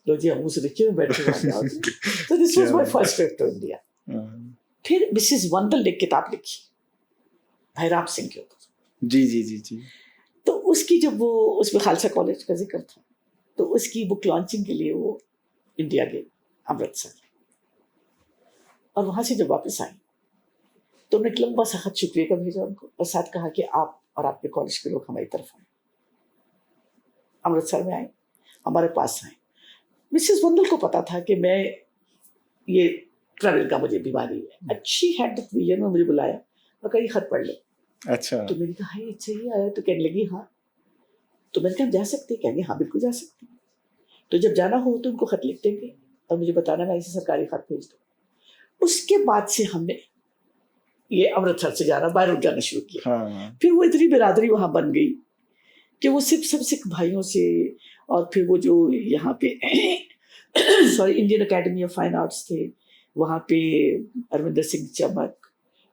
لو جی ہم اس رکشے میں بیٹھے وہاں جاؤ. تو this was my first trip to India. پھر مسز وندل نے کتاب لکھی بھائی رام سنگھ کے اوپر. جی. تو اس کی جب وہ اس میں خالصہ کالج کا ذکر تھا, تو اس کی بک لانچنگ کے لیے وہ انڈیا گئے امرتسر, اور وہاں سے جب واپس آئے تو انہوں نے ایک لمبا سا خط شکریہ کا بھیجا ان کو, اور ساتھ کہا کہ آپ اور آپ کے کالج کے لوگ ہماری طرف آئے, امرتسر میں آئے, ہمارے پاس آئے. مسز وندل کو پتا تھا کہ میں یہ ٹریول کا مجھے بیماری ہے. اچھی ہیڈ دیٹ ویژن میں مجھے بلایا اور کہا یہ خط پڑھ لو. اچھا, تو میں نے کہا یہ اچھا ہی آیا. تو کہنے لگی ہاں. تو میں نے کہا جا سکتے, کہیں ہاں بالکل جا سکتے. تو جب جانا ہو تو ان کو خط لکھ دیں گے اور مجھے بتانا, میں اسے سرکاری خط بھیج دوں. اس کے بعد سے ہم نے یہ امرتسر سے جانا باہر جانا شروع کیا. پھر وہ اتنی برادری وہاں بن گئی کہ وہ سب سکھ بھائیوں سے, اور پھر وہ جو یہاں پہ Indian Academy of Fine Arts تھے وہاں پہ اروندر سنگھ چمک,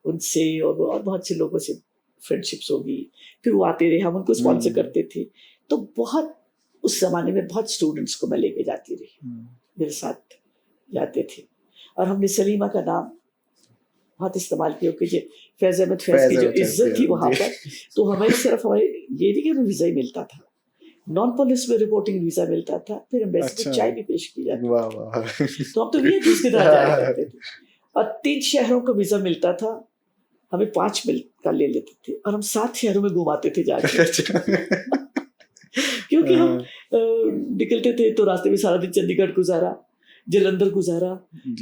ان سے اور بہت سے لوگوں سے فرینڈ شپس ہوگی. پھر وہ آتے رہے, ہم ان کو اسپانسر کرتے تھے. تو بہت اس زمانے میں بہت اسٹوڈنٹس کو میں لے کے جاتی رہی, میرے ساتھ جاتے تھے. اور ہم نے سلیمہ کا نام بہت استعمال کیا کہ فیض احمد فیض کی جو عزت تھی وہاں پر, تو ہماری صرف ہمارے یہ نہیں کہ ہمیں ویزا ہی ملتا تھا, نان پولیس میں رپورٹنگ ویزا ملتا تھا, پھر ایمبیسی میں چائے بھی پیش کی جاتی تھی, تو ہم تو یہ چیز کے ساتھ جایا کرتے تھے. اور 3 شہروں کا ویزا ملتا تھا, ہمیں 5 مل کا لے لیتے تھے, اور ہم 7 شہروں میں گھماتے تھے جا کے, کیونکہ ہم نکلتے تھے تو راستے میں سارا دن چنڈی گڑھ گزارا, جلندھر گزارا,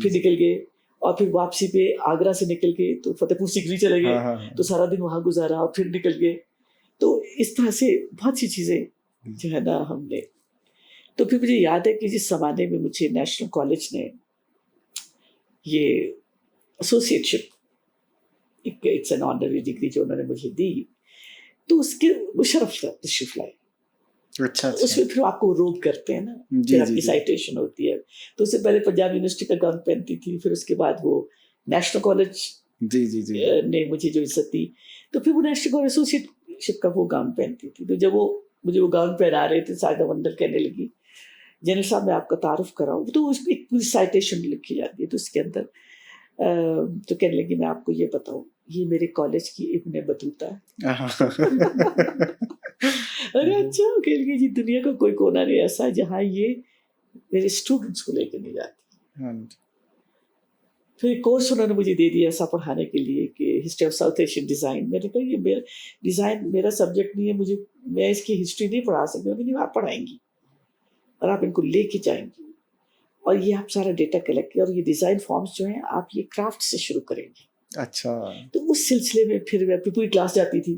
پھر نکل گئے, اور پھر واپسی پہ آگرہ سے نکل گئے تو فتح پور سیکری چلے گئے, تو سارا دن وہاں گزارا اور پھر نکل گئے. تو اس طرح سے بہت سی چیزیں جو ہے نا ہم نے. تو پھر مجھے یاد ہے کہ جس زمانے میں مجھے نیشنل کالج نے یہ associateship, it's an honorary degree جو انہوں نے مجھے دی, تو اس کے مشرف تشریف لائے. اچھا, اس میں پھر آپ کو روب کرتے ہیں نا, پھر آپ کی سائٹیشن ہوتی ہے. تو اس سے پہلے پنجاب یونیورسٹی کا گاؤن پہنتی تھی, پھر اس کے بعد وہ نیشنل کالج نے مجھے جو عزت دی, تو پھر وہ نیشنل کالج ایسوسیٹ شپ کا وہ گاؤن پہنتی تھی. تو جب وہ مجھے وہ گاؤن پہنا رہے تھے, ساجدہ وندر کہنے لگی جنرل صاحب میں آپ کا تعارف کراؤں, تو اس میں ایک پوری سائٹیشن لکھی جاتی ہے, تو اس کے اندر تو کہنے لگی میں آپ کو یہ بتاؤں, یہ میرے کالج کی ابن بطوطہ ہے. ارے اچھا, کہنے لگی جی دنیا کا کوئی کونا نہیں ایسا جہاں یہ میرے اسٹوڈنٹس کو لے کے نہیں جاتی. پھر ایک کورس انہوں نے مجھے دے دیا ایسا پڑھانے کے لیے کہ history of south Asian design. میں نے کہا یہ میرا ڈیزائن میرا سبجیکٹ نہیں ہے, میں اس کی ہسٹری نہیں پڑھا سکتی. نہیں, آپ پڑھائیں گی اور آپ ان کو لے کے جائیں گی, اور یہ آپ سارا ڈیٹا کلیکٹ کیا, اور یہ ڈیزائن فارمس جو ہیں آپ یہ کرافٹ سے شروع کریں گے. اچھا. تو اس سلسلے میں پھر میں پوری کلاس جاتی تھی,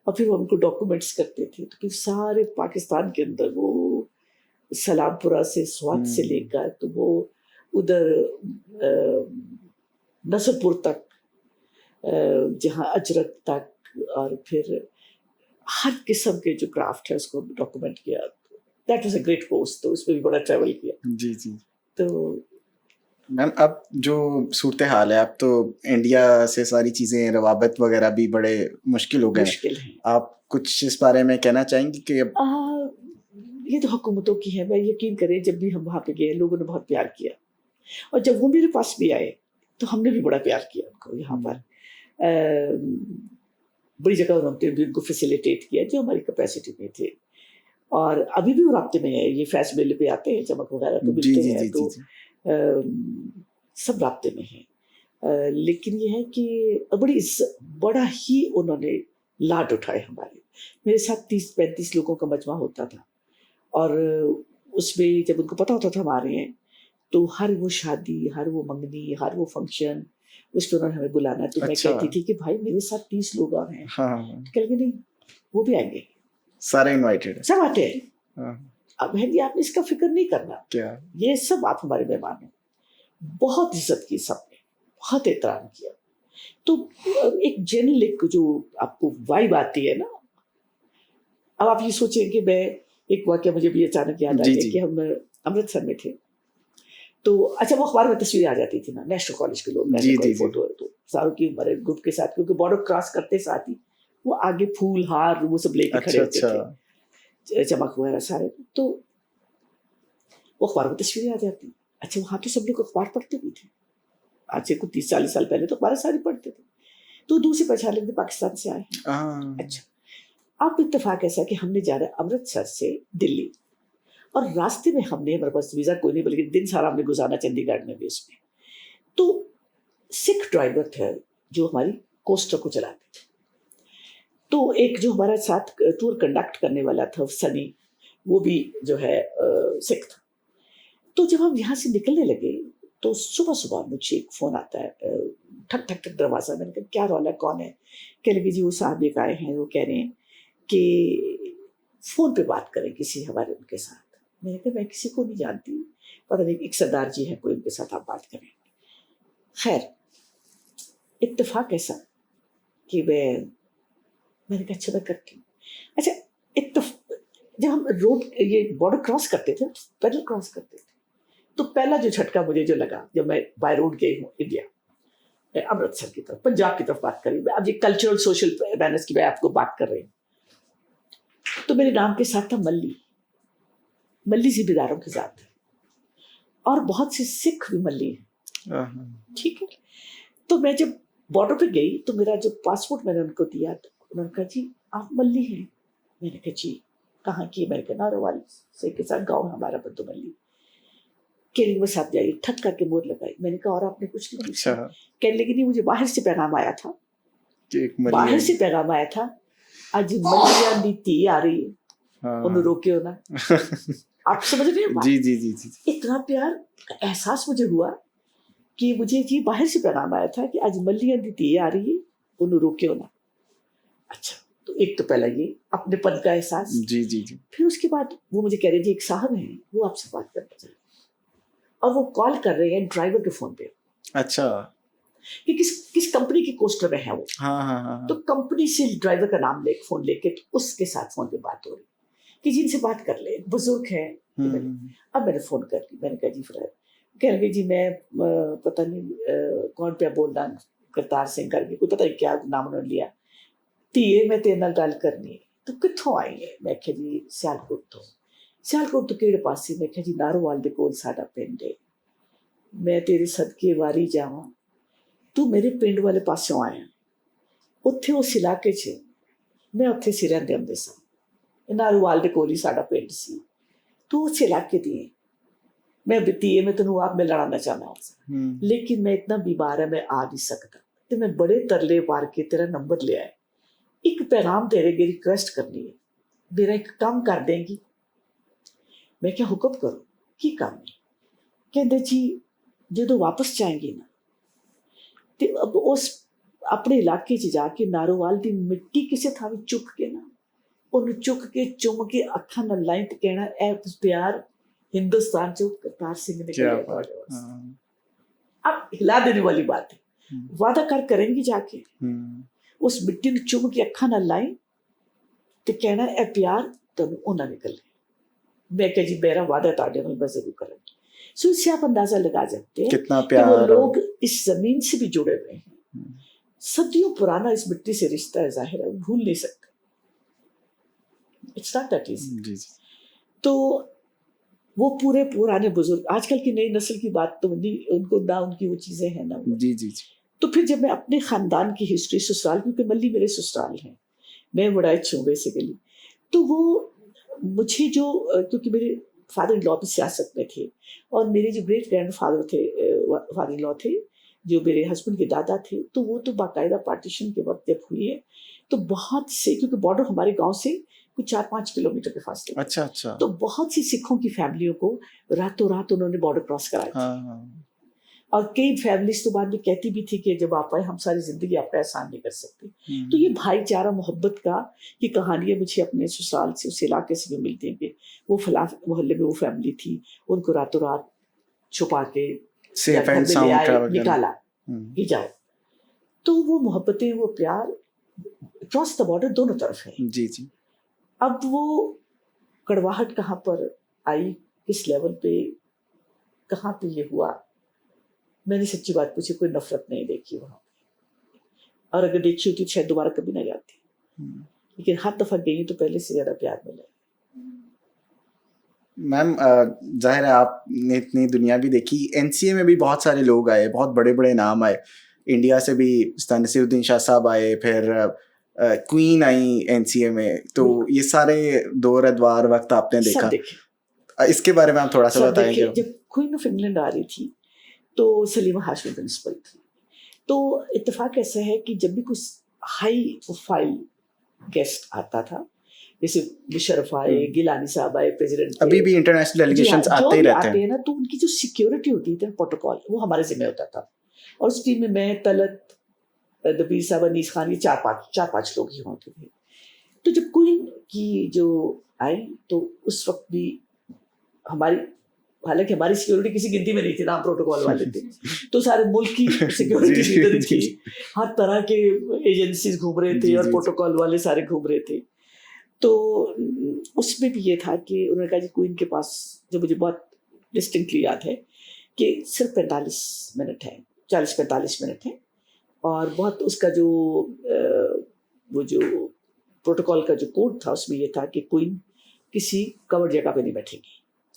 اور پھر وہ ان کو ڈاکومنٹس کرتے تھے. تو پھر سارے پاکستان کے اندر وہ سلام پورہ سے سوات سے لے کر تو وہ ادھر نصر پور تک, جہاں اجرک تک, اور پھر ہر قسم کے جو کرافٹ ہے اس کو ڈاکومنٹ کیا. That was a great course, تو اس میں بھی بڑا ٹریول کیا. جی جی. تو میم اب جو صورتحال ہے, اب تو انڈیا سے ساری چیزیں روابط وغیرہ بھی بڑے مشکل ہو گئے ہیں. آپ کچھ اس بارے میں کہنا چاہیں گی کہ یہ تو حکومتوں کی ہے. میں یقین کریں جب بھی ہم وہاں پہ گئے لوگوں نے بہت پیار کیا, اور جب وہ میرے پاس بھی آئے تو ہم نے بھی بڑا پیار کیا ان کو. یہاں پر بڑی جگہ انہوں نے بھی ان کو فیسیلیٹیٹ کیا جو ہماری کیپیسٹی میں تھے, اور ابھی بھی وہ رابطے میں ہے. یہ فیس میلے پہ آتے ہیں, چمک وغیرہ تو ملتے ہیں, تو سب رابطے میں ہیں. لیکن یہ ہے کہ بڑا ہی انہوں نے لاڈ اٹھائے ہمارے. میرے ساتھ 30-35 لوگوں کا مجمع ہوتا تھا, اور اس میں جب ان کو پتہ ہوتا تھا ہمارے ہیں, تو ہر وہ شادی, ہر وہ منگنی, ہر وہ فنکشن اس پہ انہوں نے ہمیں بلانا. تو میں کہتی تھی کہ بھائی میرے ساتھ 30 لوگ اور ہیں. کہہ لگے نہیں وہ بھی آئیں گے, سارے انوائٹیڈ, سب آتے ہیں. اب بہن آپ نے اس کا فکر نہیں کرنا, یہ سب آپ ہمارے مہمان ہیں. بہت عزت کی سب نے, بہت احترام کیا. تو ایک جنرل ایک جو آپ کو وائب آتی ہے نا. اب آپ یہ سوچیں کہ میں ایک واقعہ مجھے بھی اچانک یاد آ گیا کہ ہم امرتسر میں تھے, تو اچھا وہ اخبار میں تصویریں آ جاتی تھی نا, نیشنل کالج کے لوگ فوٹو ہے تو ساروں کی ہمارے گروپ کے ساتھ, کیونکہ بارڈر کراس کرتے ساتھ ہی وہ آگے پھول ہار وہ سب لے کے کھڑے ہوتے تھے, چمک وغیرہ سارے. تو وہ اخبار میں تصویریں آ جاتی. اچھا وہاں تو سب لوگ اخبار پڑھتے بھی تھے, آج سے کچھ 30-40 سال پہلے تو اخبار سارے پڑھتے تھے. تو دوسری پہچان لگتے پاکستان سے آئے ہیں. اچھا اب اتفاق ایسا کہ ہم نے جانا ہے امرتسر سے دلی, اور راستے میں ہم نے, ہمارے پاس ویزا کوئی نہیں بلکہ دن سارا ہم نے گزارنا چنڈی گڑھ میں بھی. اس میں تو سکھ ڈرائیور تھے جو ہماری کوسٹر کو چلاتے تھے. تو ایک جو ہمارا ساتھ ٹور کنڈکٹ کرنے والا تھا سنی, وہ بھی جو ہے سکھ تھا. تو جب ہم یہاں سے نکلنے لگے تو صبح صبح مجھے ایک فون آتا ہے, ٹھک ٹھک ٹھک دروازہ. میں نے کہا کیا رولا, کون ہے؟ کہہ لگے جی وہ صاحب ایک آئے ہیں, وہ کہہ رہے ہیں کہ فون پہ بات کریں کسی ہمارے ان کے ساتھ. میں نے کہا میں کسی کو نہیں جانتی, پتہ نہیں ایک سردار جی ہیں کوئی, ان کے ساتھ آپ بات کریں. خیر اتفاق ایسا کہ میں نے کہا اچھا میں کرتی ہوں. اچھا جب ہم روڈ یہ بارڈر کراس کرتے تھے, پیدل کراس کرتے تھے, تو پہلا جو جھٹکا مجھے جو لگا جب میں بائی روڈ گئی ہوں انڈیا, امرتسر کی طرف, پنجاب کی طرف بات کر رہی ہوں. اب یہ کلچرل سوشل بیلنس کی میں آپ کو بات کر رہی ہوں. تو میرے نام کے ساتھ تھا ملی. ملی زمینداروں کی ذات ہے اور بہت سے سکھ بھی ملی ہیں. ٹھیک ہے. تو میں جب بارڈر پہ گئی تو میرا جو پاسپورٹ میں نے ان کو دیا تو انہوں نے کہا جی آپ ملی ہیں. میں نے کہا جی کہاں کی. میں نے کہا نارووال سے کے ساتھ گاؤں ہمارا بدو ملی. کہنے میں ساتھ جائیے ٹھک کر کے مور لگائی. میں نے کہا اور آپ نے کچھ نہیں پوچھا. کہنے لگی نہیں مجھے باہر سے پیغام آیا تھا, باہر سے پیغام آیا تھا آج ملیاں دی تھی آ رہی ہے انہوں روکے ہونا. آپ سمجھ رہے ہیں؟ جی جی جی جی. اتنا پیار کا احساس مجھے ہوا کہ مجھے جی باہر سے پیغام آیا تھا کہ آج ملیاں دی تھی آ رہی ہے انہوں روکے ہونا. اچھا تو ایک تو پہلا یہ اپنے پن کا احساس. جی جی جی. پھر اس کے بعد وہ مجھے کہہ رہے جی ایک صاحب ہیں وہ آپ سے بات کرنا چاہیے اور وہ کال کر رہے ہیں ڈرائیور کے فون پہ. اچھا کہ کس کمپنی کی کوسٹر میں ہے وہ. ہاں ہاں ہاں. تو کمپنی سے ڈرائیور کا نام لے فون لے کے اس کے ساتھ فون پہ بات ہو رہی کہ جن سے بات کر لے بزرگ ہے. اب میں نے فون کر لی. میں نے کہا جی فرائد کہہ رہے جی میں پتہ نہیں کون پہ بول رہا کرتار سنگھ کر کے کوئی پتہ نہیں کیا نام انہوں نے لیا. تیے میں تیرے نال گل کرنی ہے تو کتوں آئی ہے. میں کہا جی سیالکوٹ تو. سیالکوٹ تو کہڑے پاسے. میں کہا جی نارووال دے کول ساڈا پنڈ ہے. میں تیرے صدقے واری جاواں تو میرے پنڈ والے پاسوں آیا اتنے اس علاقے چ میں اتنے سی رہندے ہوندے سا. نارووال دے کول ہی ساڈا پنڈ سی. تو اس علاقے دی میں بتیے میں تینوں آپ ملنا آنا چاہنا ہوں لیکن میں اتنا بیمار ہے میں آ نہیں سکتا. تو میں بڑے ترلے پار کے تیرا نمبر لیا ہے. ایک پیغام تیرے گی ریکویسٹ کرنی ہے میرا ایک کام کر دیں گی. میں کیا حکم کروں کی کام ہے. کہتے جی جدو واپس جائیں گی نا تو اب اس اپنے علاقے جا کے نارووال دی مٹی کسی تھا چک کے نا انہوں چک کے چوم کے اکھاں نال لائیں تے کہنا اے پیار ہندوستان چ کرتار سنگھ نے کیا. اب ہلا دینے والی بات ہے. وعدہ کریں گی جا کے اس مٹی نو چوم کے اکھاں نال لائیں تے کہنا اے پیار تینوں انہاں نکل گئے. میں کہ جی میرا وعدہ تاڑے نال میں ضرور کروں. سو اس سے آپ اندازہ لگا سکتے ہیں کتنا کہ پیار وہ لوگ اس زمین سے بھی جڑے ہوئے ہیں. صدیوں پرانا اس مٹی سے رشتہ ہے ظاہر ہے بھول نہیں سکتے. It's not that easy. تو وہ پورے پرانے بزرگ آج کل کی نئی نسل کی بات تو نہیں ان کو نہ ان کی وہ چیزیں ہیں نا. جی جی جی. تو پھر جب میں اپنے خاندان کی ہسٹری سسرال کیونکہ ملی میرے سسرال ہیں میں وڑائچ ہوں بیسیکلی تو وہ مجھے جو کیونکہ میرے فادر ان لا بھی سیاست میں تھے اور میرے جو گریٹ گرینڈ فادر تھے فادر ان لا تھے جو میرے ہسبینڈ کے دادا تھے تو وہ تو باقاعدہ پارٹیشن کے وقت جب ہوئی ہے تو بہت سے کیونکہ بارڈر ہمارے گاؤں سے کچھ 4-5 کلومیٹر کے فاصلے. اچھا اچھا. تو بہت سی سکھوں کی فیملیوں کو راتوں رات انہوں نے بارڈر کراس کرایا. اور کئی فیملیز تو بعد میں کہتی بھی تھی کہ جب آپ آئے ہم ساری زندگی آپ کا احسان نہیں کر سکتے. تو یہ بھائی چارہ محبت کا یہ کہانیاں مجھے اپنے سسرال سے اس علاقے سے بھی ملتی ہیں کہ وہ فلاں محلے میں وہ فیملی تھی ان کو راتوں رات چھپا کے نکالا کہ جاؤ. تو وہ محبتیں وہ پیار کراس دا بارڈر دونوں طرف ہے. جی جی. اب وہ کڑواہٹ کہاں پر آئی کس لیول پہ کہاں پہ یہ ہوا میں نے سچی بات پوچھی کوئی نفرت نہیں دیکھی وہاں پہ اور اگر دیکھی ہوتی تو شاید دوبارہ کبھی نہ جاتی لیکن ہر دفعہ گئی تو پہلے سے زیادہ پیار ملا. میم ظاہر ہے آپ نے اتنی دنیا بھی دیکھی. این سی اے میں بھی بہت سارے لوگ آئے بہت بڑے بڑے نام آئے. انڈیا سے بھی نصیر الدین شاہ صاحب آئے پھر کوئین آئی این سی اے میں. تو یہ سارے دور ادوار وقت آپ نے دیکھا اس کے بارے میں آپ تھوڑا سا بتائیں گے. جب کوئین آف انگلینڈ آ رہی تھی تو سلیمہ ہاشمی پرنسپل تھی. تو اتفاق ایسا ہے کہ جب بھی کچھ ہائی پروفائل گیسٹ آتا تھا جیسے مشرف آئے گیلانی صاحب آئے پریزیڈنٹ ابھی بھی انٹرنیشنل ڈیلیگیشنز آتے ہی رہتے ہیں نا تو ان کی جو سیکیورٹی ہوتی تھی پروٹوکول وہ ہمارے ذمہ ہوتا تھا. اور اس ٹیم میں طلعت دبیر صاحب انیس خان یہ 4-5 لوگ ہی ہوتے تھے. تو جب کوئین کی جو آئی تو اس وقت بھی ہماری حالانکہ ہماری سیکیورٹی کسی گنتی میں نہیں تھی نام پروٹوکول والے تھے تو سارے ملک کی سیکیورٹی لیڈر تھی ہر طرح کے ایجنسیز گھوم رہے تھے اور پروٹوکول والے سارے گھوم رہے تھے. تو اس میں بھی یہ تھا کہ انہوں نے کہا جی کوئین کے پاس جو مجھے بہت ڈسٹنکٹلی یاد ہے کہ صرف 45 منٹ ہے 40-45 منٹ ہے اور بہت اس کا جو وہ جو پروٹوکول کا جو کوڈ تھا اس میں یہ تھا کہ کوئین کسی کور جگہ پہ نہیں بیٹھے گی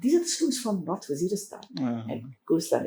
these are the students from North Waziristan and Kohistan।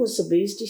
was amazed,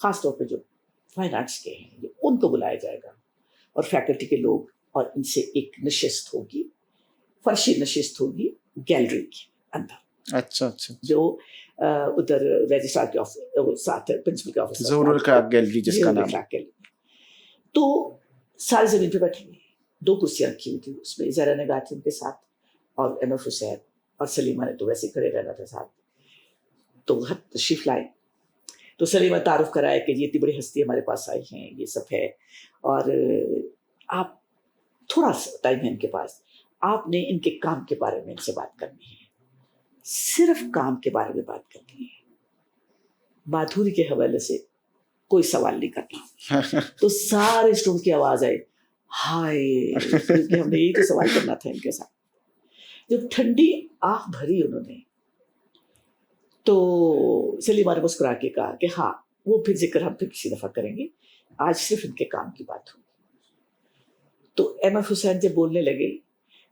خاص طور پہ جو فائن آرٹس کے ہیں ان کو بلایا جائے گا اور فیکلٹی کے لوگ, اور ان سے ایک نشست ہوگی, فرشی نشست ہوگی گیلری کے اندر. اچھا اچھا, جو ادھر رجسٹرار کے آفس ساتھ ہے, پرنسپل کے آفس, ظہور الخلاق گیلری جس کا نام ہے. تو سارے زمین پہ بیٹھے گے, 2 کرسیاں رکھی ہوئی تھی, اس میں زہرا نگاہ تھی ان کے ساتھ, اور ایم ایف حسین اور سلیمہ نے تو ویسے کھڑے رہنا تھا ساتھ. تو تشریف لائے تو سلیمہ تعارف کرایا کہ یہ اتنی بڑی ہستی ہمارے پاس آئی ہیں, یہ سب ہے, اور آپ تھوڑا سا ٹائم ہے ان کے پاس, آپ نے ان کے کام کے بارے میں ان سے بات کرنی ہے, صرف کام کے بارے میں بات کرنی ہے, مادھوری کے حوالے سے کوئی سوال نہیں کرنا. تو سارے اسٹوڈنٹ کی آواز آئے ہائے, کیونکہ ہم نے یہی تو سوال کرنا تھا ان کے ساتھ. جب ٹھنڈی آنکھ بھری انہوں نے تو سلیمہ نے مسکرا کے کہا کہ ہاں وہ پھر ذکر ہم پھر کسی دفعہ کریں گے, آج صرف ان کے کام کی بات ہوگی. تو ایم ایف حسین جب بولنے لگے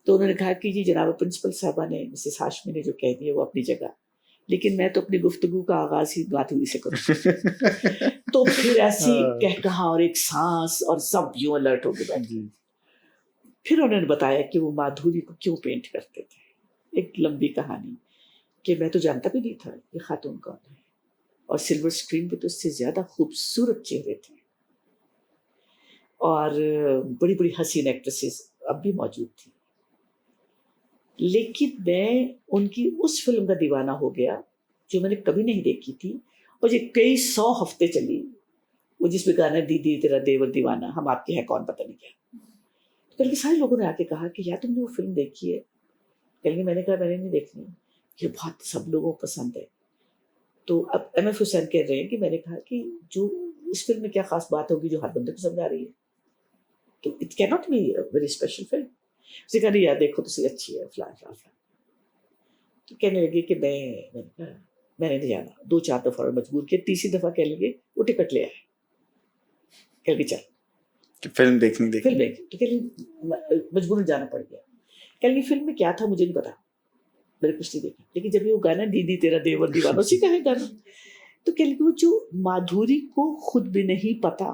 تو انہوں نے کہا کہ جی جناب پرنسپل صاحبہ نے, مسز ہاشمی نے جو کہہ دیا وہ اپنی جگہ, لیکن میں تو اپنی گفتگو کا آغاز ہی مادھوری سے کروں. تو پھر ایسی کہا اور ایک سانس, اور سب یوں الرٹ ہو کے بیٹھے. پھر انہوں نے بتایا کہ وہ مادھوری کو کیوں پینٹ کرتے تھے, ایک لمبی کہانی کہ میں تو جانتا بھی نہیں تھا یہ خاتون کون ہے, اور سلور اسکرین پہ تو اس سے زیادہ خوبصورت چہرے تھے, اور بڑی بڑی حسین ایکٹریسز اب بھی موجود تھیں. لیکن میں ان کی اس فلم کا دیوانہ ہو گیا جو میں نے کبھی نہیں دیکھی تھی, اور یہ کئی 100 ہفتے چلی, وہ جس میں گانا دیدی تیرا دیور دیوانہ, ہم آپ کے ہیں کون پتہ نہیں کیا. کل کے سارے لوگوں نے آ کے کہا کہ یا تم نے وہ فلم دیکھی ہے, کل کے میں نے کہا میں نے نہیں دیکھنی, یہ بہت سب لوگوں کو پسند ہے. تو اب ایم ایف حسین کہہ رہے ہیں کہ میں نے کہا کہ جو اس فلم میں کیا خاص بات ہوگی جو ہر بندے کو سمجھ آ رہی ہے, تو اٹ کی not be very special film. اسے کہا نہیں یار دیکھو تو صحیح اچھی ہے فلاں فلاں فلاں. تو کہنے لگے کہ میں نے نہیں جانا. 2-4 دفعہ اور مجبور کیا, تیسری دفعہ کہنے لگے وہ ٹکٹ لے آئے, کہہ لگے چل فلم دیکھنی. فلم دیکھ, تو کہہ مجبور جانا پڑ گیا. کہہ لگے فلم میں کیا تھا مجھے نہیں پتا, میں نے کچھ نہیں دیکھا, لیکن جب یہ وہ گانا دیدی تیرا دیور دیوانہ اسی کا ہے گانا, تو کہہ لگے وہ جو مادھوری کو خود بھی نہیں پتا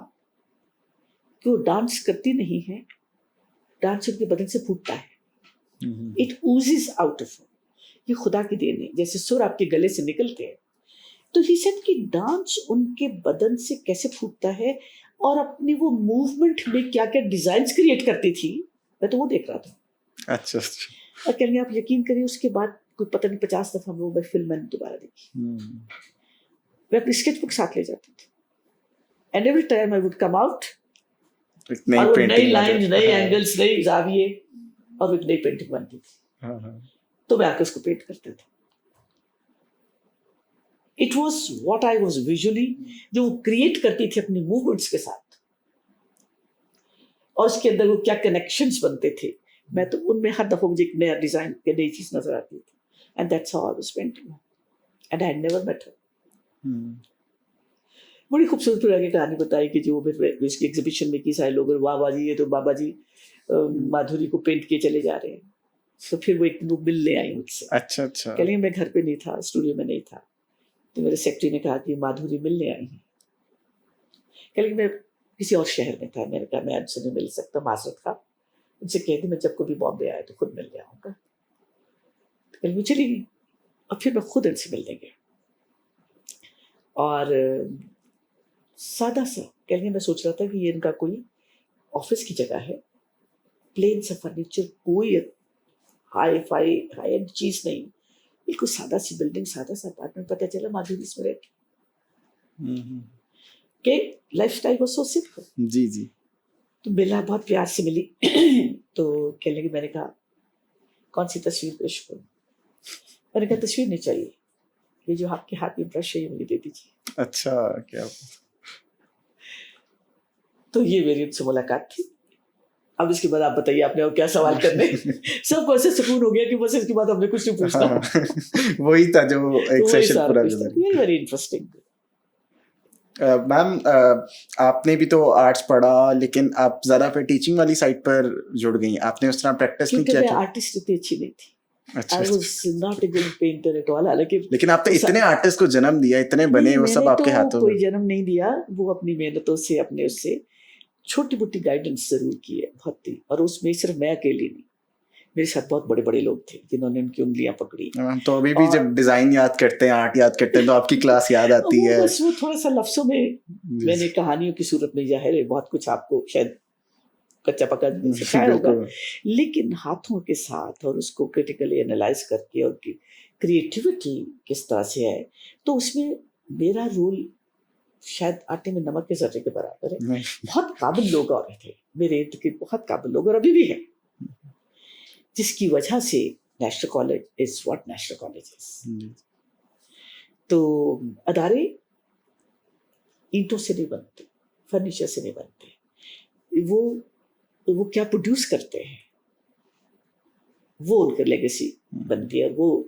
کہ وہ ڈانس کرتی نہیں ہے, ڈانس ان کے بدن سے پھوٹتا ہے, اٹ اوزز آؤٹ آف, یہ خدا کی دین ہے, جیسے سر آپ کے گلے سے نکلتے ہیں. تو ہی سیڈ کہ ڈانس ان کے بدن سے کیسے پھوٹتا ہے, اور اپنی وہ موومنٹ میں کیا کیا ڈیزائنس کریٹ کرتی تھی, میں تو وہ دیکھ رہا تھا. اچھا اچھا. اور کہہ لیں آپ یقین کریے اس کے بعد کوئی پتہ نہیں 50 دفعہ وہ فلم میں نے دوبارہ دیکھی. میں اپنی اسکیچ بک ساتھ لے جاتی تھی, and every time I would come out, اور نئی لائن, نئے اینگلس, نئے زاویے, اور ایک نئی پینٹنگ بنتی تھی. تو میں آ کے اس کو پینٹ کرتا تھا. It was what I was visually, جو وہ کریٹ کرتی تھی اپنی موومنٹس کے ساتھ, اور اس کے اندر وہ کیا کنیکشنز بنتے تھے, میں تو ان میں ہر دفعہ مجھے ایک نیا ڈیزائن, نئی چیز نظر آتی تھی. And that's how I was painting, and I had never met her. بڑی خوبصورت طرح کی کہانی بتائی کہ جو اس کی ایگزیبیشن میں کی, سارے لوگ بابا جی یہ تو بابا جی مادھوری کو پینٹ کیے چلے جا رہے ہیں. تو پھر وہ ایک وہ ملنے آئی مجھ سے. اچھا اچھا. کہ لیکن میں گھر پہ نہیں تھا, اسٹوڈیو میں نہیں تھا, تو میرے سیکرٹری نے کہا کہ مادھوری ملنے آئی ہیں. کہ لیکن میں کسی اور شہر میں تھا, میں نے کہا میں ان سے نہیں مل سکتا, معذرت تھا. ان سے کہہ دی میں جب کبھی بامبے آیا تو خود مل آؤں گا. کہ میں چلی گئی, اور پھر میں خود ان سے ملنے گیا, اور سادہ سا کہہ لیں میں سوچ رہا تھا کہ یہ ان کا کوئی آفس کی جگہ ہے, پلین سا فرنیچر, کوئی ہائی فائی ہائی اینڈ چیز نہیں, بالکل سادہ سی بلڈنگ, سادہ سا اپارٹمنٹ. پتہ چلا مادھوری اس میں رہتی کہ لائف اسٹائل کو سو سمپل. جی جی. تو ملا, بہت پیار سے ملی. تو کہنے لگی, میں نے کہا کون سی تصویر پیش کروں. میں نے کہا تصویر نہیں چاہیے, یہ جو آپ کے ہاتھ میں برش ہے یہ مجھے دے دیجیے. اچھا کیا. تو یہ میری ان سے ملاقات تھی. اب اس کے بعد آپ بتائیے آپ نے کیا سوال کرنے. سب کو ایسے سکون ہو گیا کہ بس اس کے بعد ہم نے کچھ نہیں پوچھنا. وہی تھا جو ایک سیشن پورا گزر گیا. Very interesting. میم آپ نے بھی تو آرٹس پڑھا, لیکن آپ زیادہ پھر ٹیچنگ والی سائڈ پر جڑ گئی. آپ نے اس طرح پریکٹس نہیں کیا؟ کیونکہ میں آرٹسٹ اتنی اچھی نہیں تھی. اچھا I was not a good painter at all. حالانکہ لیکن آپ نے اتنے آرٹسٹ کو جنم دیا, اتنے بنے, وہ سب آپ کے ہاتھوں میں. کوئی جنم نہیں دیا, وہ اپنی محنتوں سے, اپنے اس سے چھوٹی موٹی گائیڈنس ضرور کی ہے بہت تھی. اور اس میں صرف میں اکیلی نہیں, میرے ساتھ بہت بڑے بڑے لوگ تھے جنہوں نے ان کی انگلیاں پکڑی. ہم تو ابھی بھی جب ڈیزائن یاد کرتے ہیں, آرٹ یاد کرتے ہیں, تو آپ کی کلاس یاد آتی ہے. بس وہ تھوڑا سا لفظوں میں میں نے کہانیوں کی صورت میں ظاہر ہے بہت کچھ آپ کو شاید کچا پکا سکھایا ہوگا, لیکن ہاتھوں کے ساتھ اور اس کو کریٹیکلی انالائز کر کے اور کریٹیوٹی کس طرح سے ہے, تو اس میں میرا رول شاید آٹے میں نمک کے ذرے کے برابر ہے. بہت قابل لوگ اور تھے میرے ارد گرد, بہت قابل لوگ, اور ابھی بھی ہیں, جس کی وجہ سے national College is what national College از. تو ادارے اینٹوں سے نہیں بنتے, فرنیچر سے نہیں بنتے, وہ کیا پروڈیوس کرتے ہیں وہ ان کا لیگیسی بنتی ہے, اور وہ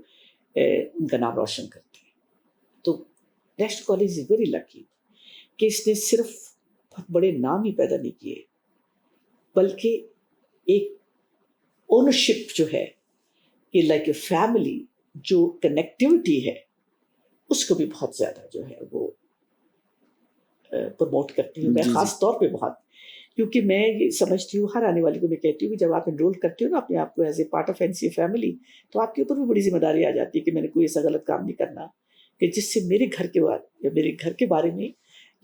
ان کا نام روشن کرتے ہیں. تو national College is very lucky کہ اس نے صرف بہت بڑے نام ہی پیدا نہیں کیے, بلکہ ایک اونرشپ جو ہے کہ لائک اے فیملی, جو کنیکٹیوٹی ہے اس کو بھی بہت زیادہ جو ہے وہ پروموٹ کرتی ہوں میں, خاص طور پہ بہت, کیونکہ میں یہ سمجھتی ہوں, ہر آنے والے کو میں کہتی ہوں کہ جب آپ انرول کرتے ہو نا اپنے آپ کو as a part of N C family, تو آپ کے اوپر بھی بڑی ذمہ داری آ جاتی ہے کہ میں نے کوئی ایسا غلط کام نہیں کرنا کہ جس سے میرے گھر کے بارے یا میرے گھر کے بارے میں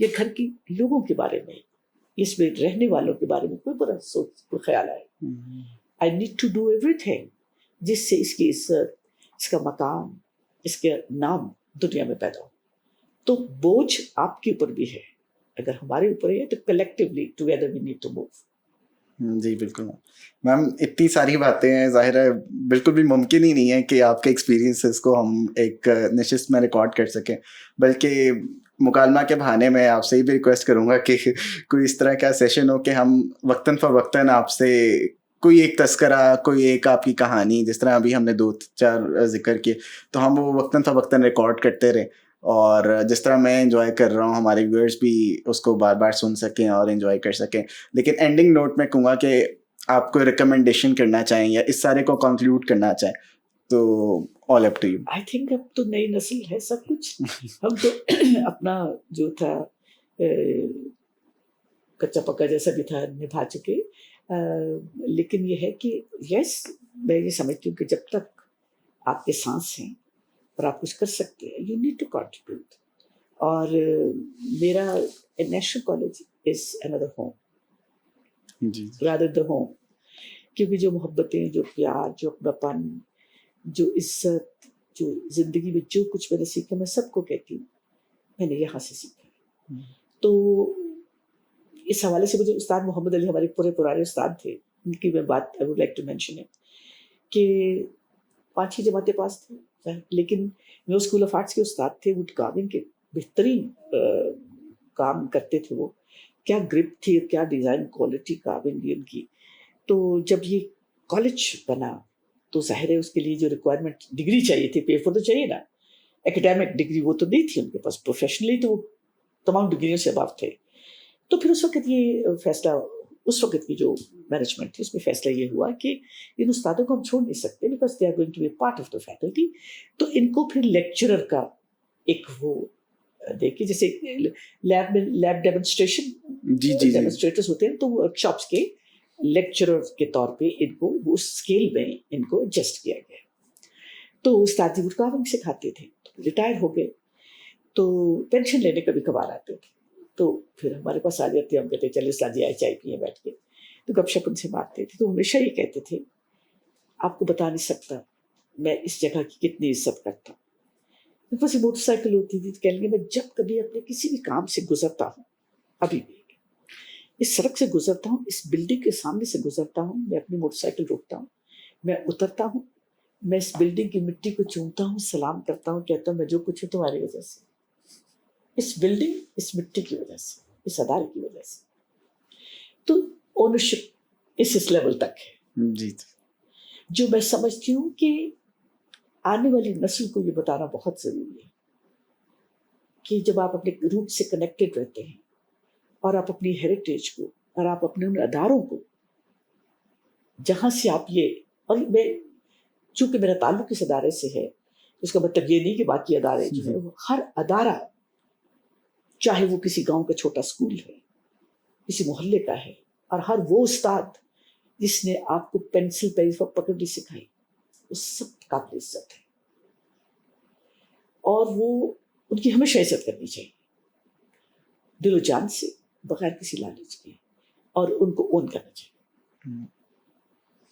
یا گھر کی لوگوں کے بارے میں, اس میں رہنے والوں کے بارے میں کوئی برا سوچ کوئی خیال آئے. I need to do everything جس سے اس کی عزت, اس کا مقام, اس کے نام دنیا میں پیدا ہو. تو بوجھ آپ کے اوپر بھی ہے, اگر ہمارے اوپر ہے تو collectively together we need to move. جی بالکل میم, اتنی ساری باتیں ہیں, ظاہر ہے بالکل بھی ممکن ہی نہیں ہے کہ آپ کے ایکسپیرینسز کو ہم ایک نشست میں ریکارڈ کر سکیں, بلکہ مکالمہ کے بہانے میں آپ سے ہی بھی ریکویسٹ کروں گا کہ کوئی اس طرح کا سیشن ہو کہ ہم وقتاً فوقتاً آپ سے کوئی ایک تذکرہ, کوئی ایک آپ کی کہانی, جس طرح ابھی ہم نے 2-4 ذکر کیے, تو ہم وہ وقتاً فوقتاً ریکارڈ کرتے رہیں, اور جس طرح میں انجوائے کر رہا ہوں ہمارے ویورز بھی اس کو بار بار سن سکیں اور انجوائے کر سکیں. لیکن اینڈنگ نوٹ میں کہوں گا کہ آپ کو ریکمنڈیشن کرنا چاہیں یا اس سارے کو کنکلوڈ کرنا چاہیں تو all up to you. I think اب تو نئی نسل ہے سب کچھ, ہم تو اپنا جو تھا کچا پکا جیسا بھی تھا نبھا چکے, لیکن یہ ہے کہ یس, میں یہ سمجھتی ہوں کہ جب تک آپ کے سانس ہیں اور آپ کچھ کر سکتے ہیں, یو نیڈ ٹو کنٹریبیوٹ. اور میرا نیشنل کالج از اندر ہوم رادر دا ہوم, کیونکہ جو محبتیں, جو پیار, جو اپناپن, جو عزت, جو زندگی میں جو کچھ میں نے سیکھا, میں سب کو کہتی ہوں میں نے یہاں سے سیکھا. تو اس حوالے سے مجھے استاد محمد علی, ہمارے پرانے استاد تھے, ان کی میں بات I would like to mention ہے کہ 5-6 جماعتیں پاس تھیں, لیکن وہ اسکول آف آرٹس کے استاد تھے, ووڈ کارونگ کے بہترین کام کرتے تھے. وہ کیا گرپ تھی, کیا ڈیزائن کوالٹی کارونگ ان کی. تو جب یہ کالج بنا تو ظاہر ہے اس کے لیے جو ریکوائرمنٹ ڈگری چاہیے تھی, پیپر تو چاہیے نا, اکیڈیمک ڈگری وہ تو نہیں تھی ان کے پاس, پروفیشنلی تو وہ تمام ڈگریوں سے اباو تھے. تو پھر اس وقت یہ فیصلہ, اس وقت کی جو مینجمنٹ تھی اس میں فیصلہ یہ ہوا کہ ان استادوں کو ہم چھوڑ نہیں سکتے, because they are going to be part of the faculty. تو ان کو پھر لیکچرر کا ایک وہ دیکھیے, جیسے لیب میں لیب ڈیمونسٹریشن ڈیمونسٹریٹرز ہوتے ہیں, تو ورک شاپس کے لیکچرر کے طور پہ ان کو وہ اسکیل میں ان کو ایڈجسٹ کیا گیا. تو استاد جی کارونگ سکھاتے تھے, ریٹائر ہو گئے تو پینشن لینے کبھی کبھار آتے تھے, تو پھر ہمارے پاس آ جاتے, ہم کہتے چلے استاد جی آئے چائے پیے بیٹھ کے, تو گپ شپ ان سے مارتے تھے. تو ہمیشہ یہ کہتے تھے آپ کو بتا نہیں سکتا میں اس جگہ کی کتنی عزت کرتا ہوں. میرے پاس موٹر سائیکل ہوتی تھی, تو کہہ لیں گے میں جب کبھی اپنے کسی بھی کام سے گزرتا ہوں, ابھی بھی اس سڑک سے گزرتا ہوں, اس بلڈنگ کے سامنے سے گزرتا ہوں, میں اپنی موٹر سائیکل روکتا ہوں, میں اترتا ہوں, میں اس بلڈنگ کی مٹی کو چومتا ہوں, سلام کرتا ہوں, کہتا ہوں میں جو کچھ ہوں تمہاری وجہ سے, اس بلڈنگ, اس مٹی کی وجہ سے, اس ادارے کی وجہ سے. تو اونرشپ اس لیول تک ہے جی, جو میں سمجھتی ہوں کہ آنے والی نسل کو یہ بتانا بہت ضروری ہے کہ جب آپ اپنے روٹ سے کنیکٹڈ رہتے ہیں اور آپ اپنی ہیریٹیج کو اور آپ اپنے ان اداروں کو جہاں سے آپ یہ, اور میں چونکہ میرا تعلق اس ادارے سے ہے اس کا مطلب یہ نہیں کہ باقی ادارے جو ہے، ہر ادارہ چاہے وہ کسی گاؤں کا چھوٹا اسکول ہے، کسی محلے کا ہے، اور ہر وہ استاد جس نے آپ کو پینسل پیج پر پکڑنی سکھائی، وہ سب قابل عزت ہے، اور وہ ان کی ہمیشہ عزت کرنی چاہیے دل و جان سے، بغیر کسی لالچ کے، اور ان کو اون کرنا چاہیے.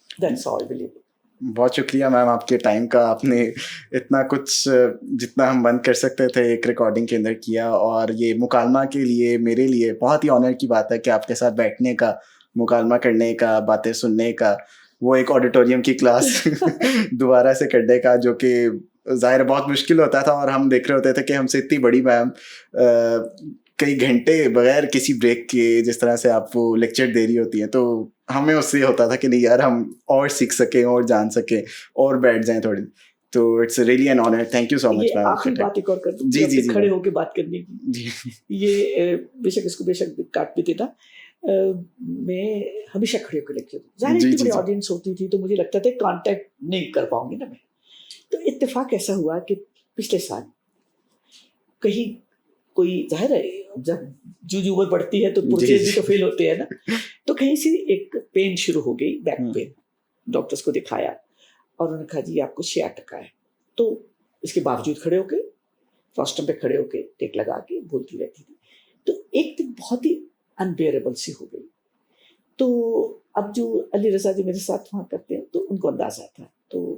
That's all I believe. بہت شکریہ میم آپ کے ٹائم کا. آپ نے اتنا کچھ جتنا ہم بند کر سکتے تھے ایک ریکارڈنگ کے اندر کیا, اور یہ مکالمہ کے لیے میرے لیے بہت ہی آنر کی بات ہے کہ آپ کے ساتھ بیٹھنے کا, مکالمہ کرنے کا, باتیں سننے کا, وہ ایک آڈیٹوریم کی کلاس دوبارہ سے کرنے کا, جو کہ ظاہر بہت مشکل ہوتا تھا, اور ہم دیکھ رہے ہوتے تھے کہ ہم سے اتنی بڑی میم کئی گھنٹے بغیر کسی بریک کے جس طرح سے آپ وہ لیکچر دے رہی ہوتی ہیں, تو ہمیں اس سے ہوتا تھا کہ نہیں یار ہم اور سیکھ سکیں اور جان سکیں اور بیٹھ جائیں تھوڑی. تو it's really an honour. Thank you so much ma'am. آخری بات ایک اور کر دوں جی جی جی کھڑے ہو کے بات کرنے کی, یہ بے شک اس کو بے شک کاٹ بھی دینا, میں ہمیشہ کھڑے ہو کے لیکچر دوں. ظاہر اتنی بڑی آڈینس ہوتی تھی تو مجھے لگتا تھا کانٹیکٹ نہیں کر پاؤں گی نا میں. تو اتفاق ایسا ہوا کہ پچھلے سال کہیں کوئی, ظاہر ہے جب جو عمر بڑھتی ہے تو پرچیز بھی تو فیل ہوتے ہیں نا, تو کہیں سے ایک پین شروع ہو گئی, بیک پین. ڈاکٹرس کو دکھایا اور انہوں نے کہا جی آپ کو سیاٹکا ہے. تو اس کے باوجود کھڑے ہو کے فاسٹم پہ کھڑے ہو کے ٹیک لگا کے بولتی رہتی تھی. تو ایک دن بہت ہی انبیئریبل سی ہو گئی. تو اب جو علی رضا جو میرے ساتھ وہاں کرتے ہیں تو ان کو اندازہ تھا, تو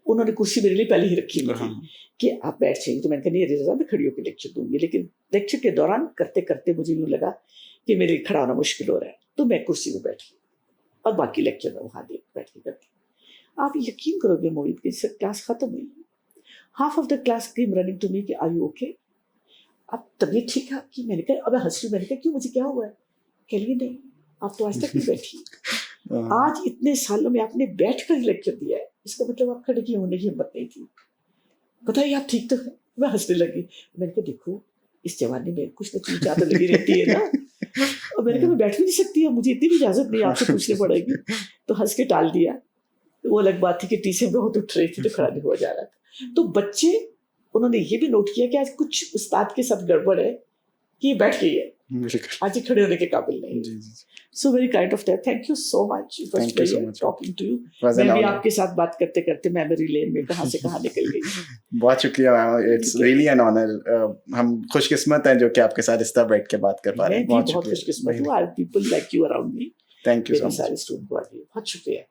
انہوں نے کرسی میرے لیے پہلے ہی رکھی ہوئی تھی کہ آپ بیٹھ جائیے. تو میں نے کہا نہیں علی رضا میں کھڑی ہو کے لیکچر دوں گی, لیکن لیکچر کے دوران کرتے کرتے مجھے یوں لگا کہ میرے کھڑا ہونا مشکل ہو رہا ہے, تو میں کرسی پہ بیٹھ گئی اور باقی لیکچر میں وہاں بیٹھ کے کرتی. آپ یقین کرو گے موہت کہ جب کلاس ختم ہوئی, half of the class came running to me کہ آر یو اوکے, اب طبیعت ٹھیک ہے آپ کی؟ میں نے کہا اب ہنس رہی. میں نے کہا کیوں, مجھے کیا ہوا ہے؟ کہہ لیے نہیں آپ تو آج تک نہیں بیٹھی, آج اتنے سالوں میں آپ نے بیٹھ کر لیکچر دیا ہے, اس کا مطلب آپ کھڑے کی ہونے کی ہمت نہیں تھی. بتائیے آپ ٹھیک تو ہے؟ میں ہنسنے لگی. میں نے کہا دیکھو اس جوانی میں کچھ نہ کچھ زیادہ لگی رہتی ہے نا, اور میں نے کہا میں بیٹھ بھی نہیں سکتی, مجھے اتنی بھی اجازت نہیں آپ سے پوچھنے پڑے گی. تو ہنس کے ٹال دیا. وہ الگ بات تھی کہ ٹیچر بہت اٹھ رہی تھی تو کھڑا نہیں ہوا جا رہا تھا. تو بچے انہوں نے یہ بھی نوٹ کیا کہ آج کچھ استاد کے ساتھ گڑبڑ ہے کہ یہ بیٹھ گئی ہے, آج یہ کھڑے ہونے کے قابل نہیں. So very kind of that. Thank you so much. Talking to you. میں بھی آپ کے ساتھ بات کرتے کرتے میموری لین میں کہاں سے کہاں نکل گئی. بہت شکریہ میم, اٹس ریئلی این آنر. ہم خوش قسمت ہیں جو کہ آپ کے ساتھ اس طرح بیٹھ کے بات کر پا رہے ہیں. بہت خوش قسمت ہوں. People like you around me. Thank you so much. سارے اسٹوڈنٹ کو بہت شکریہ.